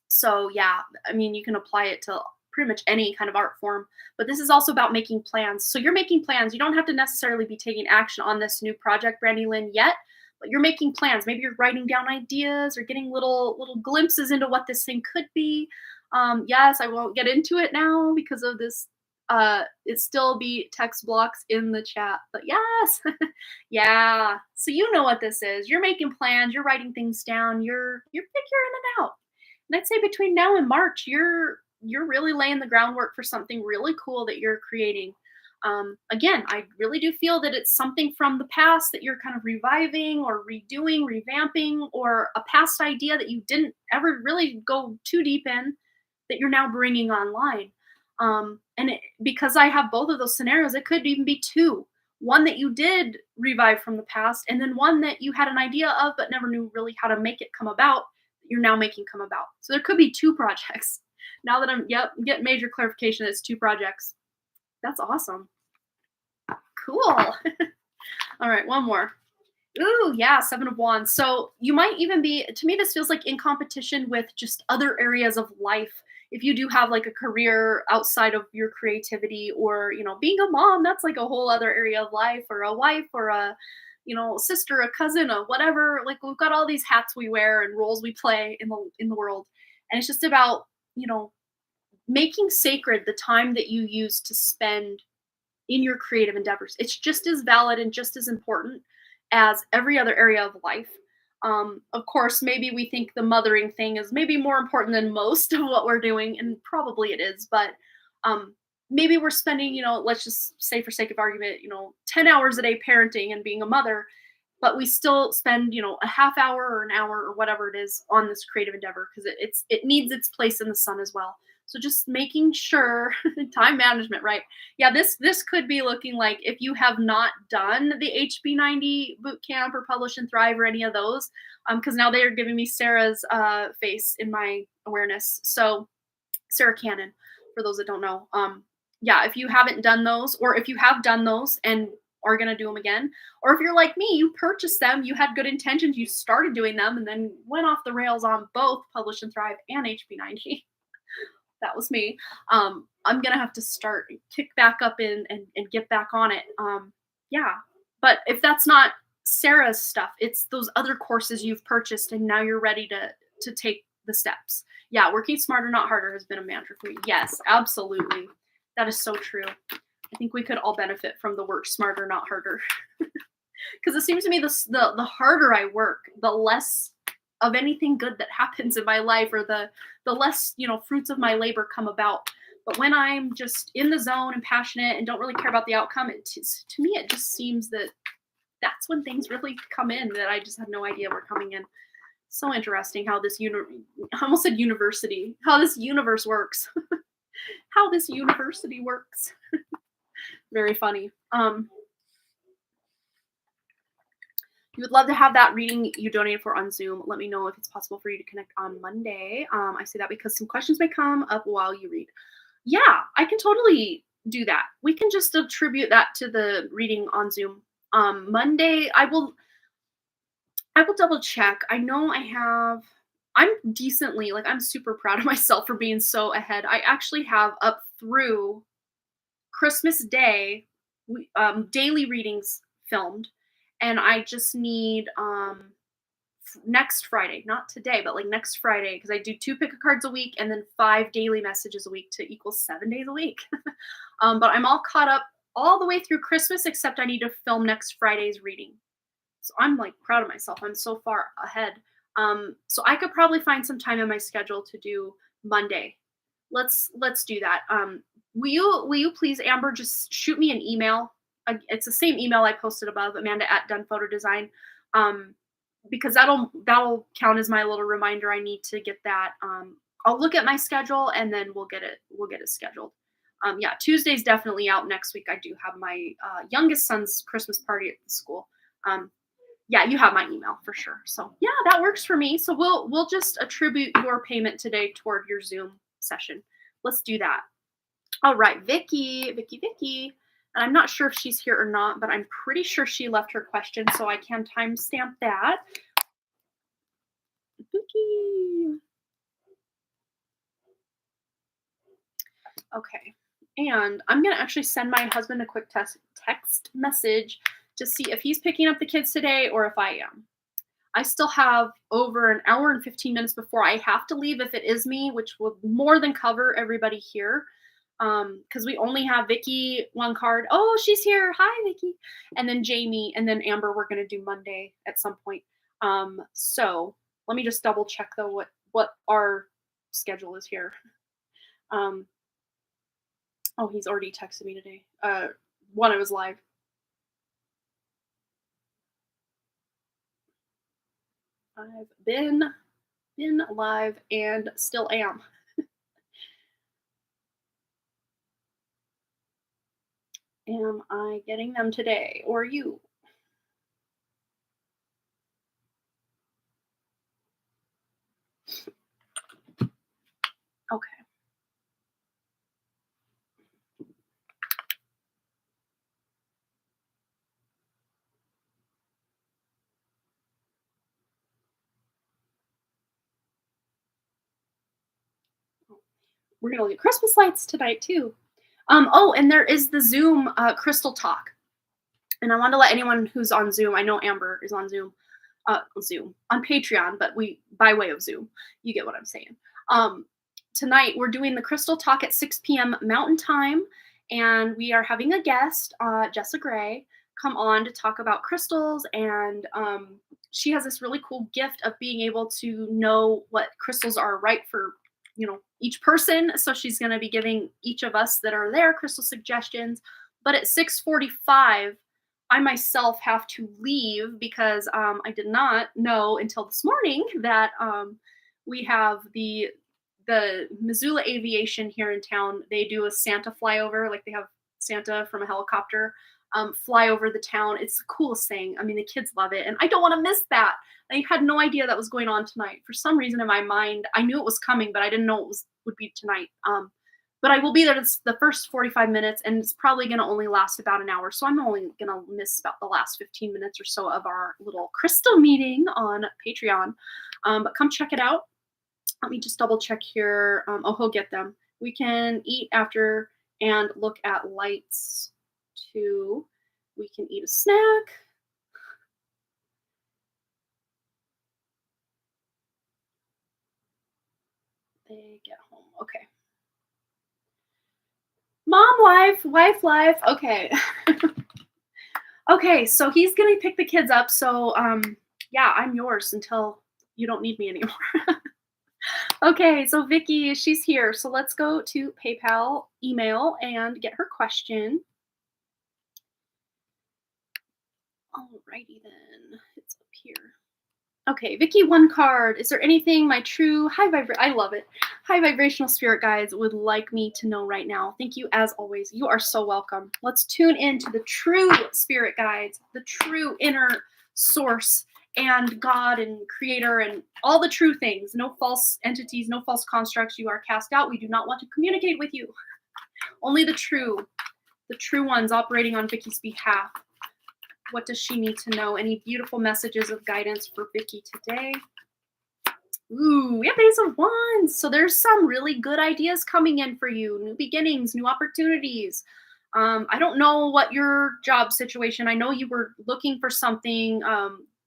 So yeah, I mean, you can apply it to pretty much any kind of art form, but this is also about making plans. So you're making plans. You don't have to necessarily be taking action on this new project, Brandy Lynn, yet, but you're making plans. Maybe you're writing down ideas or getting little glimpses into what this thing could be. Yes, I won't get into it now because of this. It still be text blocks in the chat, but yes, yeah. So you know what this is. You're making plans. You're writing things down. You're figuring it out. And I'd say between now and March, you're really laying the groundwork for something really cool that you're creating. Again, I really do feel that it's something from the past that you're kind of reviving or redoing, revamping, or a past idea that you didn't ever really go too deep in that you're now bringing online. Because I have both of those scenarios, it could even be two. One that you did revive from the past, and then one that you had an idea of but never knew really how to make it come about. You're now making come about. So there could be two projects. Now that I'm getting major clarification, it's two projects. That's awesome. Cool. All right, one more. Ooh, yeah, Seven of Wands. So you might even be, to me, this feels like in competition with just other areas of life. If you do have like a career outside of your creativity, or, being a mom, that's like a whole other area of life, or a wife, or a, sister, a cousin, or whatever. Like, we've got all these hats we wear and roles we play in the world. And it's just about, making sacred the time that you use to spend in your creative endeavors. It's just as valid and just as important as every other area of life. Of course, maybe we think the mothering thing is maybe more important than most of what we're doing, and probably it is, but maybe we're spending, let's just say for sake of argument, 10 hours a day parenting and being a mother, but we still spend, a half hour or an hour or whatever it is on this creative endeavor because it needs its place in the sun as well. So just making sure time management, right? Yeah, this could be looking like, if you have not done the HB90 boot camp or Publish and Thrive or any of those, because now they are giving me Sarah's face in my awareness. So Sarah Cannon, for those that don't know. Yeah, if you haven't done those, or if you have done those and are going to do them again, or if you're like me, you purchased them, you had good intentions, you started doing them, and then went off the rails on both Publish and Thrive and HB90. That was me. I'm gonna have to kick back up and get back on it. Yeah, but if that's not Sarah's stuff, it's those other courses you've purchased, and now you're ready to take the steps. Yeah, working smarter, not harder has been a mantra for me. Yes, absolutely. That is so true. I think we could all benefit from the work smarter, not harder. Because it seems to me the harder I work, the less of anything good that happens in my life, or the less, fruits of my labor come about. But when I'm just in the zone and passionate and don't really care about the outcome, to me, it just seems that that's when things really come in that I just had no idea were coming in. So interesting how this I almost said university, how this universe works. How this university works. Very funny. You would love to have that reading you donated for on Zoom. Let me know if it's possible for you to connect on Monday. I say that because some questions may come up while you read. Yeah, I can totally do that. We can just attribute that to the reading on Zoom. Monday, I will double check. I know I'm decently, like, I'm super proud of myself for being so ahead. I actually have up through Christmas Day, daily readings filmed, and I just need next Friday, not today, but like next Friday, because I do 2 pick a cards a week and then 5 daily messages a week to equal 7 days a week. But I'm all caught up all the way through Christmas, except I need to film next Friday's reading. So I'm like proud of myself. I'm so far ahead. So I could probably find some time in my schedule to do Monday. Let's do that. Will you please, Amber, just shoot me an email? It's the same email I posted above, Amanda@DonePhotoDesign. Because that'll count as my little reminder. I need to get that. I'll look at my schedule and then we'll get it scheduled. Yeah, Tuesday's definitely out. Next week I do have my youngest son's Christmas party at the school. Yeah, you have my email for sure. So yeah, that works for me. So we'll just attribute your payment today toward your Zoom session. Let's do that. All right, Vicky. And I'm not sure if she's here or not, but I'm pretty sure she left her question, so I can timestamp that. Vicky. Okay. And I'm going to actually send my husband a quick text message to see if he's picking up the kids today or if I am. I still have over an hour and 15 minutes before I have to leave if it is me, which will more than cover everybody here. Because we only have Vicky one card. Oh, she's here. Hi, Vicky. And then Jamie and then Amber we're going to do Monday at some point. So let me just double check though what our schedule is here. Oh, he's already texted me today. When I was live. I've been live and still am. Am I getting them today or you? Okay. We're gonna look at Christmas lights tonight too. Oh, and there is the Zoom crystal talk. And I want to let anyone who's on Zoom, I know Amber is on Zoom on Patreon, but by way of Zoom, you get what I'm saying. Tonight we're doing the crystal talk at 6 p.m. Mountain Time, and we are having a guest, Jessa Gray, come on to talk about crystals, and she has this really cool gift of being able to know what crystals are right for each person. So she's going to be giving each of us that are there crystal suggestions. But at 6:45, I myself have to leave because I did not know until this morning that we have the Missoula Aviation here in town. They do a Santa flyover, like they have Santa from a helicopter fly over the town. It's the coolest thing. I mean, the kids love it, and I don't want to miss that. I had no idea that was going on tonight. For some reason in my mind, I knew it was coming, but I didn't know would be tonight. But I will be there the first 45 minutes, and it's probably going to only last about an hour. So I'm only going to miss about the last 15 minutes or so of our little crystal meeting on Patreon. But come check it out. Let me just double check here. Oh, he'll get them. We can eat after and look at lights too. We can eat a snack. They get home. Okay. Mom life. Okay. Okay, so he's gonna pick the kids up. So yeah, I'm yours until you don't need me anymore. Okay, so Vicky, she's here. So let's go to PayPal email and get her question. Alrighty then. It's up here. Okay, Vicky, one card. Is there anything my true I love it. High vibrational spirit guides would like me to know right now? Thank you as always. You are so welcome. Let's tune into the true spirit guides, the true inner source and God and creator and all the true things. No false entities, no false constructs. You are cast out. We do not want to communicate with you. Only the true ones operating on Vicky's behalf. What does she need to know? Any beautiful messages of guidance for Vicky today? Ooh, we have Ace of Wands. So there's some really good ideas coming in for you. New beginnings, new opportunities. I don't know what your job situation. I know you were looking for something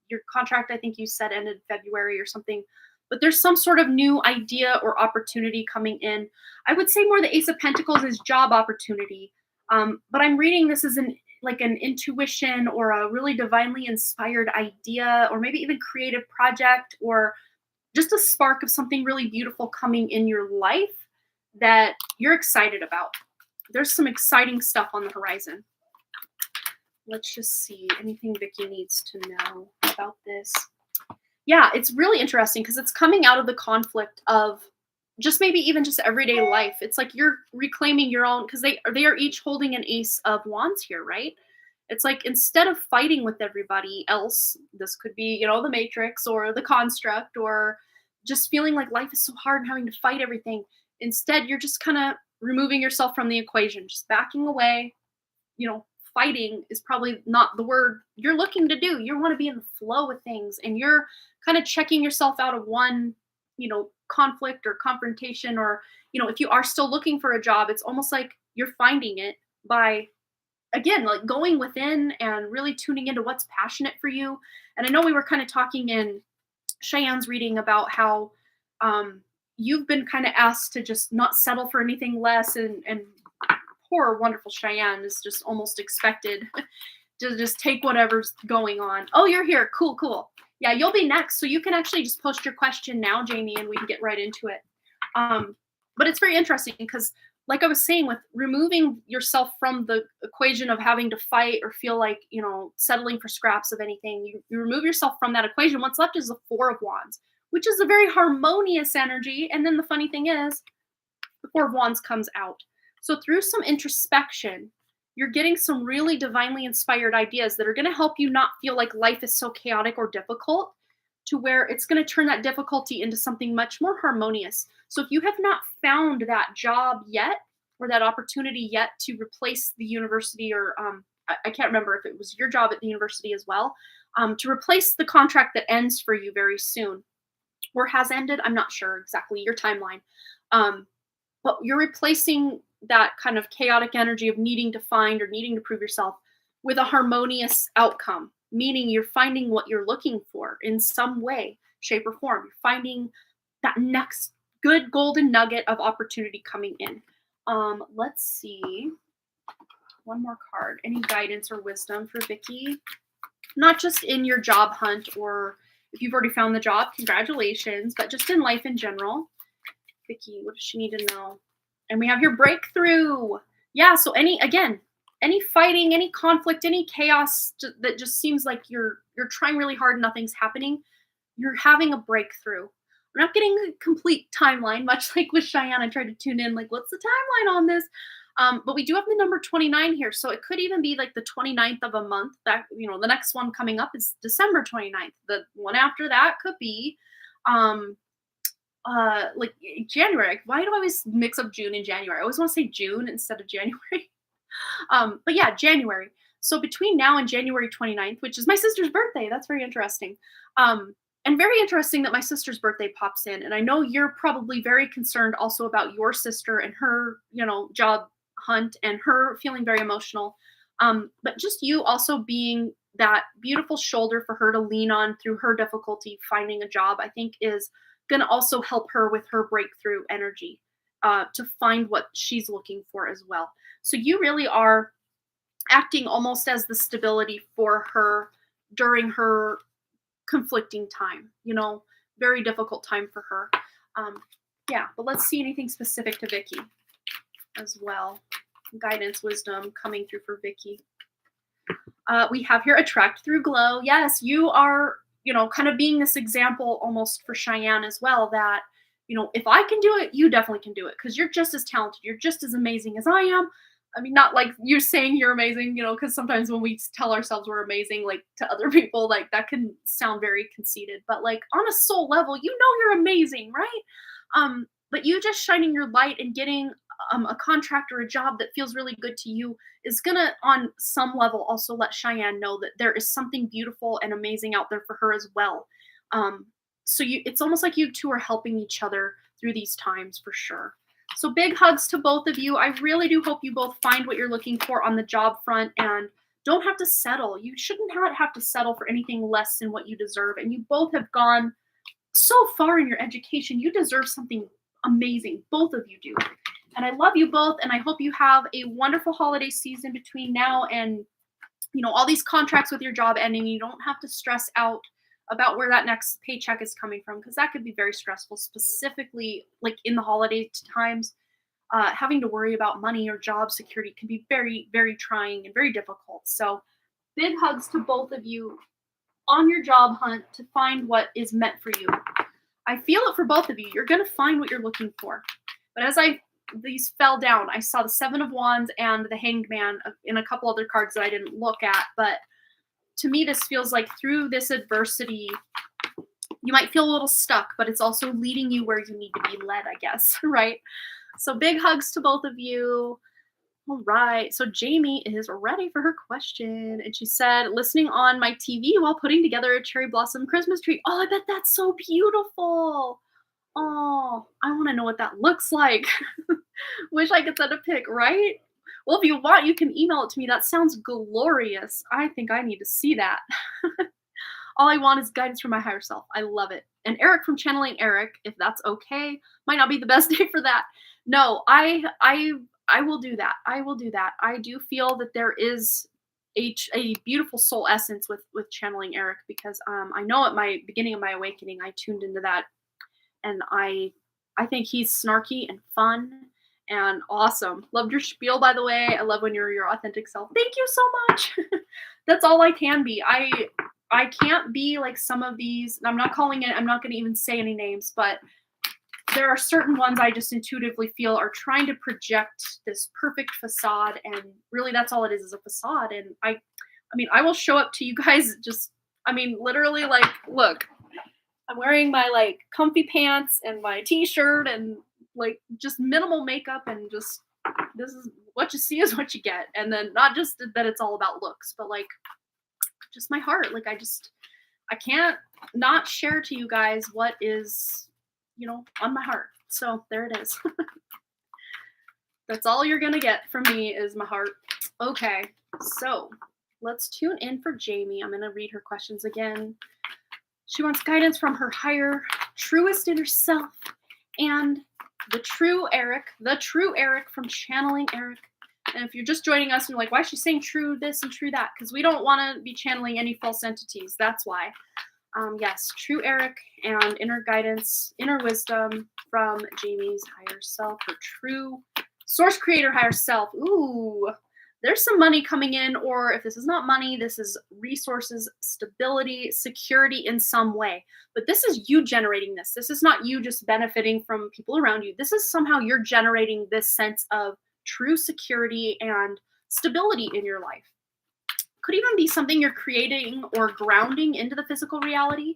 your contract, I think you said, ended February or something, but there's some sort of new idea or opportunity coming in. I would say more the Ace of Pentacles is job opportunity. But I'm reading this as an intuition or a really divinely inspired idea, or maybe even creative project, or just a spark of something really beautiful coming in your life that you're excited about. There's some exciting stuff on the horizon. Let's just see anything Vicky needs to know about this. Yeah, it's really interesting because it's coming out of the conflict of just maybe even just everyday life. It's like you're reclaiming your own, because they are each holding an Ace of Wands here, right? It's like instead of fighting with everybody else, this could be, the Matrix or the construct, or just feeling like life is so hard and having to fight everything. Instead, you're just kind of removing yourself from the equation, just backing away. Fighting is probably not the word you're looking to do. You want to be in the flow with things, and you're kind of checking yourself out of one, conflict or confrontation, or, if you are still looking for a job, it's almost like you're finding it by, again, like going within and really tuning into what's passionate for you. And I know we were kind of talking in Cheyenne's reading about how you've been kind of asked to just not settle for anything less, and poor wonderful Cheyenne is just almost expected to just take whatever's going on. Oh, you're here. Cool. Yeah, you'll be next. So you can actually just post your question now, Jamie, and we can get right into it. But it's very interesting because, like I was saying, with removing yourself from the equation of having to fight or feel like, settling for scraps of anything, you remove yourself from that equation. What's left is the Four of Wands, which is a very harmonious energy. And then the funny thing is, the Four of Wands comes out. So through some introspection, you're getting some really divinely inspired ideas that are going to help you not feel like life is so chaotic or difficult, to where it's going to turn that difficulty into something much more harmonious. So if you have not found that job yet, or that opportunity yet to replace the university, or I can't remember if it was your job at the university as well, to replace the contract that ends for you very soon, or has ended, I'm not sure exactly your timeline. But you're replacing that kind of chaotic energy of needing to find or needing to prove yourself with a harmonious outcome, meaning you're finding what you're looking for in some way, shape, or form. You're finding that next good golden nugget of opportunity coming in. Let's see. One more card. Any guidance or wisdom for Vicky? Not just in your job hunt, or if you've already found the job, congratulations, but just in life in general. Vicky, what does she need to know? And we have your breakthrough. Yeah, so any fighting, any conflict, any chaos that just seems like you're trying really hard and nothing's happening, you're having a breakthrough. We're not getting a complete timeline, much like with Cheyenne. I tried to tune in, like, what's the timeline on this? But we do have the number 29 here. So it could even be like the 29th of a month. That, the next one coming up is December 29th. The one after that could be like January. Why do I always mix up June and January? I always want to say June instead of January. But yeah, January. So between now and January 29th, which is my sister's birthday, that's very interesting. And very interesting that my sister's birthday pops in. And I know you're probably very concerned also about your sister and her, job hunt, and her feeling very emotional. But just you also being that beautiful shoulder for her to lean on through her difficulty finding a job, I think is going to also help her with her breakthrough energy to find what she's looking for as well. So you really are acting almost as the stability for her during her conflicting time, very difficult time for her. Yeah, but let's see anything specific to Vicky as well. Guidance, wisdom coming through for Vicky. We have here attract through glow. Yes, you are, kind of being this example almost for Cheyenne as well, that, if I can do it, you definitely can do it, because you're just as talented. You're just as amazing as I am. I mean, not like you're saying you're amazing, because sometimes when we tell ourselves we're amazing, like to other people, like that can sound very conceited, but like on a soul level, you're amazing, right? But you just shining your light and getting a contract or a job that feels really good to you is gonna, on some level, also let Cheyenne know that there is something beautiful and amazing out there for her as well. So it's almost like you two are helping each other through these times for sure. So big hugs to both of you. I really do hope you both find what you're looking for on the job front, and don't have to settle. You shouldn't have to settle for anything less than what you deserve. And you both have gone so far in your education. You deserve something amazing. Both of you do. And I love you both. And I hope you have a wonderful holiday season between now and, all these contracts with your job ending. You don't have to stress out about where that next paycheck is coming from, because that could be very stressful, specifically like in the holiday times. Having to worry about money or job security can be very, very trying and very difficult. So, big hugs to both of you on your job hunt to find what is meant for you. I feel it for both of you. You're going to find what you're looking for. But as these fell down, I saw the Seven of Wands and the Hanged Man in a couple other cards that I didn't look at. But to me, this feels like through this adversity, you might feel a little stuck, but it's also leading you where you need to be led, I guess, right? So big hugs to both of you. All right. So Jamie is ready for her question. And she said, listening on my TV while putting together a cherry blossom Christmas tree. Oh, I bet that's so beautiful. Oh, I want to know what that looks like. Wish I could send a pic, right? Well, if you want, you can email it to me. That sounds glorious. I think I need to see that. All I want is guidance from my higher self. I love it. And Eric from Channeling Eric, if that's okay, might not be the best day for that. No, I will do that. I will do that. I do feel that there is a beautiful soul essence with Channeling Eric, because I know at my beginning of my awakening, I tuned into that, and I think he's snarky and fun and awesome. Loved your spiel, by the way. I love when you're your authentic self. Thank you so much. That's all I can be. I can't be like some of these. I'm not going to even say any names, but there are certain ones I just intuitively feel are trying to project this perfect facade, and really that's all it is a facade. And I will show up to you guys literally, like, look, I'm wearing my like comfy pants and my t-shirt and like just minimal makeup, and just, this is what you see is what you get. And then not just that it's all about looks, but like just my heart. Like I can't not share to you guys what is, on my heart. So there it is. That's all you're going to get from me is my heart. Okay. So let's tune in for Jamie. I'm going to read her questions again. She wants guidance from her higher, truest inner self and the true Eric from Channeling Eric. And if you're just joining us and you're like, why is she saying true this and true that? Because we don't want to be channeling any false entities. That's why. Yes, true Eric and inner guidance, inner wisdom from Jamie's higher self, her true source creator higher self. Ooh, there's some money coming in, or if this is not money, this is resources, stability, security in some way. But this is you generating this. This is not you just benefiting from people around you. This is somehow you're generating this sense of true security and stability in your life. Could even be something you're creating or grounding into the physical reality,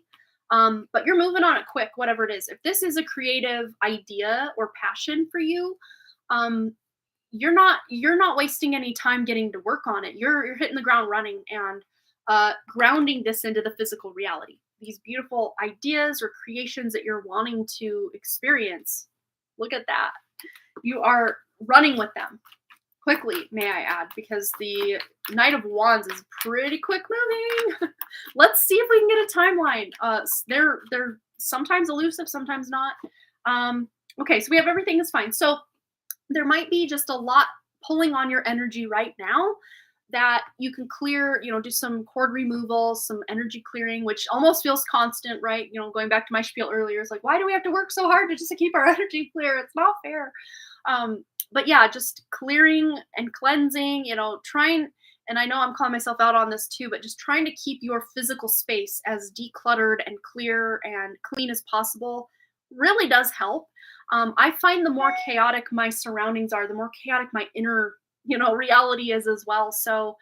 but you're moving on it quick, whatever it is. If this is a creative idea or passion for you, you're not wasting any time getting to work on it. You're hitting the ground running and grounding this into the physical reality. These beautiful ideas or creations that you're wanting to experience. Look at that. You are running with them. Quickly, may I add, because the Knight of Wands is pretty quick moving. Let's see if we can get a timeline. They're sometimes elusive, sometimes not. Okay, so we have everything is fine. So there might be just a lot pulling on your energy right now that you can clear, do some cord removal, some energy clearing, which almost feels constant, right? Going back to my spiel earlier, it's like, why do we have to work so hard just to keep our energy clear? It's not fair. But yeah, just clearing and cleansing, trying, and I know I'm calling myself out on this too, but just trying to keep your physical space as decluttered and clear and clean as possible really does help. I find the more chaotic my surroundings are, the more chaotic my inner, reality is as well. So,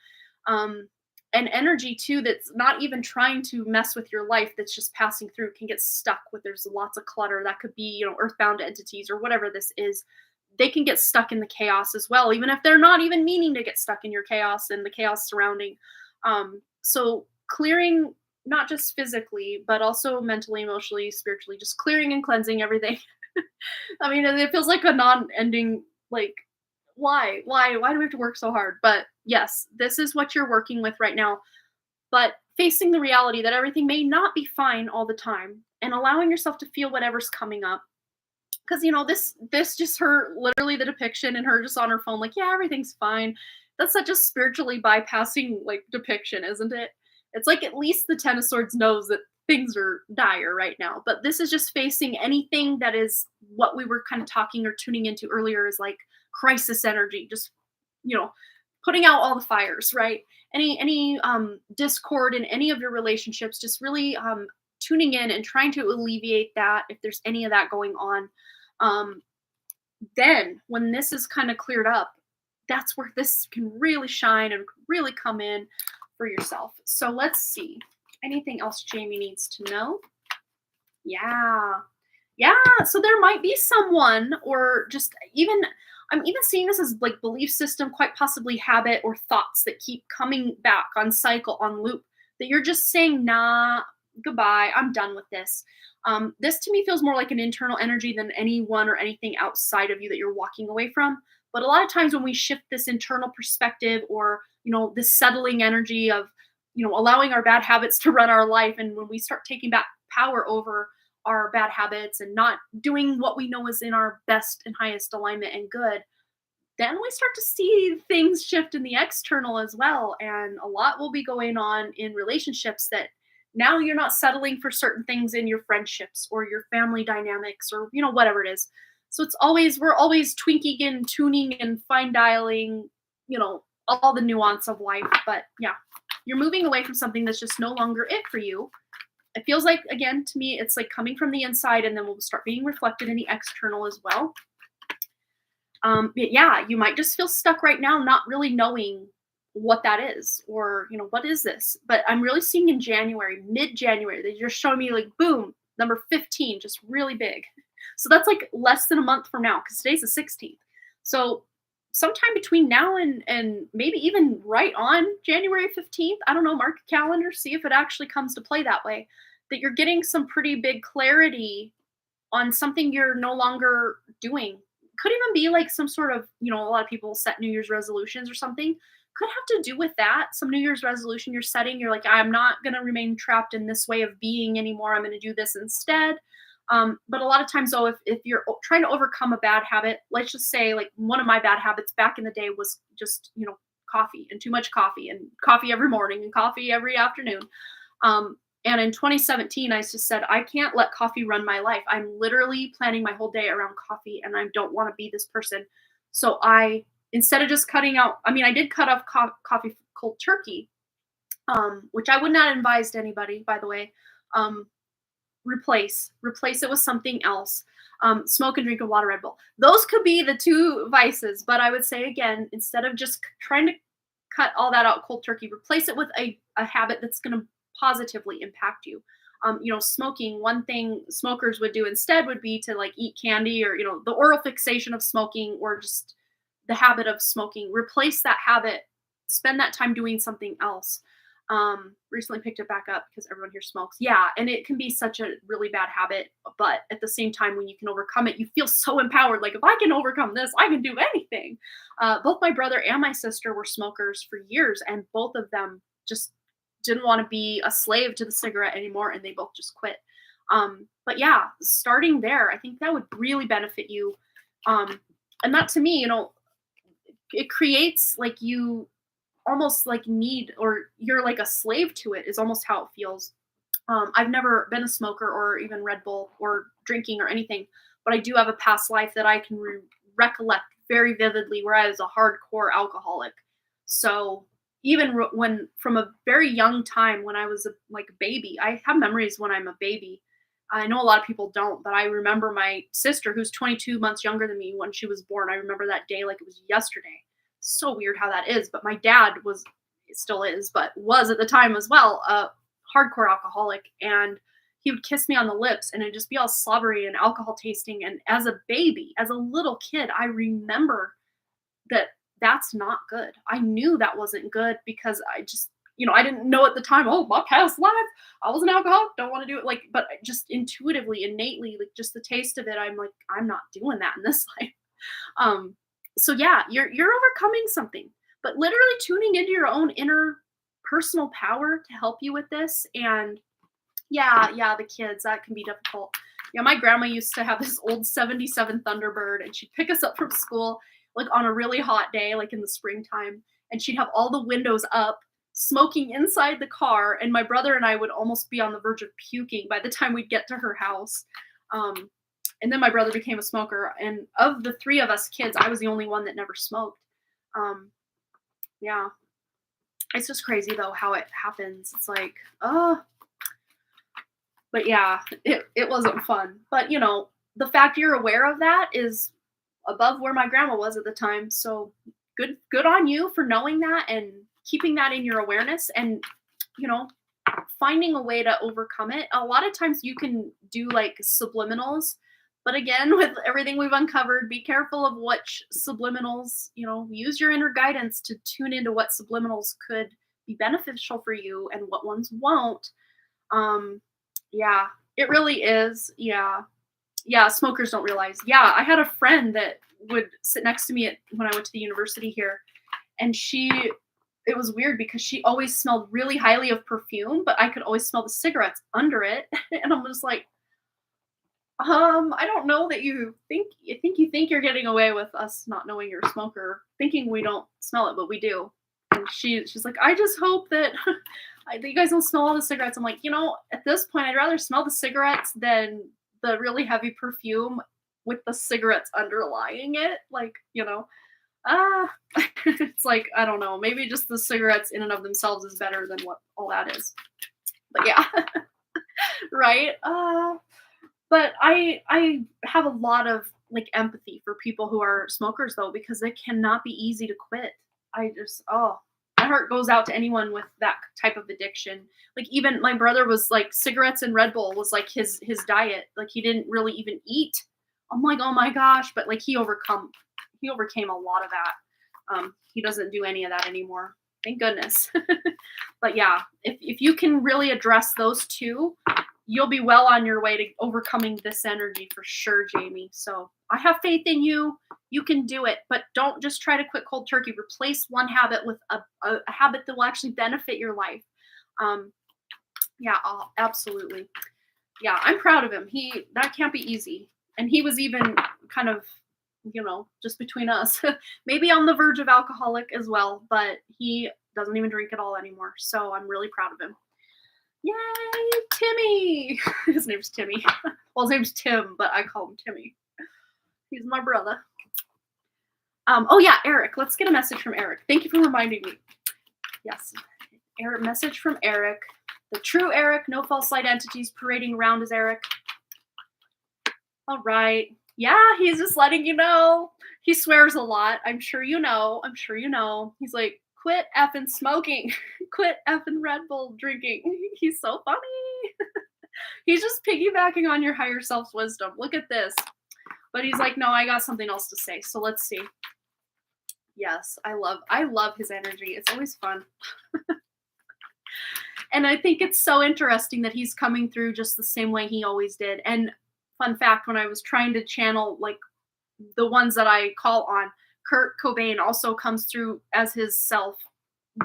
and energy too, that's not even trying to mess with your life, that's just passing through, can get stuck with, there's lots of clutter. That could be, earthbound entities or whatever this is. They can get stuck in the chaos as well, even if they're not even meaning to get stuck in your chaos and the chaos surrounding. So clearing, not just physically, but also mentally, emotionally, spiritually, just clearing and cleansing everything. It feels like a non-ending, like, why do we have to work so hard? But Yes, this is what you're working with right now, but facing the reality that everything may not be fine all the time and allowing yourself to feel whatever's coming up. Because this just her literally the depiction and her just on her phone like, yeah, everything's fine. That's such a spiritually bypassing like depiction, isn't it? It's like at least the Ten of Swords knows that things are dire right now, but this is just facing anything that is what we were kind of talking or tuning into earlier is like crisis energy, just you know putting out all the fires, right? Any discord in any of your relationships, just really tuning in and trying to alleviate that if there's any of that going on. um, then when this is kind of cleared up, that's where this can really shine and really come in for yourself. So let's see. Anything else Jamie needs to know? Yeah. Yeah. So there might be someone, or just even, I'm even seeing this as like belief system, quite possibly habit or thoughts that keep coming back on cycle, on loop, that you're just saying, nah, goodbye, I'm done with this. This to me feels more like an internal energy than anyone or anything outside of you that you're walking away from. But a lot of times when we shift this internal perspective, or, this settling energy of, allowing our bad habits to run our life, and when we start taking back power over our bad habits and not doing what we know is in our best and highest alignment and good, then we start to see things shift in the external as well. And a lot will be going on in relationships that now you're not settling for certain things in your friendships or your family dynamics, or, whatever it is. So we're always tweaking and tuning and fine dialing, all the nuance of life. But yeah, you're moving away from something that's just no longer it for you. It feels like, again, to me, it's like coming from the inside and then will start being reflected in the external as well. But yeah, you might just feel stuck right now, not really knowing what that is, or, what is this? But I'm really seeing in January, mid-January, that you're showing me like, boom, number 15, just really big. So that's like less than a month from now, because today's the 16th. So sometime between now and maybe even right on January 15th, I don't know, mark a calendar, see if it actually comes to play that way, that you're getting some pretty big clarity on something you're no longer doing. Could even be like some sort of, a lot of people set New Year's resolutions or something. Could have to do with that. Some New Year's resolution you're setting. You're like, I'm not going to remain trapped in this way of being anymore. I'm going to do this instead. But a lot of times, though, if you're trying to overcome a bad habit, let's just say like one of my bad habits back in the day was just, coffee and too much coffee, and coffee every morning and coffee every afternoon. And in 2017, I just said, I can't let coffee run my life. I'm literally planning my whole day around coffee, and I don't want to be this person. So instead of just cutting out, I did cut off coffee cold turkey, which I would not advise to anybody, by the way. Replace it with something else. Smoke and drink a lot of Red Bull. Those could be the two vices. But I would say, again, instead of just trying to cut all that out cold turkey, replace it with a habit that's going to positively impact you. Smoking, one thing smokers would do instead would be to like eat candy, or, the oral fixation of smoking, or just the habit of smoking. Replace that habit, spend that time doing something else. Recently picked it back up because everyone here smokes. Yeah, and it can be such a really bad habit, but at the same time, when you can overcome it, you feel so empowered. Like, if I can overcome this, I can do anything. Both my brother and my sister were smokers for years, and both of them just didn't want to be a slave to the cigarette anymore, and they both just quit. But yeah, starting there, I think that would really benefit you. And that, to me, it creates like you almost like need, or you're like a slave to it, is almost how it feels. I've never been a smoker or even Red Bull or drinking or anything, but I do have a past life that I can recollect very vividly, where I was a hardcore alcoholic. So even when, from a very young time, when I was like a baby, I have memories when I'm a baby. I know a lot of people don't, but I remember my sister, who's 22 months younger than me, when she was born. I remember that day like it was yesterday. So weird how that is. But my dad still is, but was at the time as well, a hardcore alcoholic. And he would kiss me on the lips, and it'd just be all slobbery and alcohol tasting. And as a baby, as a little kid, I remember that that's not good. I knew that wasn't good, because I just, I didn't know at the time, oh, my past life, I was an alcoholic, don't want to do it. Like, but just intuitively, innately, like just the taste of it, I'm like, I'm not doing that in this life. So yeah, you're overcoming something, but literally tuning into your own inner personal power to help you with this. And yeah, the kids, that can be difficult. Yeah, my grandma used to have this old 77 Thunderbird, and she'd pick us up from school like on a really hot day, like in the springtime, and she'd have all the windows up, smoking inside the car, and my brother and I would almost be on the verge of puking by the time we'd get to her house. And then my brother became a smoker, and of the three of us kids, I was the only one that never smoked. Yeah, it's just crazy though how it happens. It's like, oh. But yeah, it wasn't fun. But you know, the fact you're aware of that is above where my grandma was at the time. So good on you for knowing that and keeping that in your awareness, and you know, finding a way to overcome it. A lot of times you can do like subliminals, but again, with everything we've uncovered, be careful of which subliminals, you know, use your inner guidance to tune into what subliminals could be beneficial for you and what ones won't. Yeah, it really is. Yeah. Smokers don't realize. Yeah, I had a friend that would sit next to me when I went to the university here, and it was weird because she always smelled really highly of perfume, but I could always smell the cigarettes under it. And I'm just like, I don't know that you think you're getting away with us not knowing you're a smoker, thinking we don't smell it, but we do. And she's like, I just hope that you guys don't smell all the cigarettes. I'm like, you know, at this point, I'd rather smell the cigarettes than the really heavy perfume with the cigarettes underlying it. Like, you know, it's like, I don't know, maybe just the cigarettes in and of themselves is better than what all that is. But yeah, right. But I have a lot of like empathy for people who are smokers though, because it cannot be easy to quit. My heart goes out to anyone with that type of addiction. Like even my brother was like cigarettes and Red Bull was like his diet. Like he didn't really even eat. I'm like, oh my gosh, but like he overcame a lot of that. He doesn't do any of that anymore. Thank goodness. But yeah, if you can really address those two, you'll be well on your way to overcoming this energy for sure, Jamie. So I have faith in you. You can do it, but don't just try to quit cold turkey. Replace one habit with a habit that will actually benefit your life. Yeah, absolutely. Yeah, I'm proud of him. That can't be easy. And he was even kind of, you know, just between us, maybe on the verge of alcoholic as well, but he doesn't even drink at all anymore. So I'm really proud of him. Yay, Timmy. His name's Timmy. Well, his name's Tim, but I call him Timmy. He's my brother. Oh yeah, Eric. Let's get a message from Eric. Thank you for reminding me. Yes, Eric. Message from Eric. The true Eric, no false light entities parading around as Eric. All right. Yeah, he's just letting you know. He swears a lot. I'm sure you know. He's like, quit effing smoking. Quit effing Red Bull drinking. He's so funny. He's just piggybacking on your higher self's wisdom. Look at this. But he's like, no, I got something else to say. So let's see. Yes, I love his energy. It's always fun. And I think it's so interesting that he's coming through just the same way he always did. And fun fact, when I was trying to channel like the ones that I call on, Kurt Cobain also comes through as his self,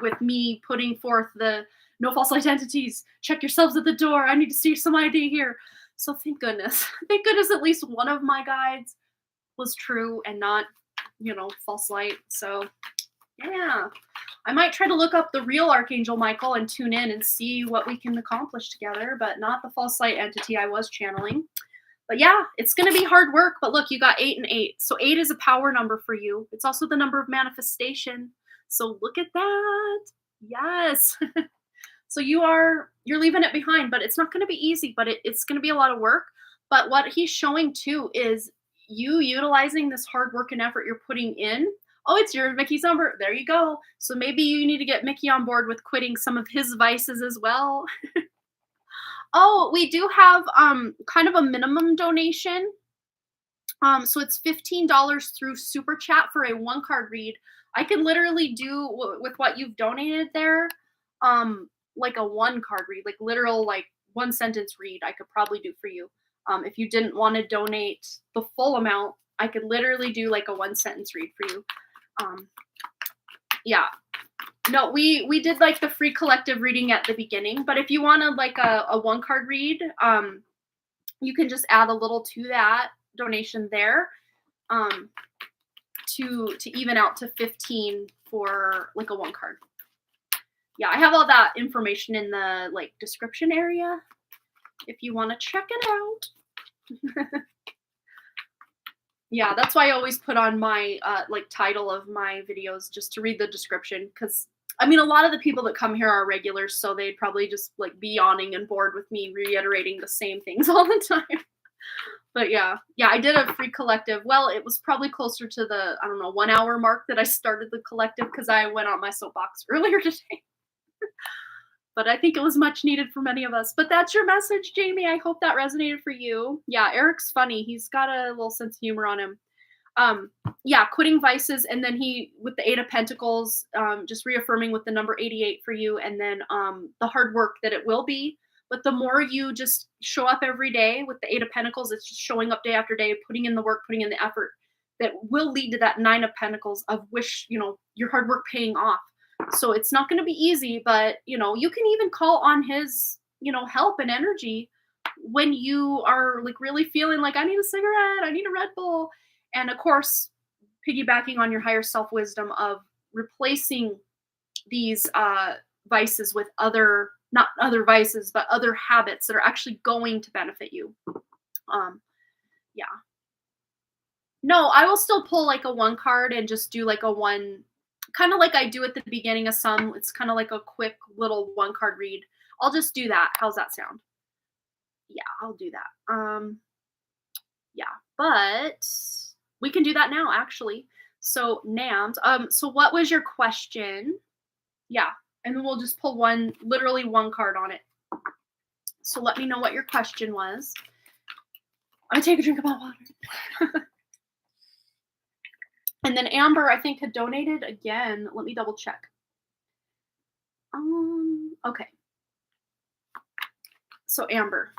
with me putting forth the no false identities, check yourselves at the door, I need to see some ID here. So thank goodness at least one of my guides was true and not, you know, false light. So yeah, I might try to look up the real Archangel Michael and tune in and see what we can accomplish together, but not the false light entity I was channeling. But yeah, it's going to be hard work. But look, you got 8 and 8. So 8 is a power number for you. It's also the number of manifestation. So look at that. Yes. So you're leaving it behind, but it's not going to be easy, but it's going to be a lot of work. But what he's showing too is you utilizing this hard work and effort you're putting in. Oh, it's your Mickey's number. There you go. So maybe you need to get Mickey on board with quitting some of his vices as well. Oh, we do have kind of a minimum donation. So it's $15 through SuperChat for a 1-card read. I could literally do with what you've donated there, like a 1-card read, like literal, like 1-sentence read. I could probably do for you. If you didn't want to donate the full amount, I could literally do like a 1-sentence read for you. Yeah. No, we did like the free collective reading at the beginning, but if you wanted like a one card read, you can just add a little to that donation there, um, to even out to 15 for like a one card. Yeah, I have all that information in the like description area if you want to check it out. Yeah, that's why I always put on my like title of my videos just to read the description, because I mean a lot of the people that come here are regulars, so they'd probably just like be yawning and bored with me reiterating the same things all the time. But yeah, I did a free collective. Well, it was probably closer to the, I don't know, 1 hour mark that I started the collective because I went on my soapbox earlier today. But I think it was much needed for many of us. But that's your message, Jamie. I hope that resonated for you. Yeah, Eric's funny. He's got a little sense of humor on him. Yeah, quitting vices, and then he with the 8 of Pentacles, just reaffirming with the number 88 for you, and then the hard work that it will be. But the more you just show up every day with the 8 of Pentacles, it's just showing up day after day, putting in the work, putting in the effort, that will lead to that 9 of Pentacles of wish, your hard work paying off. So it's not going to be easy, but you can even call on his, help and energy when you are like really feeling like I need a cigarette, I need a Red Bull. And of course, piggybacking on your higher self wisdom of replacing these vices with not other vices, but other habits that are actually going to benefit you. Yeah. No, I will still pull like a one card and just do like a one, kind of like I do at the beginning of some. It's kind of like a quick little one card read. I'll just do that. How's that sound? Yeah, I'll do that. Yeah, but we can do that now actually. So NAMS, so what was your question? Yeah, and then we'll just pull literally one card on it. So let me know what your question was. I'm gonna take a drink of my water. And then Amber, I think, had donated again. Let me double check. Okay. So Amber.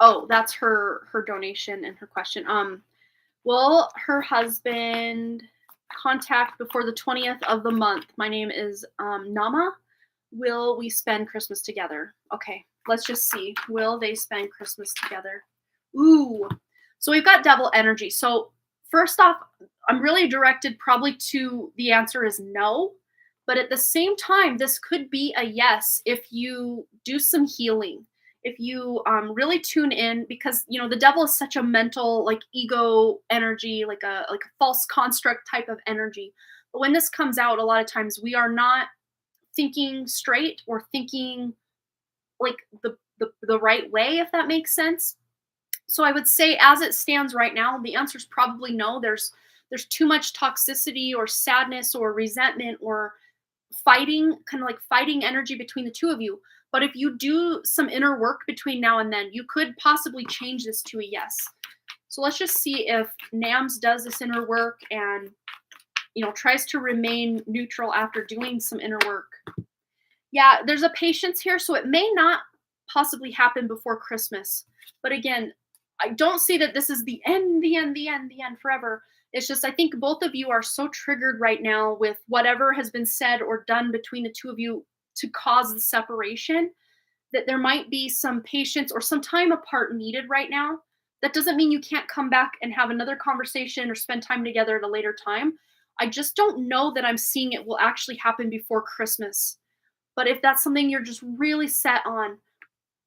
Oh, that's her donation and her question. Will her husband contact before the 20th of the month? My name is Nama. Will we spend Christmas together? Okay, let's just see. Will they spend Christmas together? Ooh. So we've got double energy. So first off, I'm really directed probably to the answer is no. But at the same time, this could be a yes if you do some healing. If you really tune in, because the devil is such a mental, like ego energy, like a false construct type of energy. But when this comes out, a lot of times we are not thinking straight or thinking like the right way, if that makes sense. So I would say, as it stands right now, the answer is probably no. There's too much toxicity or sadness or resentment or fighting, kind of like fighting energy between the two of you. But if you do some inner work between now and then, you could possibly change this to a yes. So let's just see if NAMS does this inner work and tries to remain neutral after doing some inner work. Yeah, there's a patience here, so it may not possibly happen before Christmas. But again, I don't see that this is the end forever. It's just, I think both of you are so triggered right now with whatever has been said or done between the two of you to cause the separation, that there might be some patience or some time apart needed right now. That doesn't mean you can't come back and have another conversation or spend time together at a later time. I just don't know that I'm seeing it will actually happen before Christmas. But if that's something you're just really set on,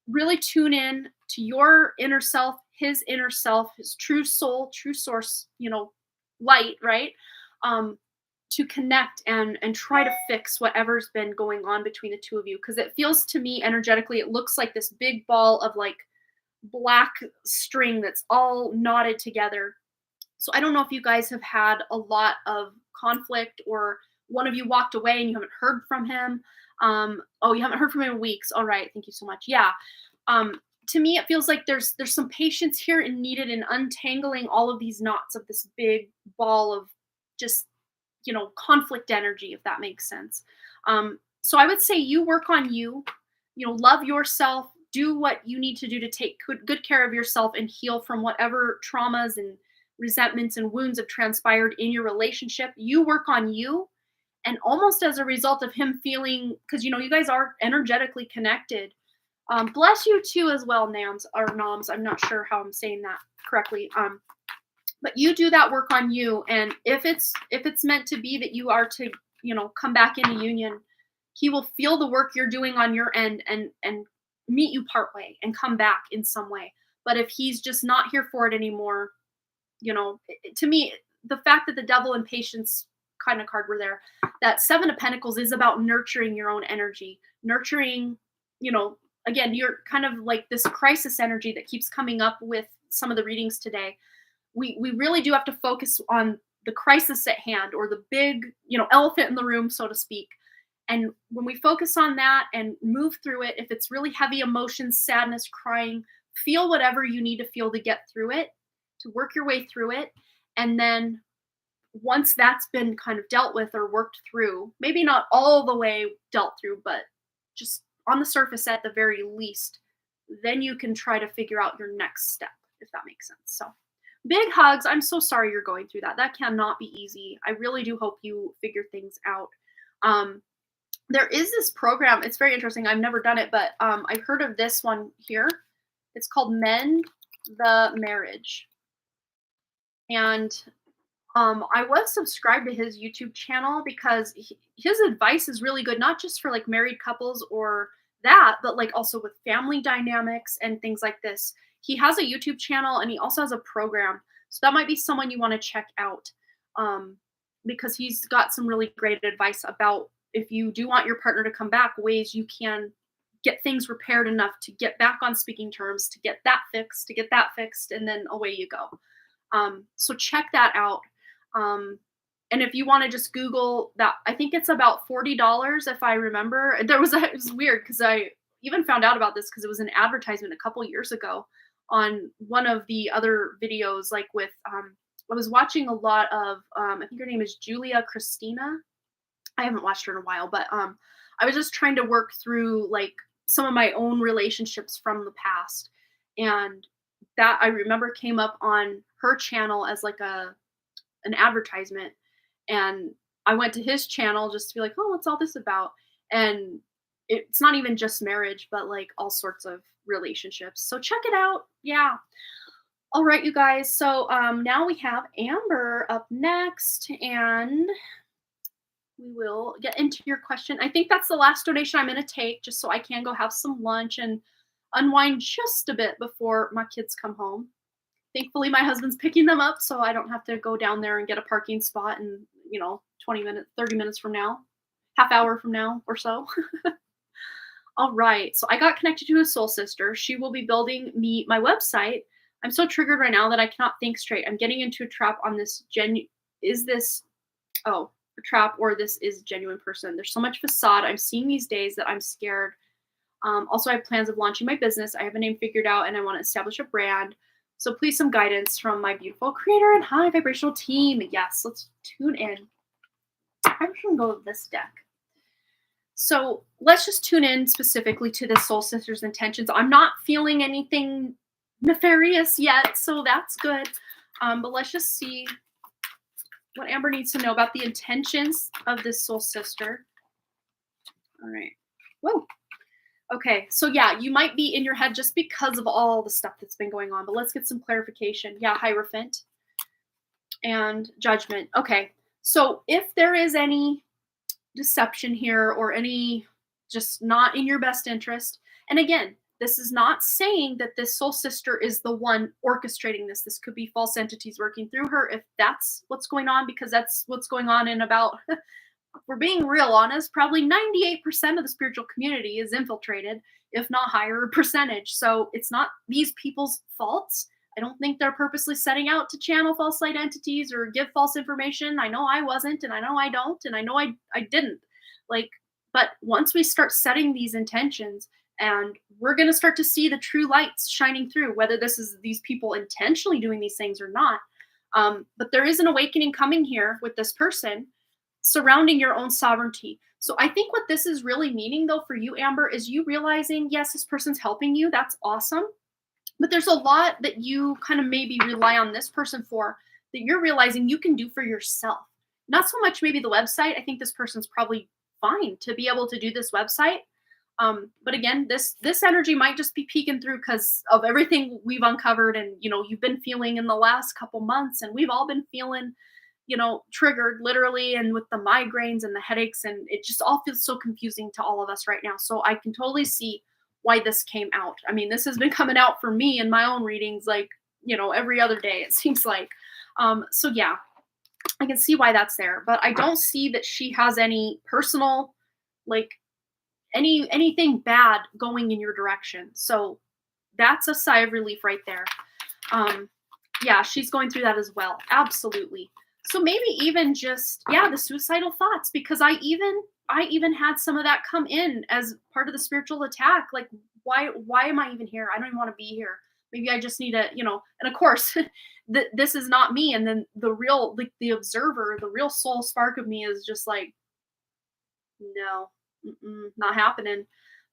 really tune in to your inner self, his inner self, his true soul, true source, light, right? To connect and try to fix whatever's been going on between the two of you. Because it feels to me energetically, it looks like this big ball of like black string that's all knotted together. So I don't know if you guys have had a lot of conflict, or one of you walked away and you haven't heard from him. Oh, you haven't heard from him in weeks. All right. Thank you so much. Yeah. To me, it feels like there's some patience here and needed in untangling all of these knots of this big ball of just, conflict energy, if that makes sense. So I would say you work on you, love yourself, do what you need to do to take good care of yourself and heal from whatever traumas and resentments and wounds have transpired in your relationship. You work on you, and almost as a result of him feeling, because you guys are energetically connected. Bless you too as well, Nams or Noms. I'm not sure how I'm saying that correctly. But you do that work on you, and if it's meant to be that you are to come back into union, he will feel the work you're doing on your end and meet you partway and come back in some way. But if he's just not here for it anymore, to me, the fact that the devil and patience kind of card were there, that Seven of Pentacles is about nurturing your own energy, nurturing, again, you're kind of like this crisis energy that keeps coming up with some of the readings today. We really do have to focus on the crisis at hand, or the big, elephant in the room, so to speak. And when we focus on that and move through it, if it's really heavy emotions, sadness, crying, feel whatever you need to feel to get through it, to work your way through it. And then once that's been kind of dealt with or worked through, maybe not all the way dealt through, but just on the surface at the very least, then you can try to figure out your next step, if that makes sense. So big hugs. I'm so sorry you're going through that. That cannot be easy. I really do hope you figure things out. There is this program. It's very interesting. I've never done it, but I've heard of this one here. It's called Mend the Marriage. And I was subscribed to his YouTube channel because his advice is really good, not just for like married couples or that, but like also with family dynamics and things like this. He has a YouTube channel and he also has a program. So that might be someone you want to check out, because he's got some really great advice about, if you do want your partner to come back, ways you can get things repaired enough to get back on speaking terms, to get that fixed, and then away you go. So check that out. And if you want to just Google that, I think it's about $40 if I remember. It was weird because I even found out about this because it was an advertisement a couple years ago on one of the other videos, like with, I was watching a lot of, I think her name is Julia Christina. I haven't watched her in a while, but I was just trying to work through like some of my own relationships from the past. And that I remember came up on her channel as like an advertisement. And I went to his channel just to be like, oh, what's all this about? And it's not even just marriage, but like all sorts of relationships. So check it out. Yeah. All right, you guys. So now we have Amber up next, and we will get into your question. I think that's the last donation I'm going to take, just so I can go have some lunch and unwind just a bit before my kids come home. Thankfully, my husband's picking them up, so I don't have to go down there and get a parking spot in, 20 minutes, 30 minutes from now, half hour from now or so. All right. So I got connected to a soul sister. She will be building me my website. I'm so triggered right now that I cannot think straight. I'm getting into a trap on this a trap, or this is a genuine person. There's so much facade I'm seeing these days that I'm scared. Also, I have plans of launching my business. I have a name figured out and I want to establish a brand. So please, some guidance from my beautiful creator and high vibrational team. Yes, let's tune in. I'm just going to go with this deck. So let's just tune in specifically to this soul sister's intentions. I'm not feeling anything nefarious yet, so that's good. But let's just see what Amber needs to know about the intentions of this soul sister. All right. Whoa. Okay, so yeah, you might be in your head just because of all the stuff that's been going on, but let's get some clarification. Yeah, Hierophant and Judgment. Okay, so if there is any deception here or any just not in your best interest, and again, this is not saying that this soul sister is the one orchestrating this. This could be false entities working through her if that's what's going on, because that's what's going on in about... If we're being real honest, probably 98% of the spiritual community is infiltrated, if not higher percentage. So it's not these people's faults. I don't think they're purposely setting out to channel false light entities or give false information. I know I wasn't, and I know I don't, and I know I didn't. But once we start setting these intentions, and we're going to start to see the true lights shining through, whether this is these people intentionally doing these things or not. But there is an awakening coming here with this person surrounding your own sovereignty. So I think what this is really meaning, though, for you, Amber, is you realizing, yes, this person's helping you. That's awesome. But there's a lot that you kind of maybe rely on this person for that you're realizing you can do for yourself. Not so much maybe the website. I think this person's probably fine to be able to do this website. But again, this energy might just be peeking through because of everything we've uncovered and you've been feeling in the last couple months, and we've all been feeling triggered literally, and with the migraines and the headaches, and it just all feels so confusing to all of us right now. So I can totally see why this came out. I mean, this has been coming out for me in my own readings, like, every other day, it seems like. So yeah, I can see why that's there, but I don't see that she has any personal, like, anything bad going in your direction. So that's a sigh of relief right there. Yeah, she's going through that as well. Absolutely. So maybe even just, yeah, the suicidal thoughts, because I even had some of that come in as part of the spiritual attack. Like, why am I even here? I don't even want to be here. Maybe I just need to, and of course, this is not me. And then the real, like, the observer, the real soul spark of me is just like, no, not happening.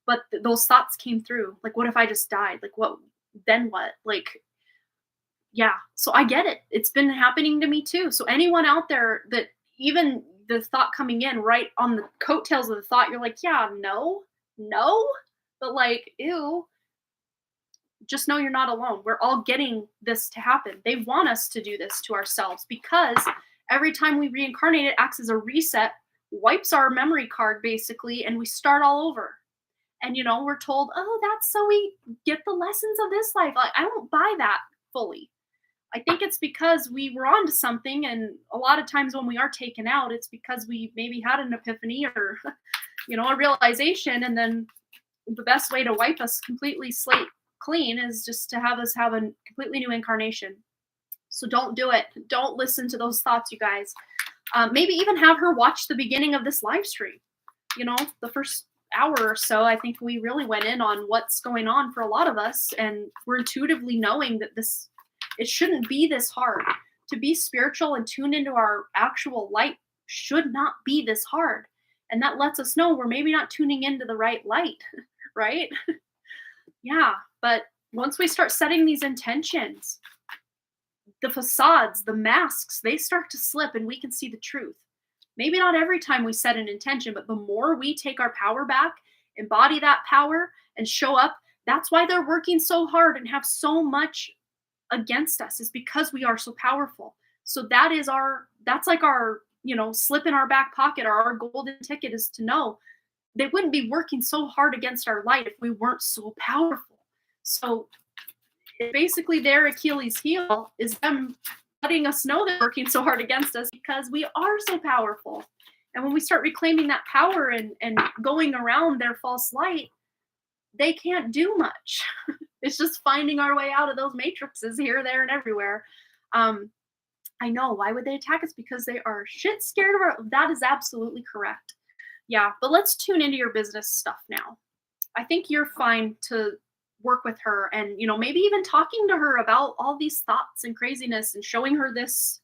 But those thoughts came through. Like, what if I just died? Like, what, then what? Like, yeah. So I get it. It's been happening to me too. So anyone out there that even the thought coming in right on the coattails of the thought, you're like, yeah, no, no. But like, ew, just know you're not alone. We're all getting this to happen. They want us to do this to ourselves because every time we reincarnate, it acts as a reset, wipes our memory card basically, and we start all over. And we're told, oh, that's so we get the lessons of this life. Like, I don't buy that fully. I think it's because we were onto something, and a lot of times when we are taken out, it's because we maybe had an epiphany or, a realization, and then the best way to wipe us completely slate clean is just to have us have a completely new incarnation. So don't do it. Don't listen to those thoughts, you guys. Maybe even have her watch the beginning of this live stream. The first hour or so, I think we really went in on what's going on for a lot of us, and we're intuitively knowing that it shouldn't be this hard. To be spiritual and tune into our actual light should not be this hard. And that lets us know we're maybe not tuning into the right light, right? Yeah, but once we start setting these intentions, the facades, the masks, they start to slip and we can see the truth. Maybe not every time we set an intention, but the more we take our power back, embody that power, and show up, that's why they're working so hard and have so much against us, is because we are so powerful. So that's like our, slip in our back pocket, or our golden ticket, is to know they wouldn't be working so hard against our light if we weren't so powerful. So basically their Achilles heel is them letting us know they're working so hard against us because we are so powerful. And when we start reclaiming that power and going around their false light, they can't do much. It's just finding our way out of those matrices here, there, and everywhere. I know. Why would they attack us? Because they are shit scared of our. That is absolutely correct. Yeah, but let's tune into your business stuff now. I think you're fine to work with her, and maybe even talking to her about all these thoughts and craziness, and showing her this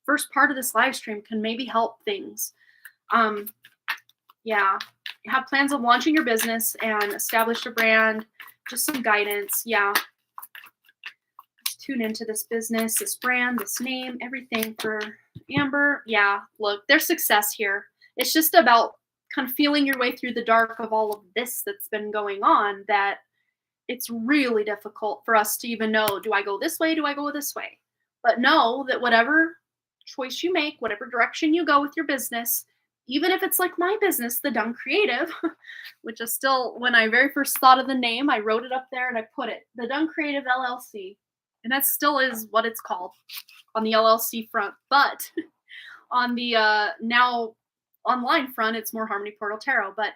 first part of this live stream can maybe help things. Yeah, have plans of launching your business and establish a brand. Just some guidance. Yeah. Just tune into this business, this brand, this name, everything for Amber. Yeah, look, there's success here. It's just about kind of feeling your way through the dark of all of this that's been going on, that it's really difficult for us to even know, do I go this way? Do I go this way? But know that whatever choice you make, whatever direction you go with your business, even if it's like my business, The Done Creative, which is still, when I very first thought of the name, I wrote it up there and I put it, The Done Creative LLC. And that still is what it's called on the LLC front. But on the now online front, it's more Harmony Portal Tarot. But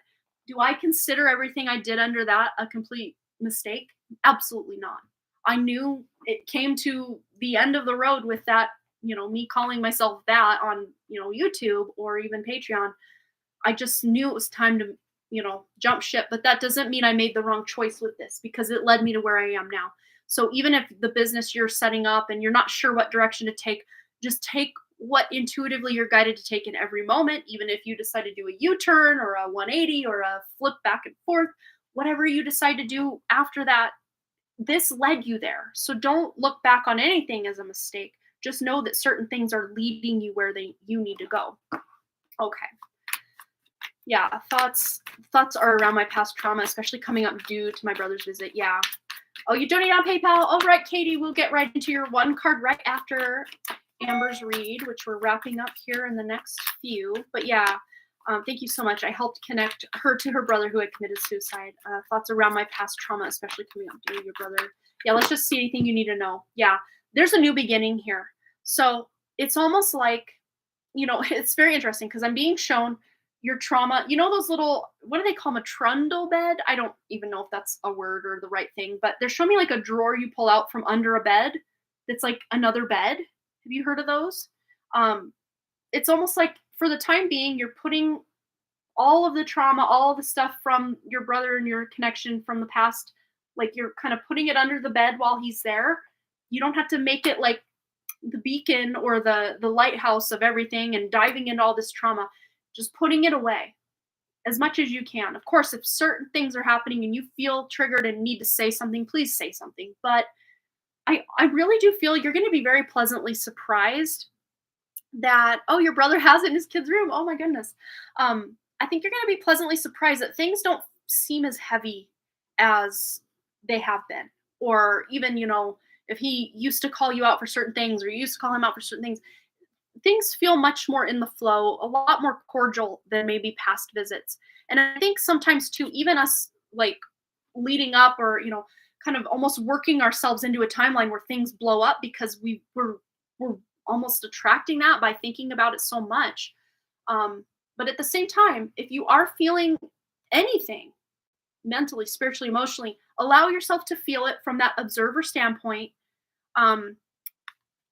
do I consider everything I did under that a complete mistake? Absolutely not. I knew it came to the end of the road with that, me calling myself that on, YouTube or even Patreon. I just knew it was time to, jump ship. But that doesn't mean I made the wrong choice with this, because it led me to where I am now. So even if the business you're setting up and you're not sure what direction to take, just take what intuitively you're guided to take in every moment. Even if you decide to do a U-turn or a 180 or a flip back and forth, whatever you decide to do after that, this led you there. So don't look back on anything as a mistake. Just know that certain things are leading you where you need to go. Okay. Yeah, thoughts are around my past trauma, especially coming up due to my brother's visit. Yeah. Oh, you donate on PayPal. All right, Katie, we'll get right into your one card right after Amber's read, which we're wrapping up here in the next few. But yeah, thank you so much. I helped connect her to her brother who had committed suicide. Thoughts around my past trauma, especially coming up due to your brother. Yeah, let's just see anything you need to know. Yeah, there's a new beginning here. So it's almost like, it's very interesting because I'm being shown your trauma. You know those little, what do they call them? A trundle bed? I don't even know if that's a word or the right thing, but they're showing me like a drawer you pull out from under a bed that's like another bed. Have you heard of those? It's almost like for the time being, you're putting all of the trauma, all of the stuff from your brother and your connection from the past, like you're kind of putting it under the bed while he's there. You don't have to make it like the beacon or the lighthouse of everything and diving into all this trauma. Just putting it away as much as you can. Of course, if certain things are happening and you feel triggered and need to say something, please say something. But I really do feel you're going to be very pleasantly surprised that, oh, your brother has it in his kid's room. Oh my goodness. I think you're going to be pleasantly surprised that things don't seem as heavy as they have been. Or even, if he used to call you out for certain things or you used to call him out for certain things feel much more in the flow, a lot more cordial than maybe past visits. And I think sometimes too, even us like leading up or, kind of almost working ourselves into a timeline where things blow up because we're almost attracting that by thinking about it so much. But at the same time, if you are feeling anything mentally, spiritually, emotionally, allow yourself to feel it from that observer standpoint.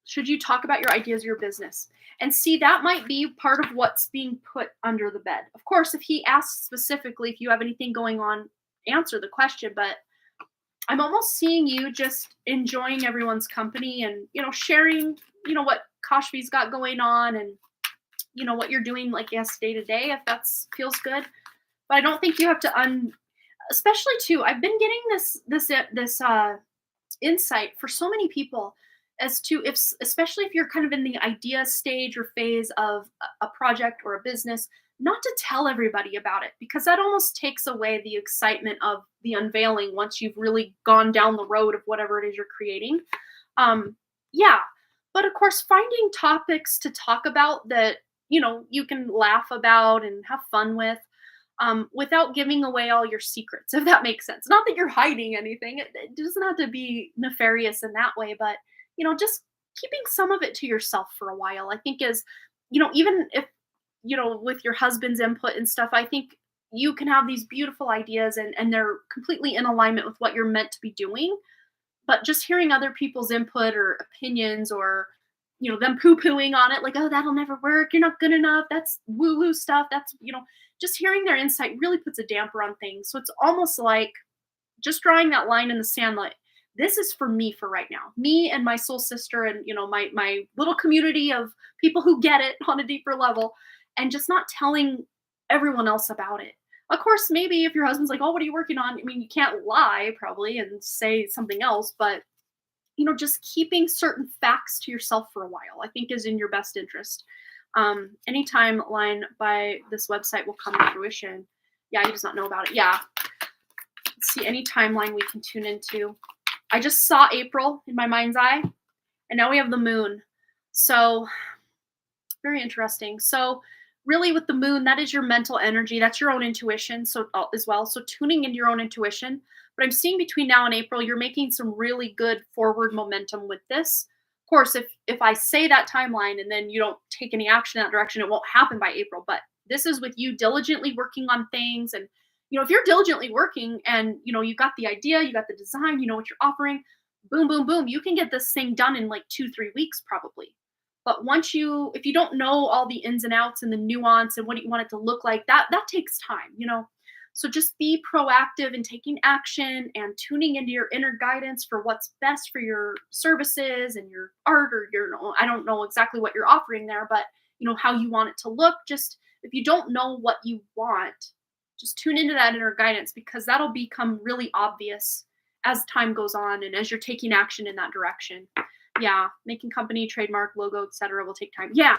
Should you talk about your ideas, your business? And see, that might be part of what's being put under the bed. Of course, if he asks specifically if you have anything going on, answer the question. But I'm almost seeing you just enjoying everyone's company and, sharing, what Kashvi's got going on and, what you're doing, like, yes, day to day, if that feels good. But I don't think you have to especially too, I've been getting this insight for so many people as to especially if you're kind of in the idea stage or phase of a project or a business, not to tell everybody about it, because that almost takes away the excitement of the unveiling once you've really gone down the road of whatever it is you're creating. Yeah. But of course, finding topics to talk about that, you can laugh about and have fun with, without giving away all your secrets, if that makes sense. Not that you're hiding anything. It doesn't have to be nefarious in that way, but, just keeping some of it to yourself for a while, I think is, even if, with your husband's input and stuff, I think you can have these beautiful ideas and they're completely in alignment with what you're meant to be doing. But just hearing other people's input or opinions or, them poo-pooing on it, like, oh, that'll never work. You're not good enough. That's woo-woo stuff. That's, just hearing their insight really puts a damper on things. So it's almost like just drawing that line in the sand, like, this is for me for right now. Me and my soul sister and, my little community of people who get it on a deeper level, and just not telling everyone else about it. Of course, maybe if your husband's like, oh, what are you working on? I mean, you can't lie probably and say something else, but, just keeping certain facts to yourself for a while, I think is in your best interest. Any timeline by this website will come to fruition. Yeah, he does not know about it. Yeah. Let's see, any timeline we can tune into. I just saw April in my mind's eye, and now we have the moon. So very interesting. So really with the moon, that is your mental energy. That's your own intuition as well. So tuning into your own intuition. But I'm seeing between now and April, you're making some really good forward momentum with this. Of course, if I say that timeline and then you don't take any action in that direction, it won't happen by April. But this is with you diligently working on things. And, if you're diligently working and, you got the idea, you got the design, you know what you're offering, boom, boom, boom, you can get this thing done in like 2-3 weeks probably. But if you don't know all the ins and outs and the nuance and what you want it to look like, that takes time, So just be proactive in taking action and tuning into your inner guidance for what's best for your services and your art or I don't know exactly what you're offering there, but how you want it to look. Just if you don't know what you want, just tune into that inner guidance, because that'll become really obvious as time goes on and as you're taking action in that direction. Yeah, making company, trademark, logo, etc. will take time. Yeah,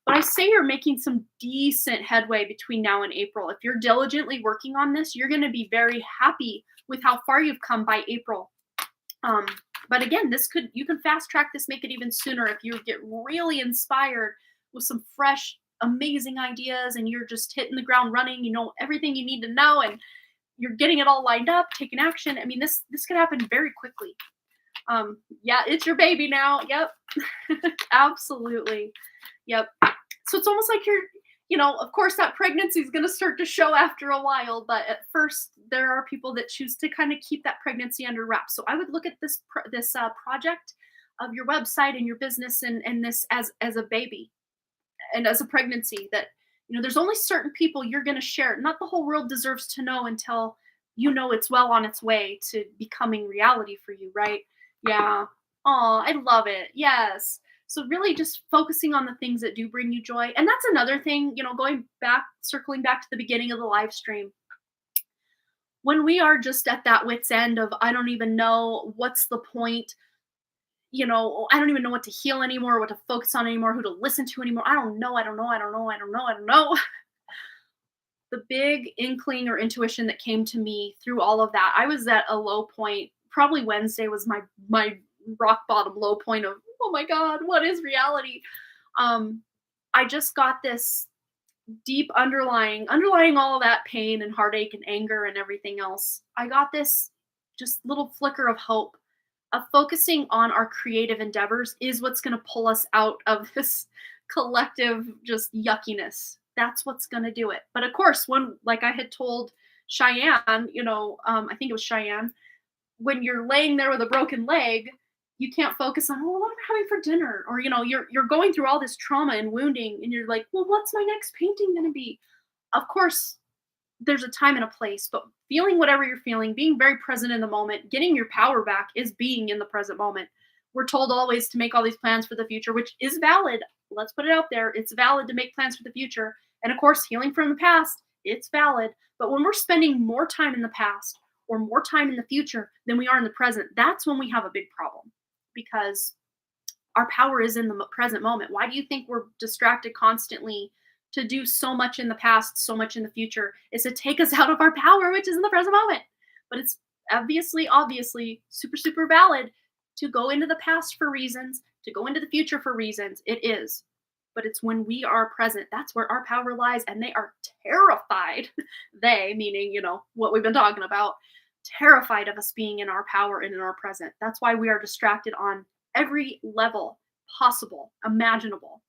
but I say you're making some decent headway between now and April. If you're diligently working on this, you're going to be very happy with how far you've come by April. Um, but again, you can fast track this, make it even sooner if you get really inspired with some fresh, amazing ideas, and you're just hitting the ground running. You know everything you need to know, and you're getting it all lined up, taking action. I mean, this could happen very quickly. Yeah, it's your baby now. Yep. Absolutely. Yep. So it's almost like of course that pregnancy is going to start to show after a while, but at first there are people that choose to kind of keep that pregnancy under wraps. So I would look at this project of your website and your business and this as a baby and as a pregnancy that there's only certain people you're going to share. Not the whole world deserves to know until it's well on its way to becoming reality for you, right? Yeah. Oh, I love it. Yes. So really just focusing on the things that do bring you joy. And that's another thing, circling back to the beginning of the live stream. When we are just at that wit's end of, I don't even know what's the point, I don't even know what to heal anymore, what to focus on anymore, who to listen to anymore. I don't know. The big inkling or intuition that came to me through all of that, I was at a low point. Probably Wednesday was my rock bottom low point of, oh my God, what is reality? I just got this deep underlying all of that pain and heartache and anger and everything else. I got this just little flicker of hope of focusing on our creative endeavors is what's going to pull us out of this collective just yuckiness. That's what's going to do it. But of course, when, like I had told Cheyenne, I think it was Cheyenne, when you're laying there with a broken leg, you can't focus on, what am I having for dinner? Or, you're going through all this trauma and wounding and you're like, well, what's my next painting going to be? Of course, there's a time and a place, but feeling whatever you're feeling, being very present in the moment, getting your power back is being in the present moment. We're told always to make all these plans for the future, which is valid. Let's put it out there. It's valid to make plans for the future. And of course, healing from the past, it's valid. But when we're spending more time in the past or more time in the future than we are in the present, that's when we have a big problem, because our power is in the present moment. Why do you think we're distracted constantly to do so much in the past, so much in the future? Is to take us out of our power, which is in the present moment. But it's obviously super, super valid to go into the past for reasons, to go into the future for reasons. It is. But it's when we are present, that's where our power lies. And they are terrified. They, meaning, what we've been talking about, terrified of us being in our power and in our present. That's why we are distracted on every level possible, imaginable.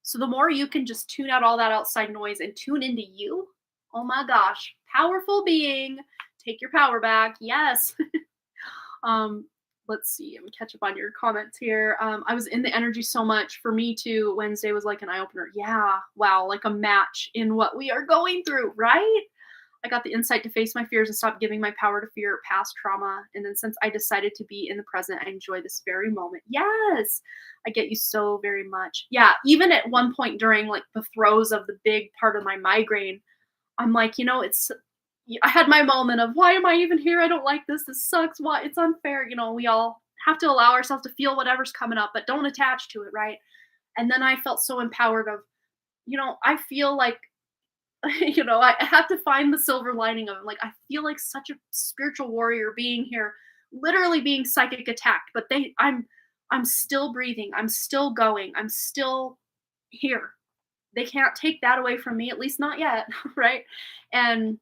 So the more you can just tune out all that outside noise and tune into you, oh my gosh, powerful being, take your power back. Yes. Let's see. I'm gonna catch up on your comments here. I was in the energy so much. For me too, Wednesday was like an eye-opener. Yeah. Wow. Like a match in what we are going through, right? I got the insight to face my fears and stop giving my power to fear past trauma. And then since I decided to be in the present, I enjoy this very moment. Yes, I get you so very much. Yeah, even at one point during like the throes of the big part of my migraine, I'm like, I had my moment of, why am I even here? I don't like this. This sucks. Why? It's unfair. We all have to allow ourselves to feel whatever's coming up, but don't attach to it, right? And then I felt so empowered of, I feel like, I have to find the silver lining of it. Like, I feel like such a spiritual warrior being here, literally being psychic attacked, but I'm still breathing. I'm still going. I'm still here. They can't take that away from me, at least not yet. Right. And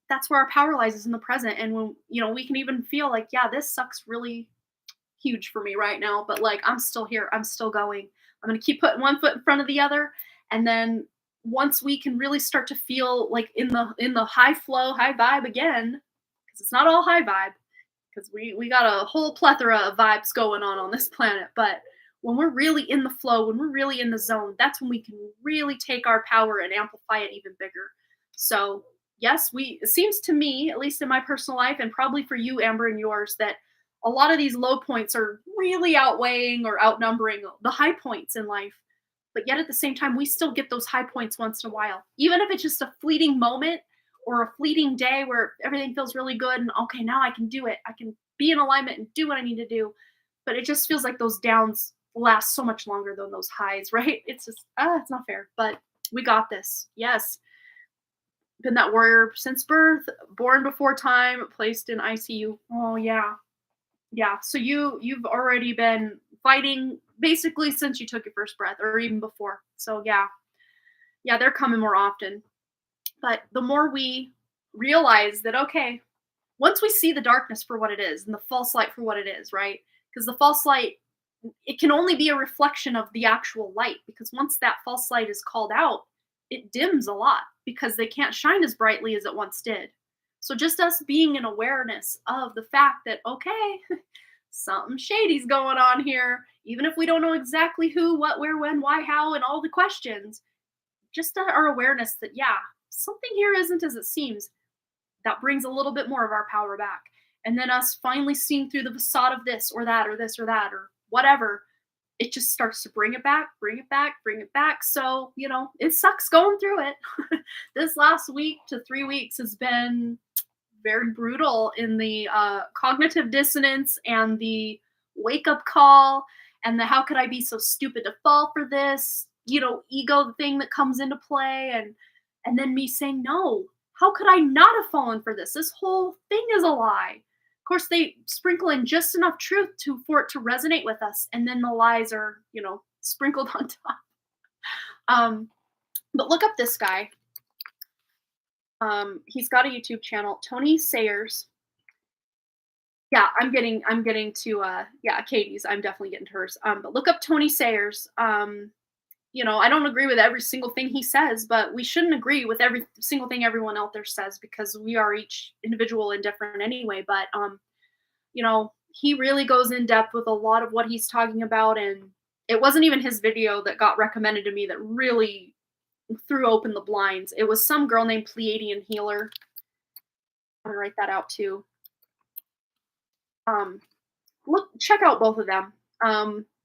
that's where our power lies, is in the present. And when, we can even feel like, yeah, this sucks really huge for me right now, but like, I'm still here. I'm still going. I'm going to keep putting one foot in front of the other. And then once we can really start to feel like in the high flow, high vibe again, because it's not all high vibe, because we got a whole plethora of vibes going on this planet. But when we're really in the flow, when we're really in the zone, that's when we can really take our power and amplify it even bigger. So yes, it seems to me, at least in my personal life, and probably for you, Amber, and yours, that a lot of these low points are really outweighing or outnumbering the high points in life. But yet at the same time, we still get those high points once in a while. Even if it's just a fleeting moment or a fleeting day where everything feels really good and okay, now I can do it. I can be in alignment and do what I need to do. but it just feels like those downs last so much longer than those highs, right? It's just it's not fair, but we got this. Yes. Been that warrior since birth, born before time, placed in ICU. Oh yeah. Yeah. So you've already been fighting basically since you took your first breath or even before. So yeah. Yeah, they're coming more often. But the more we realize that, okay, once we see the darkness for what it is and the false light for what it is, right? Because the false light, it can only be a reflection of the actual light, because once that false light is called out, it dims a lot because they can't shine as brightly as it once did. So just us being in awareness of the fact that, okay, something shady's going on here, even if we don't know exactly who, what, where, when, why, how, and all the questions, just our awareness that, yeah, something here isn't as it seems, that brings a little bit more of our power back. And then us finally seeing through the facade of this or that or this or that or whatever, it just starts to bring it back, bring it back, bring it back. So, it sucks going through it. This last week to 3 weeks has been very brutal in the cognitive dissonance and the wake up call and the how could I be so stupid to fall for this, ego thing that comes into play, and then me saying, no, how could I not have fallen for this? This whole thing is a lie. Of course, they sprinkle in just enough truth for it to resonate with us, and then the lies are, sprinkled on top. But look up this guy. He's got a YouTube channel, Tony Sayers. Yeah, I'm getting to Katie's. I'm definitely getting to hers. But look up Tony Sayers. I don't agree with every single thing he says, but we shouldn't agree with every single thing everyone out there says, because we are each individual and different anyway. But he really goes in depth with a lot of what he's talking about, and it wasn't even his video that got recommended to me that really threw open the blinds. It was some girl named Pleiadian Healer. I'm gonna write that out too. Check out both of them.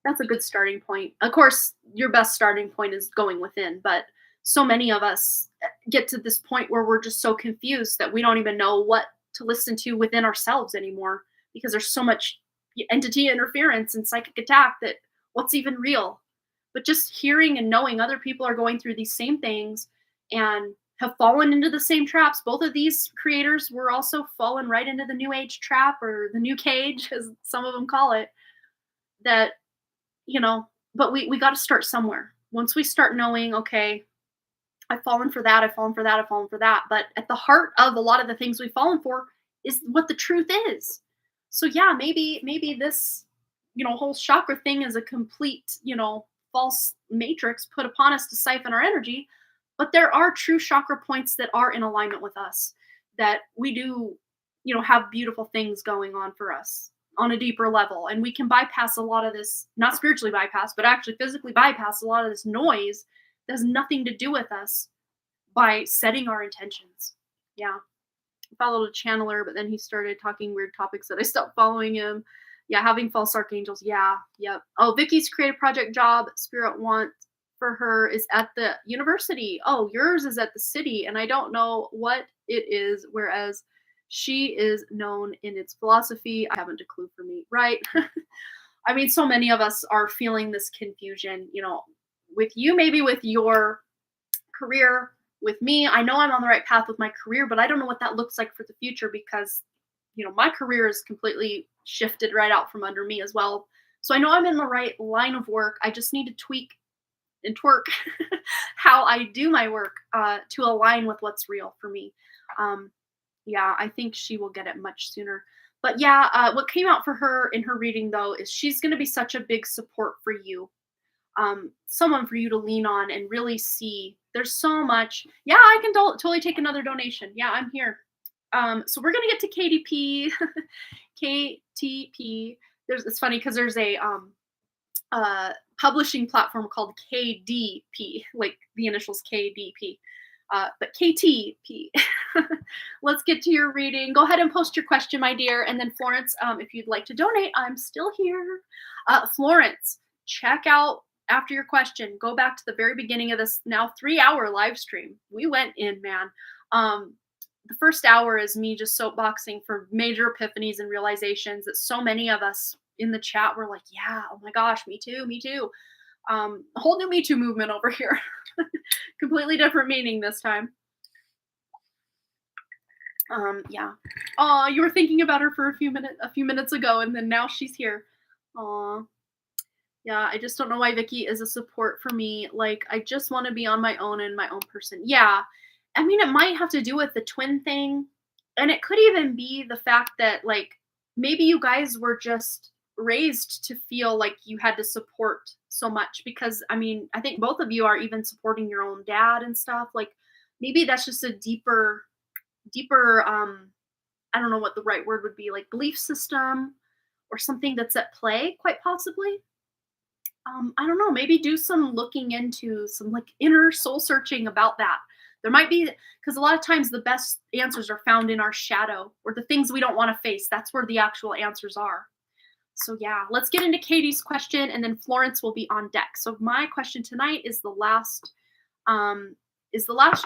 That's a good starting point. Of course, your best starting point is going within, but so many of us get to this point where we're just so confused that we don't even know what to listen to within ourselves anymore, because there's so much entity interference and psychic attack that what's even real. But just hearing and knowing other people are going through these same things and have fallen into the same traps. Both of these creators were also fallen right into the new age trap, or the new cage, as some of them call it. That, but we got to start somewhere. Once we start knowing, okay, I've fallen for that, I've fallen for that, I've fallen for that. But at the heart of a lot of the things we've fallen for is what the truth is. So yeah, maybe this, whole chakra thing is a complete, false matrix put upon us to siphon our energy. But there are true chakra points that are in alignment with us, that we do, have beautiful things going on for us on a deeper level. And we can bypass a lot of this, not spiritually bypass, but actually physically bypass a lot of this noise that has nothing to do with us by setting our intentions. Yeah. I followed a channeler, but then he started talking weird topics that I stopped following him. Yeah, having false archangels. Yeah, yep. Oh, Vicky's creative project job, spirit want for her is at the university. Oh, yours is at the city, and I don't know what it is, whereas she is known in its philosophy. I haven't a clue for me, right? I mean, so many of us are feeling this confusion, with you, maybe with your career. With me, I know I'm on the right path with my career, but I don't know what that looks like for the future, because, my career is completely shifted right out from under me as well. So I know I'm in the right line of work. I just need to tweak and twerk how I do my work to align with what's real for me. Yeah, I think she will get it much sooner. But yeah, what came out for her in her reading, though, is she's going to be such a big support for you. Someone for you to lean on and really see. There's so much. Yeah, I can totally take another donation. Yeah, I'm here. So we're going to get to KDP. KTP. It's funny because there's a publishing platform called KDP, like the initials KDP. But KTP. Let's get to your reading. Go ahead and post your question, my dear. And then Florence, if you'd like to donate, I'm still here. Florence, check out after your question. Go back to the very beginning of this now 3-hour live stream. We went in, man. The first hour is me just soapboxing for major epiphanies and realizations that so many of us in the chat were like, yeah, oh my gosh, me too, me too. A whole new Me Too movement over here. Completely different meaning this time. Yeah. Aw, you were thinking about her for a few minutes ago, and then now she's here. Aw. Yeah, I just don't know why Vicky is a support for me. Like, I just want to be on my own and my own person. Yeah. I mean, it might have to do with the twin thing. And it could even be the fact that, like, maybe you guys were just raised to feel like you had to support so much. Because, I mean, I think both of you are even supporting your own dad and stuff. Like, maybe that's just a deeper, I don't know what the right word would be, like belief system or something that's at play, quite possibly. I don't know, maybe do some looking into some like inner soul searching about that. There might be, because a lot of times the best answers are found in our shadow or the things we don't want to face. That's where the actual answers are. So yeah, let's get into Katie's question, and then Florence will be on deck. So my question tonight is the last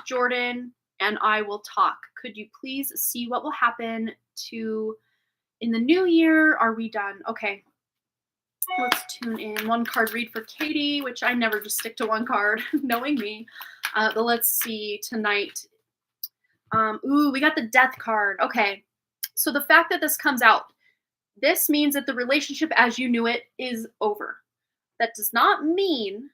Jordan and I will talk. Could you please see what will happen to in the new year? Are we done? Okay. Let's tune in. One card read for Katie, which I never just stick to one card, knowing me. But let's see tonight. Ooh, we got the death card. Okay. So the fact that this comes out, this means that the relationship as you knew it is over. That does not mean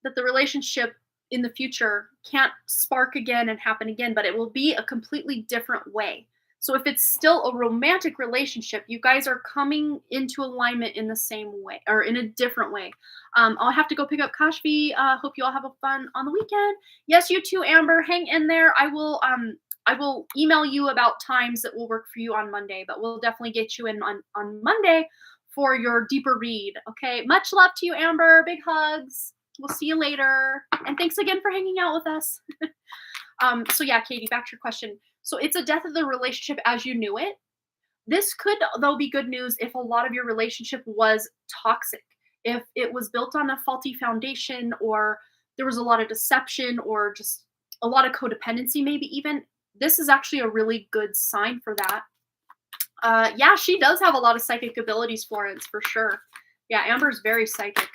that the relationship in the future can't spark again and happen again, but it will be a completely different way. So if it's still a romantic relationship, you guys are coming into alignment in the same way or in a different way. I'll have to go pick up Kashvi. Hope you all have a fun on the weekend. Yes, you too, Amber. Hang in there. I will email you about times that will work for you on Monday, but we'll definitely get you in on Monday for your deeper read. Okay. Much love to you, Amber. Big hugs. We'll see you later. And thanks again for hanging out with us. So yeah, Katie, back to your question. So it's a death of the relationship as you knew it. This could, though, be good news if a lot of your relationship was toxic, if it was built on a faulty foundation, or there was a lot of deception, or just a lot of codependency, maybe even. This is actually a really good sign for that. Yeah, she does have a lot of psychic abilities, Florence, for sure. Yeah, Amber's very psychic.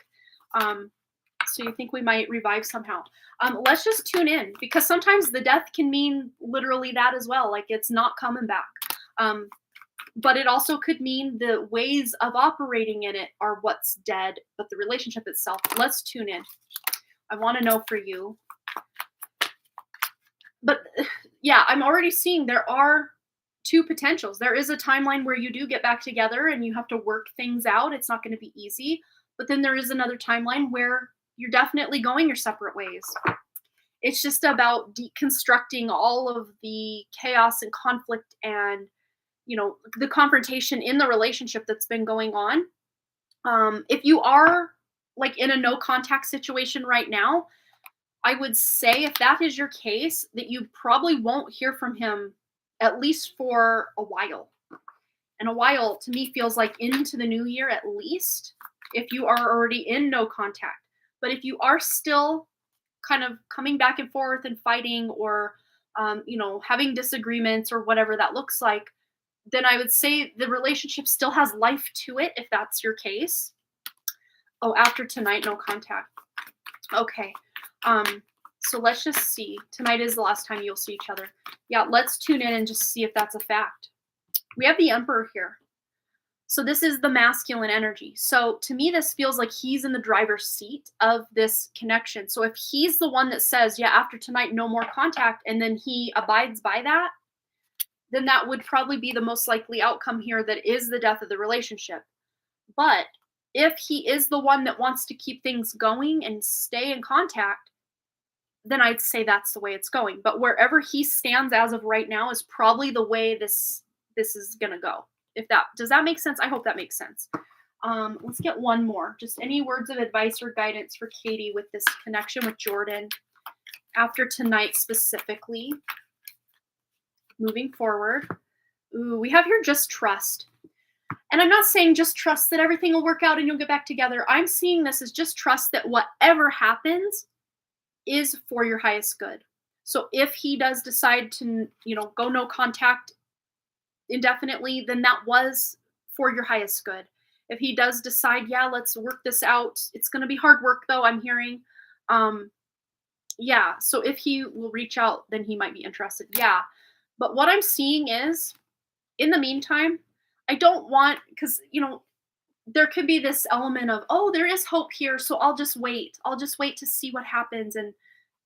So you think we might revive somehow. Let's just tune in, because sometimes the death can mean literally that as well. Like it's not coming back. But it also could mean the ways of operating in it are what's dead, but the relationship itself. Let's tune in. I want to know for you. But yeah, I'm already seeing there are two potentials. There is a timeline where you do get back together and you have to work things out. It's not going to be easy. But then there is another timeline where you're definitely going your separate ways. It's just about deconstructing all of the chaos and conflict and, you know, the confrontation in the relationship that's been going on. If you are like in a no contact situation right now, I would say if that is your case, that you probably won't hear from him at least for a while. And a while to me feels like into the new year at least, if you are already in no contact. But if you are still kind of coming back and forth and fighting, or, you know, having disagreements or whatever that looks like, then I would say the relationship still has life to it, if that's your case. Oh, after tonight, no contact. Okay. So let's just see. Tonight is the last time you'll see each other. Yeah, let's tune in and just see if that's a fact. We have the Emperor here. So this is the masculine energy. So to me, this feels like he's in the driver's seat of this connection. So if he's the one that says, yeah, after tonight, no more contact, and then he abides by that, then that would probably be the most likely outcome here, that is the death of the relationship. But if he is the one that wants to keep things going and stay in contact, then I'd say that's the way it's going. But wherever he stands as of right now is probably the way this is going to go. Does that make sense? I hope that makes sense. Let's get one more. Just any words of advice or guidance for Katie with this connection with Jordan after tonight specifically. Moving forward. Ooh, we have here just trust. And I'm not saying just trust that everything will work out and you'll get back together. I'm seeing this as just trust that whatever happens is for your highest good. So if he does decide to, you know, go no contact indefinitely, then that was for your highest good. If he does decide, yeah, let's work this out, it's going to be hard work though, I'm hearing. Um, yeah, so if he will reach out, then he might be interested. Yeah. But what I'm seeing is, in the meantime, I don't want, because, there could be this element of, oh, there is hope here. So I'll just wait. I'll just wait to see what happens. And,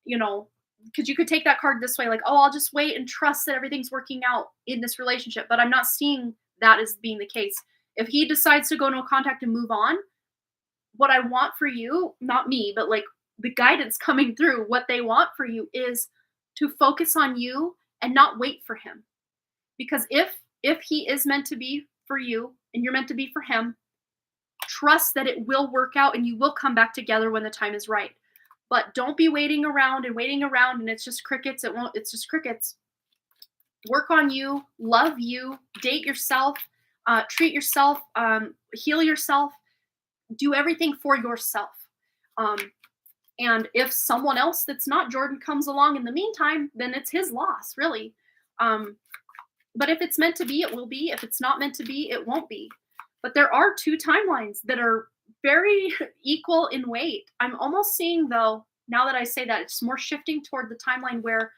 you know, because you could take that card this way, like, oh, I'll just wait and trust that everything's working out in this relationship. But I'm not seeing that as being the case. If he decides to go into a contact and move on, what I want for you, not me, but like the guidance coming through, what they want for you is to focus on you and not wait for him. Because if he is meant to be for you and you're meant to be for him, trust that it will work out and you will come back together when the time is right. But don't be waiting around and it's just crickets. It's just crickets. Work on you, love you, date yourself, treat yourself, heal yourself, do everything for yourself. And if someone else that's not Jordan comes along in the meantime, then it's his loss, really. But if it's meant to be, it will be. If it's not meant to be, it won't be. But there are two timelines that are very equal in weight. I'm almost seeing, though, now that I say that, it's more shifting toward the timeline where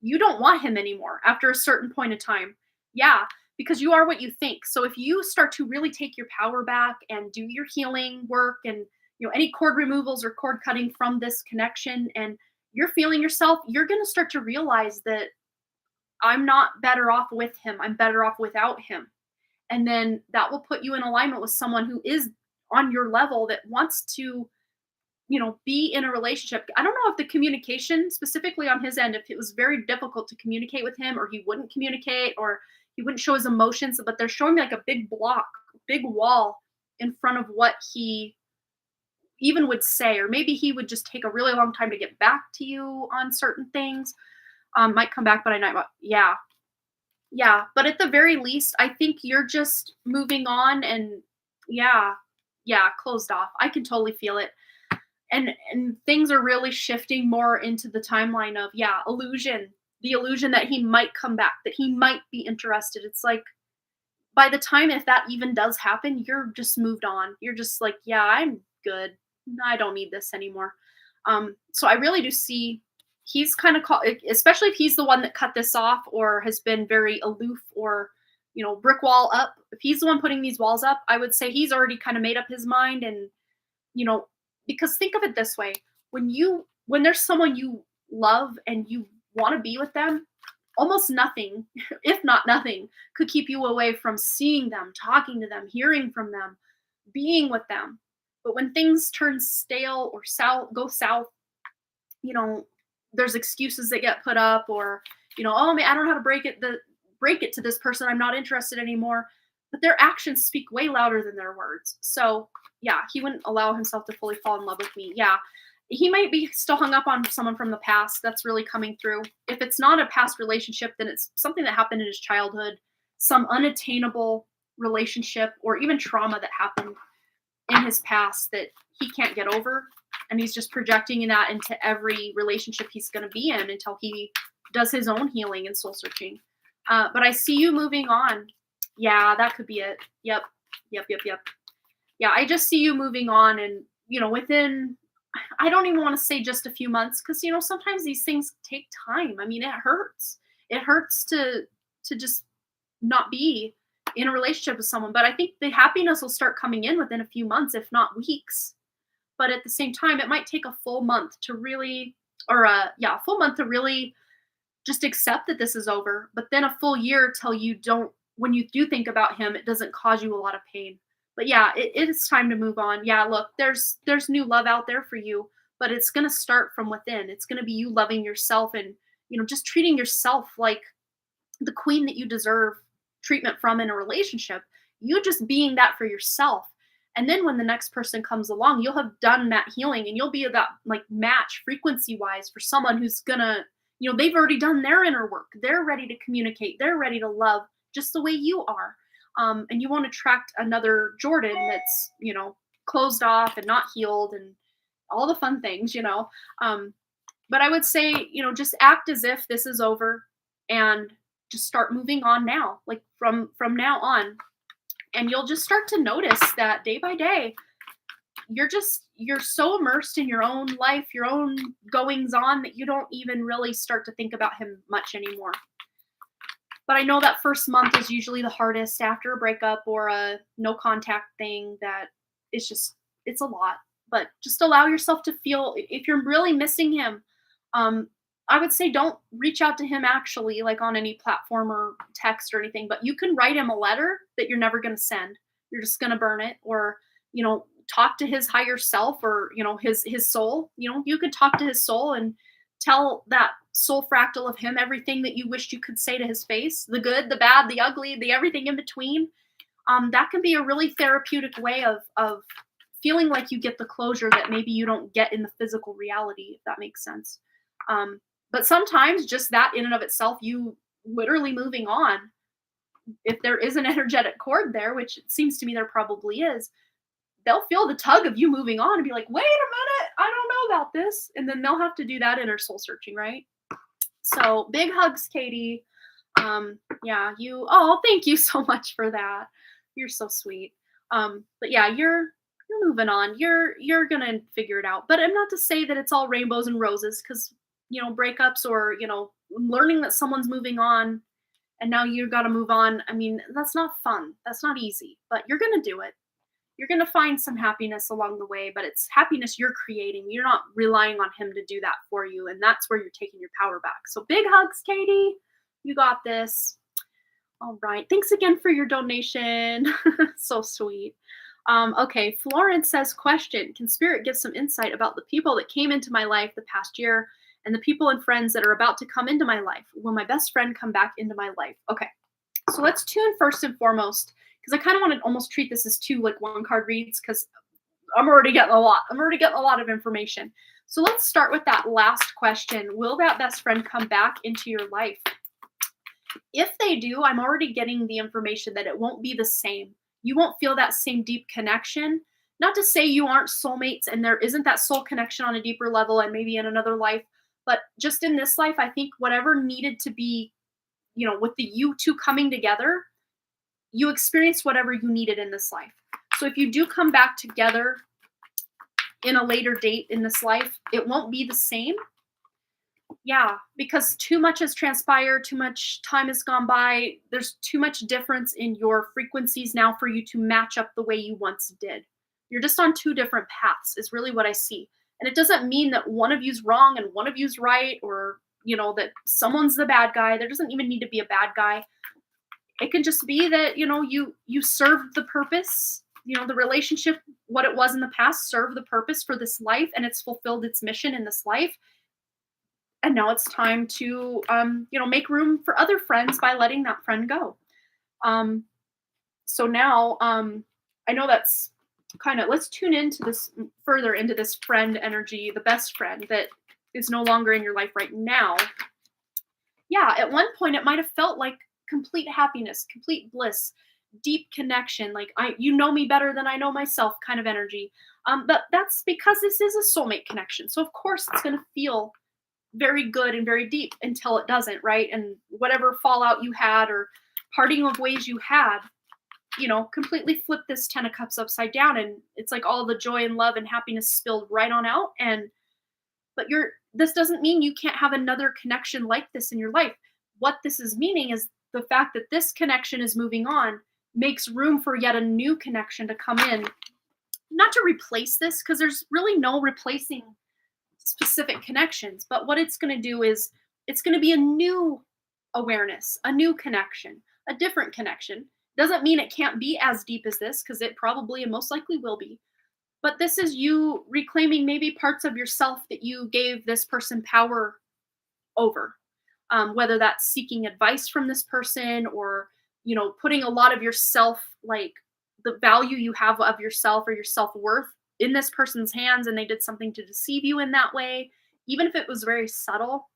you don't want him anymore after a certain point of time. Yeah, because you are what you think. So if you start to really take your power back and do your healing work and any cord removals or cord cutting from this connection, and you're feeling yourself, you're going to start to realize that I'm not better off with him. I'm better off without him. And then that will put you in alignment with someone who is on your level that wants to, be in a relationship. I don't know if the communication specifically on his end, if it was very difficult to communicate with him, or he wouldn't communicate, or he wouldn't show his emotions, but they're showing me like a big block, big wall in front of what he even would say, or maybe he would just take a really long time to get back to you on certain things. Might come back, but I might, yeah. Yeah, but at the very least, I think you're just moving on and yeah, closed off. I can totally feel it. And things are really shifting more into the timeline of, illusion. The illusion that he might come back, that he might be interested. It's like by the time if that even does happen, you're just moved on. You're just like, yeah, I'm good. I don't need this anymore. So I really do see he's kind of especially if he's the one that cut this off or has been very aloof or brick wall up. If he's the one putting these walls up, I would say he's already kind of made up his mind. And because think of it this way, when there's someone you love and you want to be with them, almost nothing, if not nothing, could keep you away from seeing them, talking to them, hearing from them, being with them. But when things turn stale or go south, there's excuses that get put up, or oh man, I don't know how to break it to this person, I'm not interested anymore. But their actions speak way louder than their words. So yeah, he wouldn't allow himself to fully fall in love with me. Yeah, he might be still hung up on someone from the past. That's really coming through. If it's not a past relationship, then it's something that happened in his childhood, some unattainable relationship, or even trauma that happened in his past that he can't get over. And he's just projecting that into every relationship he's going to be in until he does his own healing and soul searching. But I see you moving on. Yeah, that could be it. Yep. Yeah, I just see you moving on, and within, I don't even want to say just a few months, because sometimes these things take time. I mean, it hurts. It hurts to just not be in a relationship with someone. But I think the happiness will start coming in within a few months, if not weeks. But at the same time, it might take a full month to really, a full month to really just accept that this is over. But then a full year till when you do think about him, it doesn't cause you a lot of pain. But yeah, it is time to move on. Yeah, look, there's new love out there for you, but it's going to start from within. It's going to be you loving yourself and, just treating yourself like the queen that you deserve treatment from in a relationship. You just being that for yourself. And then when the next person comes along, you'll have done that healing, and you'll be that like match frequency wise for someone who's gonna, they've already done their inner work. They're ready to communicate. They're ready to love just the way you are. And you won't attract another Jordan that's, closed off and not healed and all the fun things, But I would say, just act as if this is over and just start moving on now. Like from now on, And you'll just start to notice that day by day, you're so immersed in your own life, your own goings on, that you don't even really start to think about him much anymore. But I know that first month is usually the hardest after a breakup or a no contact thing. That is just, it's a lot. But just allow yourself to feel, if you're really missing him, um, I would say don't reach out to him actually, like on any platform or text or anything, but you can write him a letter that you're never going to send. You're just going to burn it, or, talk to his higher self, or, his soul. You could talk to his soul and tell that soul fractal of him everything that you wished you could say to his face, the good, the bad, the ugly, the everything in between. That can be a really therapeutic way of feeling like you get the closure that maybe you don't get in the physical reality, if that makes sense. But sometimes just that in and of itself, you literally moving on, if there is an energetic cord there, which it seems to me there probably is, they'll feel the tug of you moving on and be like, wait a minute, I don't know about this. And then they'll have to do that inner soul searching, right? So big hugs, Katie. Yeah, thank you so much for that. You're so sweet. But yeah, you're moving on. You're gonna figure it out. But I'm not to say that it's all rainbows and roses, because breakups, or learning that someone's moving on and now you got to move on. I mean, that's not fun. That's not easy. But you're gonna do it. You're gonna find some happiness along the way. But it's happiness you're creating. You're not relying on him to do that for you, and that's where you're taking your power back. So big hugs, Katie. You got this. All right. Thanks again for your donation. So sweet. Okay. Florence says, question, can spirit give some insight about the people that came into my life the past year and the people and friends that are about to come into my life? Will my best friend come back into my life? Okay. So let's tune first and foremost, because I kind of want to almost treat this as two like one card reads, because I'm already getting a lot. I'm already getting a lot of information. So let's start with that last question. Will that best friend come back into your life? If they do, I'm already getting the information that it won't be the same. You won't feel that same deep connection. Not to say you aren't soulmates and there isn't that soul connection on a deeper level and maybe in another life, but just in this life, I think whatever needed to be, with the you two coming together, you experienced whatever you needed in this life. So if you do come back together in a later date in this life, it won't be the same. Yeah, because too much has transpired, too much time has gone by. There's too much difference in your frequencies now for you to match up the way you once did. You're just on two different paths is really what I see. And it doesn't mean that one of you's wrong and one of you's right, or, that someone's the bad guy. There doesn't even need to be a bad guy. It can just be that, you served the purpose, the relationship, what it was in the past, served the purpose for this life, and it's fulfilled its mission in this life. And now it's time to, make room for other friends by letting that friend go. So now, I know that's kind of, let's tune into this further, into this friend energy, the best friend that is no longer in your life right now. Yeah, at one point it might have felt like complete happiness, complete bliss, deep connection, like you know me better than I know myself kind of energy. But that's because this is a soulmate connection. So of course it's going to feel very good and very deep until it doesn't, right? And whatever fallout you had or parting of ways you had, completely flip this 10 of cups upside down, and it's like all the joy and love and happiness spilled right on out. But this doesn't mean you can't have another connection like this in your life. What this is meaning is the fact that this connection is moving on makes room for yet a new connection to come in, not to replace this, because there's really no replacing specific connections. But what it's going to do is it's going to be a new awareness, a new connection, a different connection. Doesn't mean it can't be as deep as this, because it probably and most likely will be. But this is you reclaiming maybe parts of yourself that you gave this person power over. Whether that's seeking advice from this person, or, putting a lot of yourself, like the value you have of yourself or your self-worth, in this person's hands, and they did something to deceive you in that way, even if it was very subtle.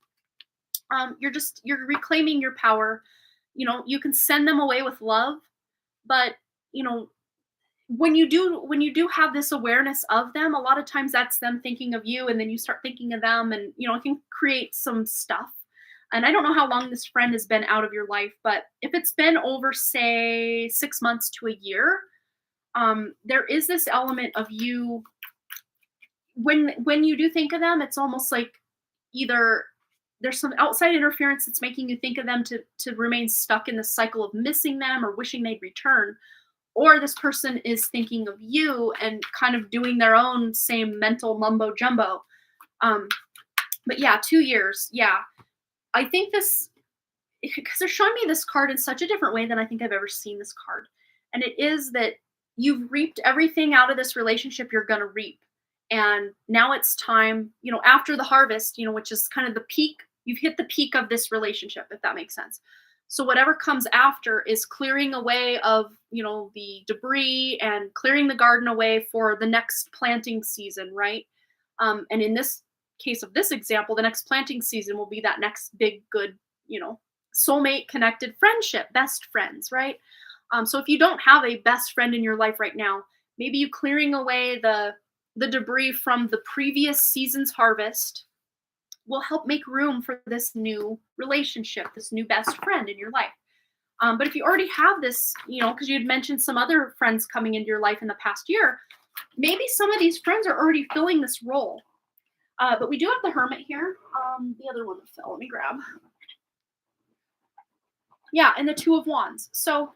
You're reclaiming your power. You can send them away with love, but when you do have this awareness of them, a lot of times that's them thinking of you, and then you start thinking of them, and it can create some stuff. And I don't know how long this friend has been out of your life, but if it's been over, say, 6 months to a year, there is this element of you when you do think of them, it's almost like either there's some outside interference that's making you think of them to remain stuck in the cycle of missing them or wishing they'd return, or this person is thinking of you and kind of doing their own same mental mumbo jumbo. Um, but yeah, 2 years. Yeah, I think this because they're showing me this card in such a different way than I think I've ever seen this card, and it is that you've reaped everything out of this relationship you're gonna reap, and now it's time. After the harvest, which is kind of the peak. You've hit the peak of this relationship, if that makes sense. So whatever comes after is clearing away of the debris and clearing the garden away for the next planting season, right? And in this case of this example, the next planting season will be that next big good, soulmate connected friendship, best friends, right? So if you don't have a best friend in your life right now, maybe you clearing away the debris from the previous season's harvest will help make room for this new relationship, this new best friend in your life. But if you already have this, because you had mentioned some other friends coming into your life in the past year, maybe some of these friends are already filling this role. But we do have the Hermit here. The other one that fell, let me grab. Yeah, and the Two of Wands. So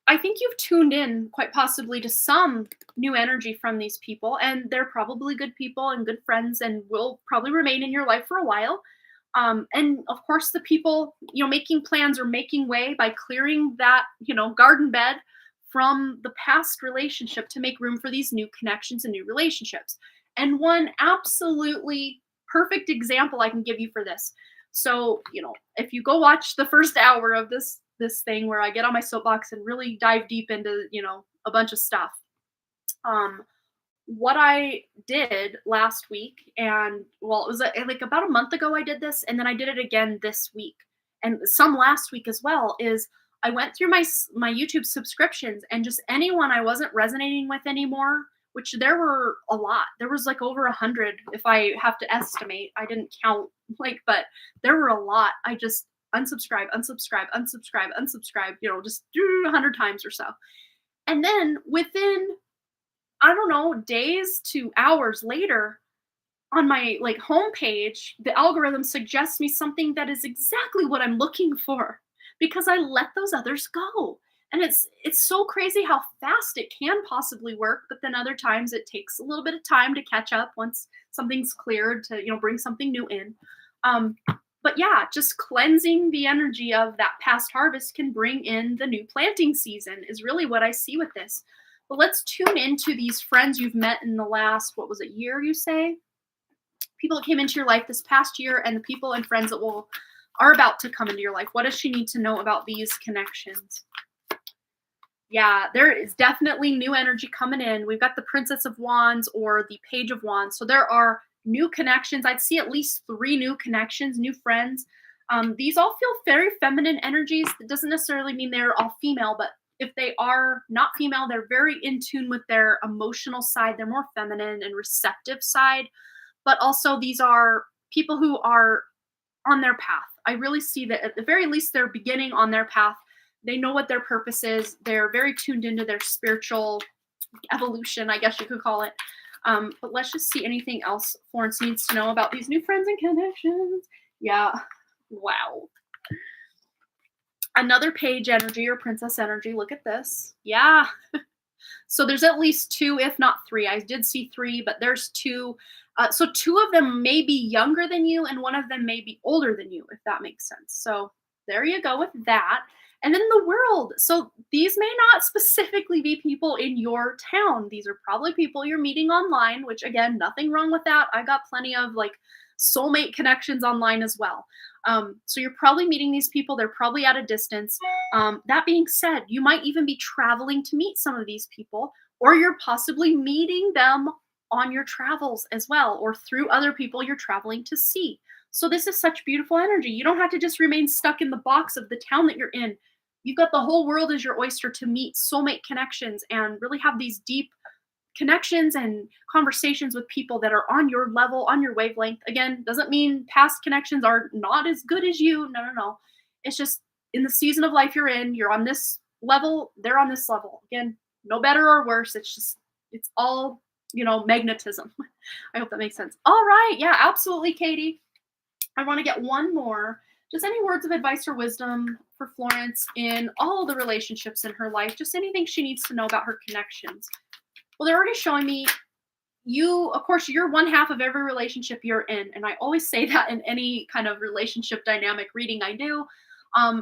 I think you've tuned in quite possibly to some new energy from these people, and they're probably good people and good friends and will probably remain in your life for a while. And of course, the people, making plans or making way by clearing that, garden bed from the past relationship to make room for these new connections and new relationships. And one absolutely perfect example I can give you for this. So, if you go watch the first hour of this thing where I get on my soapbox and really dive deep into, a bunch of stuff. What I did last week, and well, it was like about a month ago I did this, and then I did it again this week, and some last week as well, is I went through my YouTube subscriptions and just anyone I wasn't resonating with anymore, which there were a lot. There was like over 100 if I have to estimate. I didn't count, but there were a lot. I just unsubscribe, unsubscribe, unsubscribe, unsubscribe, just 100 times or so. And then within, I don't know, days to hours later, on my homepage, the algorithm suggests me something that is exactly what I'm looking for because I let those others go. And it's so crazy how fast it can possibly work, but then other times it takes a little bit of time to catch up once something's cleared to bring something new in. But yeah, just cleansing the energy of that past harvest can bring in the new planting season is really what I see with this. But let's tune into these friends you've met in the last, what was it, year, you say? People that came into your life this past year and the people and friends that are about to come into your life. What does she need to know about these connections? Yeah, there is definitely new energy coming in. We've got the Princess of Wands or the Page of Wands. So there are new connections. I'd see at least 3 new connections, new friends. These all feel very feminine energies. That doesn't necessarily mean they're all female, but if they are not female, they're very in tune with their emotional side. They're more feminine and receptive side. But also these are people who are on their path. I really see that at the very least they're beginning on their path. They know what their purpose is. They're very tuned into their spiritual evolution, I guess you could call it. But let's just see anything else Florence needs to know about these new friends and connections. Yeah. Wow. Another page energy or princess energy. Look at this. Yeah. So there's at least 2, if not 3. I did see 3, but there's 2. So 2 of them may be younger than you and 1 of them may be older than you, if that makes sense. So there you go with that. And then the world. So these may not specifically be people in your town. These are probably people you're meeting online, which again, nothing wrong with that. I got plenty of soulmate connections online as well. So you're probably meeting these people. They're probably at a distance. That being said, you might even be traveling to meet some of these people, or you're possibly meeting them on your travels as well, or through other people you're traveling to see. So this is such beautiful energy. You don't have to just remain stuck in the box of the town that you're in. You've got the whole world as your oyster to meet soulmate connections and really have these deep connections and conversations with people that are on your level, on your wavelength. Again, doesn't mean past connections are not as good as you. No, no, no. It's just in the season of life you're in, you're on this level, they're on this level. Again, no better or worse. It's just, it's all, magnetism. I hope that makes sense. All right. Yeah, absolutely, Katie. I want to get one more. Just any words of advice or wisdom for Florence in all the relationships in her life, just anything she needs to know about her connections. Well, they're already showing me of course, you're one half of every relationship you're in. And I always say that in any kind of relationship dynamic reading I do.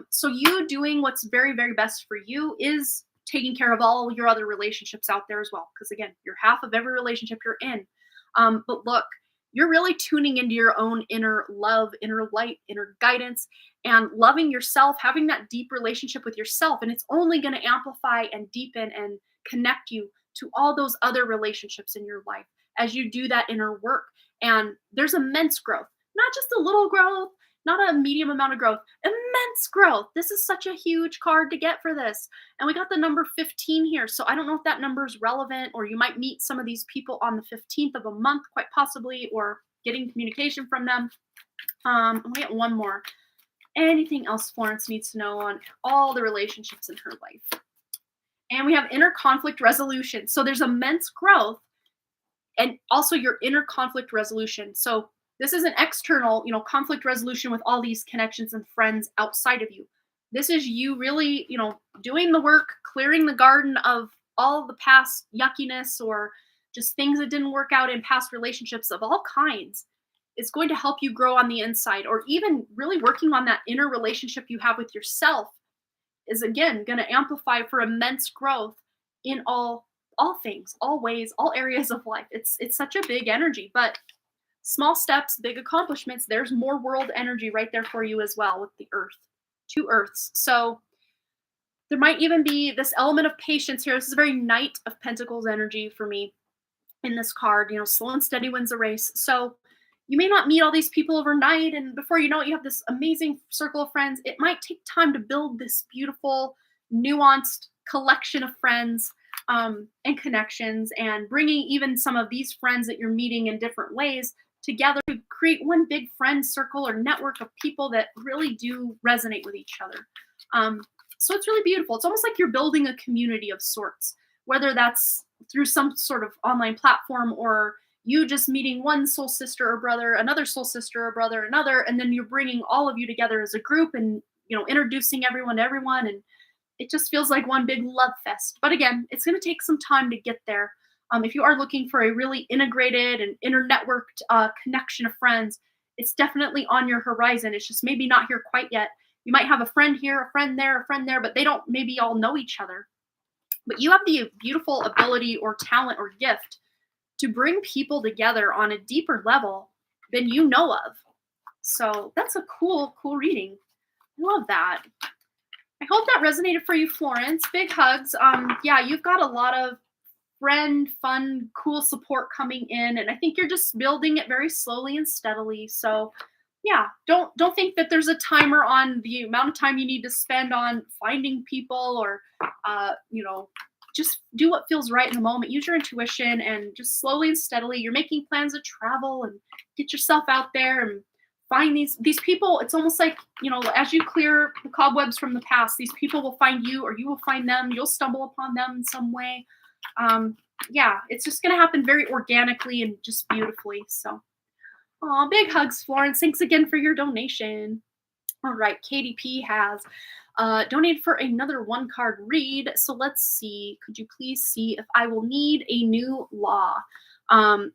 So you doing what's very, very best for you is taking care of all your other relationships out there as well. Because again, you're half of every relationship you're in. But look, you're really tuning into your own inner love, inner light, inner guidance, and loving yourself, having that deep relationship with yourself. And it's only going to amplify and deepen and connect you to all those other relationships in your life as you do that inner work. And there's immense growth, not just a little growth, not a medium amount of growth, immense growth. This is such a huge card to get for this. And we got the number 15 here. So I don't know if that number is relevant, or you might meet some of these people on the 15th of a month, quite possibly, or getting communication from them. I'm gonna get one more. Anything else Florence needs to know on all the relationships in her life? And we have inner conflict resolution. So there's immense growth and also your inner conflict resolution. So this is an external, conflict resolution with all these connections and friends outside of you. This is you really, doing the work, clearing the garden of all the past yuckiness or just things that didn't work out in past relationships of all kinds. It's going to help you grow on the inside, or even really working on that inner relationship you have with yourself is again going to amplify for immense growth in all things, all ways, all areas of life. It's such a big energy, but small steps, big accomplishments. There's more world energy right there for you as well with the earth, 2 earths. So there might even be this element of patience here. This is a very Knight of Pentacles energy for me in this card. Slow and steady wins the race. So you may not meet all these people overnight, and before you know it, you have this amazing circle of friends. It might take time to build this beautiful, nuanced collection of friends and connections, and bringing even some of these friends that you're meeting in different ways together to create one big friend circle or network of people that really do resonate with each other. So it's really beautiful. It's almost like you're building a community of sorts, whether that's through some sort of online platform, or you just meeting one soul sister or brother, another soul sister or brother, another, and then you're bringing all of you together as a group and, introducing everyone to everyone. And it just feels like one big love fest. But again, it's going to take some time to get there. If you are looking for a really integrated and inter-networked connection of friends, it's definitely on your horizon. It's just maybe not here quite yet. You might have a friend here, a friend there, but they don't maybe all know each other. But you have the beautiful ability or talent or gift to bring people together on a deeper level than you know of. So that's a cool reading. I love that. I hope that resonated for you, Florence. Big hugs. Yeah, you've got a lot of friend, fun, cool support coming in, and I think you're just building it very slowly and steadily. So yeah, don't think that there's a timer on the amount of time you need to spend on finding people, or just do what feels right in the moment. Use your intuition, and just slowly and steadily you're making plans to travel and get yourself out there and find these people. It's almost like, as you clear the cobwebs from the past, these people will find you, or you will find them. You'll stumble upon them in some way. Yeah, it's just going to happen very organically and just beautifully. So, big hugs, Florence. Thanks again for your donation. All right, Katie P has donated for another 1-card read. So let's see. Could you please see if I will need a new law?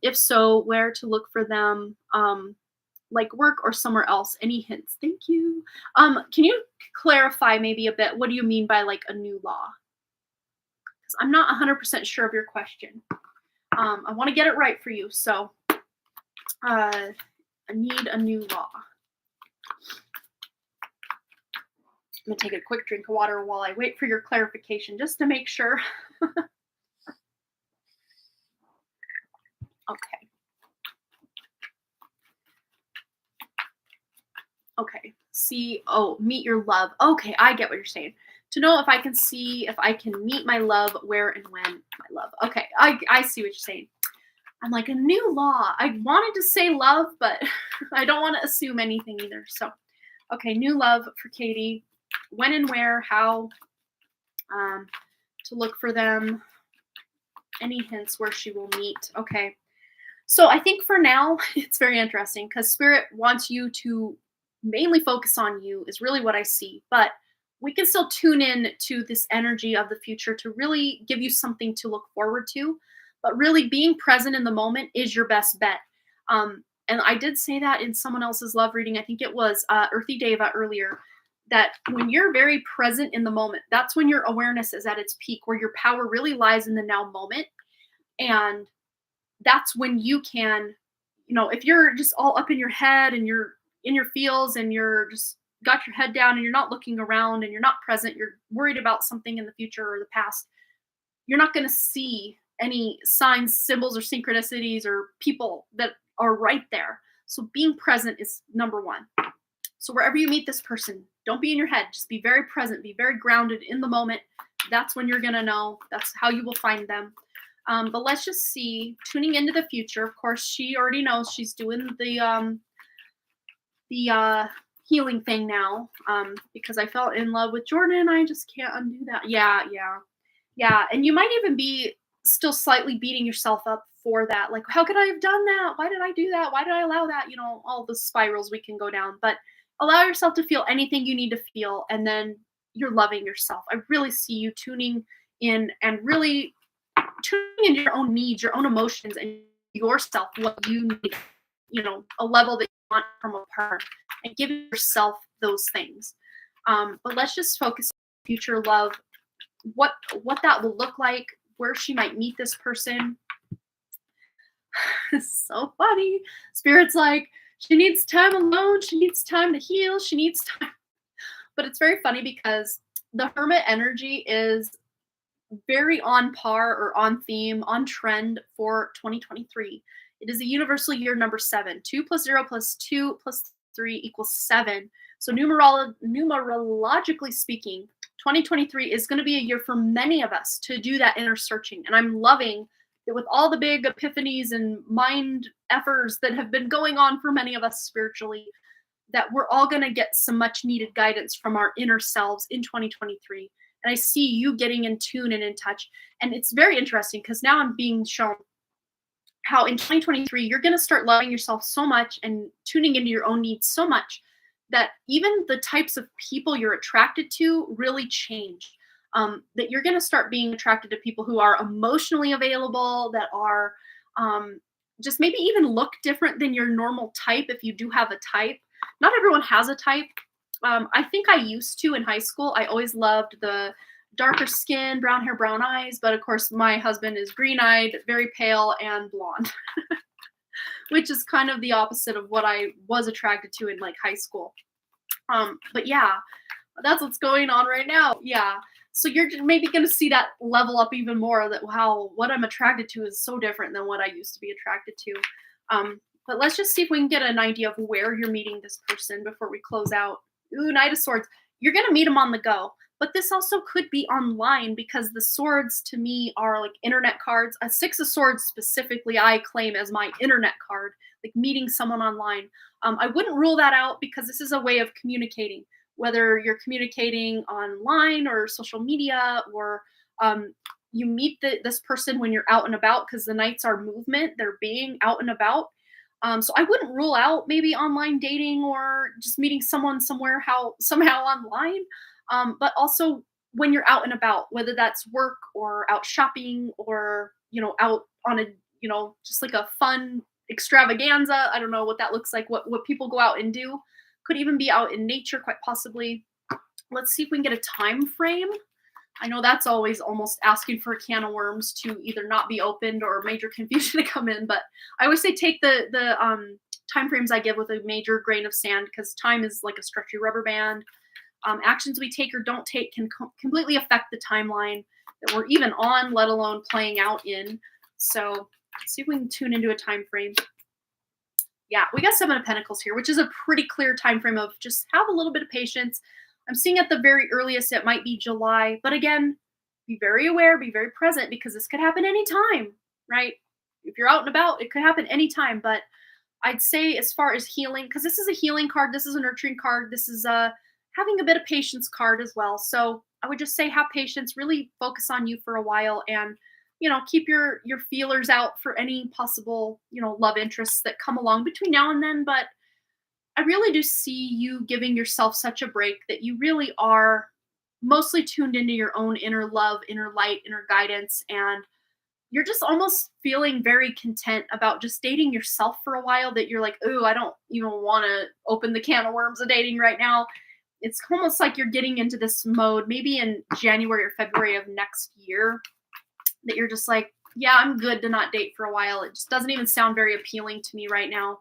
If so, where to look for them? Like work or somewhere else? Any hints? Thank you. Can you clarify maybe a bit? What do you mean by like a new law? Because I'm not 100% sure of your question. I want to get it right for you. So I need a new law. I'm going to take a quick drink of water while I wait for your clarification, just to make sure. Okay. Okay. Meet your love. Okay, I get what you're saying. To know if I can see if I can meet my love, where and when my love. Okay. I see what you're saying. I'm like, a new law. I wanted to say love, but I don't want to assume anything either. So, okay, new love for Katie. When and where, how, to look for them. Any hints where she will meet? Okay. So I think for now, it's very interesting because Spirit wants you to mainly focus on you, is really what I see. But we can still tune in to this energy of the future to really give you something to look forward to. But really being present in the moment is your best bet. And I did say that in someone else's love reading. I think it was Earthy Deva earlier, that when you're very present in the moment, that's when your awareness is at its peak, where your power really lies in the now moment. And that's when you can, if you're just all up in your head and you're in your feels and you're just got your head down and you're not looking around and you're not present, you're worried about something in the future or the past, you're not going to see any signs, symbols, or synchronicities or people that are right there. So being present is number one. So wherever you meet this person, don't be in your head. Just be very present. Be very grounded in the moment. That's when you're going to know. That's how you will find them. But let's just see, tuning into the future. Of course, she already knows she's doing the healing thing now, because I fell in love with Jordan. I just can't undo that. Yeah. And you might even be still slightly beating yourself up for that. Like, how could I have done that? Why did I do that? Why did I allow that? All the spirals we can go down. But allow yourself to feel anything you need to feel, and then you're loving yourself. I really see you tuning in and really tuning into your own needs, your own emotions, and yourself, what you need, a level that you want from a partner, and give yourself those things. But let's just focus on future love, what that will look like, where she might meet this person. It's so funny. Spirit's like, she needs time alone. She needs time to heal. She needs time. But it's very funny because the Hermit energy is very on par or on theme, on trend for 2023. It is a universal year number 7. 2 plus 0 plus 2 plus 3 equals 7. So numerologically speaking, 2023 is going to be a year for many of us to do that inner searching. And I'm loving that with all the big epiphanies and mind efforts that have been going on for many of us spiritually, that we're all going to get some much needed guidance from our inner selves in 2023. And I see you getting in tune and in touch. And it's very interesting because now I'm being shown how in 2023, you're going to start loving yourself so much and tuning into your own needs so much that even the types of people you're attracted to really change. That you're going to start being attracted to people who are emotionally available, that are just maybe even look different than your normal type if you do have a type. Not everyone has a type. I think I used to in high school. I always loved the darker skin, brown hair, brown eyes. But of course, my husband is green-eyed, very pale, and blonde, which is kind of the opposite of what I was attracted to in like high school. But yeah, that's what's going on right now. Yeah. So you're maybe going to see that level up even more, that wow, what I'm attracted to is so different than what I used to be attracted to. But let's just see if we can get an idea of where you're meeting this person before we close out. Ooh, Knight of Swords. You're going to meet them on the go. But this also could be online because the swords to me are like internet cards. A 6 of Swords specifically I claim as my internet card, like meeting someone online. I wouldn't rule that out because this is a way of communicating, whether you're communicating online or social media, or you meet this person when you're out and about, because the Knights are movement. They're being out and about. So I wouldn't rule out maybe online dating or just meeting someone somehow online. But also when you're out and about, whether that's work or out shopping or, out on a, just like a fun extravaganza. I don't know what that looks like, what people go out and do. Could even be out in nature, quite possibly. Let's see if we can get a time frame. I know that's always almost asking for a can of worms to either not be opened or major confusion to come in. But I always say take the time frames I give with a major grain of sand, because time is like a stretchy rubber band. Actions we take or don't take can completely affect the timeline that we're even on, let alone playing out in. So let's see if we can tune into a time frame. Yeah, we got 7 of Pentacles here, which is a pretty clear time frame of just have a little bit of patience. I'm seeing at the very earliest it might be July, but again, be very aware, be very present, because this could happen anytime, right? If you're out and about, it could happen anytime. But I'd say, as far as healing, because this is a healing card, this is a nurturing card, this is a having a bit of patience card as well. So I would just say, have patience, really focus on you for a while, and keep your feelers out for any possible love interests that come along between now and then. But I really do see you giving yourself such a break that you really are mostly tuned into your own inner love, inner light, inner guidance, and you're just almost feeling very content about just dating yourself for a while, that you're like, "Ooh, I don't even want to open the can of worms of dating right now." It's almost like you're getting into this mode maybe in January or February of next year, that you're just like, "Yeah, I'm good to not date for a while. It just doesn't even sound very appealing to me right now."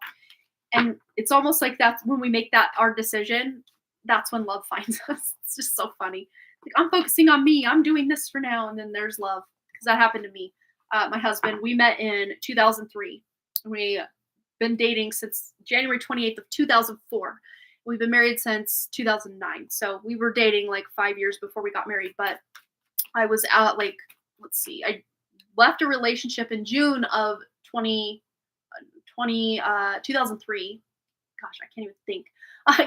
And it's almost like that's when we make that our decision, that's when love finds us. It's just so funny. Like, I'm focusing on me. I'm doing this for now, and then there's love, because that happened to me. My husband, we met in 2003. We've been dating since January 28th of 2004. We've been married since 2009. So we were dating like 5 years before we got married. But I was out, like, let's see, I left a relationship in June of 2003. Gosh, I can't even think.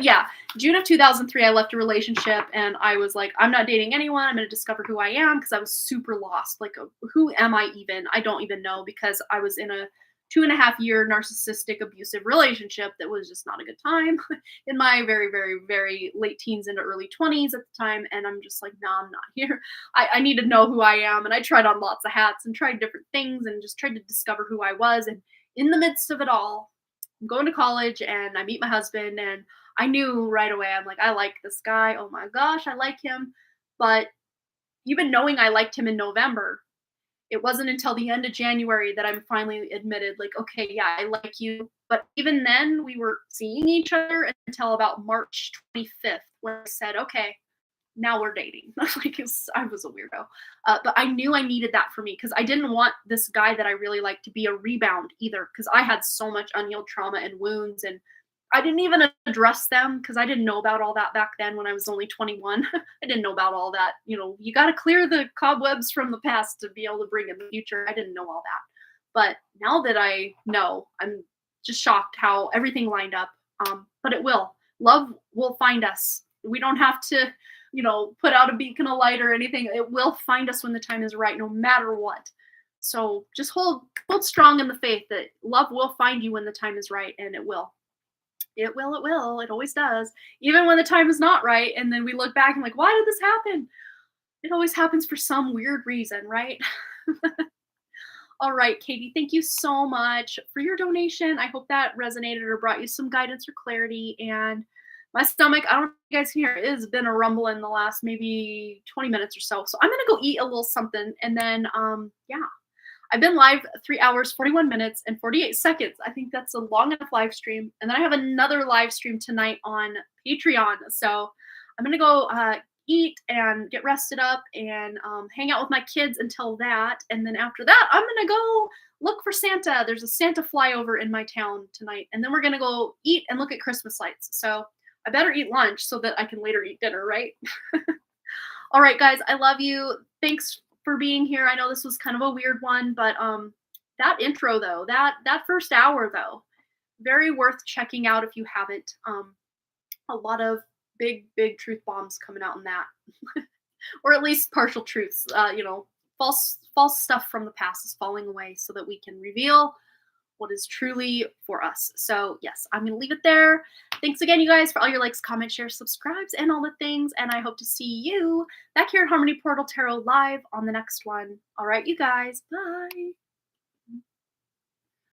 Yeah, June of 2003, I left a relationship, and I was like, I'm not dating anyone. I'm going to discover who I am, because I was super lost. Like, who am I even? I don't even know, because I was in a 2.5 year narcissistic abusive relationship that was just not a good time in my very, very, very late teens into early 20s at the time. And I'm just like, nah, I'm not here. I need to know who I am. And I tried on lots of hats and tried different things and just tried to discover who I was. And in the midst of it all, I'm going to college, and I meet my husband, and I knew right away, I'm like, I like this guy. Oh my gosh, I like him. But even knowing I liked him in November, it wasn't until the end of January that I'm finally admitted, like, okay, yeah, I like you. But even then, we were seeing each other until about March 25th, when I said, okay, now we're dating. Like, I was a weirdo. But I knew I needed that for me, because I didn't want this guy that I really liked to be a rebound either, because I had so much unhealed trauma and wounds, and I didn't even address them, because I didn't know about all that back then when I was only 21. I didn't know about all that. You got to clear the cobwebs from the past to be able to bring in the future. I didn't know all that. But now that I know, I'm just shocked how everything lined up. But it will. Love will find us. We don't have to put out a beacon of light or anything. It will find us when the time is right, no matter what. So just hold strong in the faith that love will find you when the time is right, and it will. It will, it will. It always does. Even when the time is not right, and then we look back and like, why did this happen? It always happens for some weird reason, right? All right, Katie, thank you so much for your donation. I hope that resonated or brought you some guidance or clarity. And my stomach, I don't know if you guys can hear, it has been a rumble in the last maybe 20 minutes or so. So I'm going to go eat a little something. And then, yeah, I've been live 3 hours, 41 minutes, and 48 seconds. I think that's a long enough live stream. And then I have another live stream tonight on Patreon. So I'm going to go eat and get rested up and hang out with my kids until that. And then after that, I'm going to go look for Santa. There's a Santa flyover in my town tonight. And then we're going to go eat and look at Christmas lights. So I better eat lunch so that I can later eat dinner, right? All right, guys, I love you. Thanks for being here. I know this was kind of a weird one, but that intro though, that first hour though, very worth checking out if you haven't. A lot of big truth bombs coming out in that, or at least partial truths. False stuff from the past is falling away so that we can reveal what is truly for us. So yes, I'm going to leave it there. Thanks again, you guys, for all your likes, comments, shares, subscribes, and all the things. And I hope to see you back here at Harmony Portal Tarot live on the next one. All right, you guys, bye.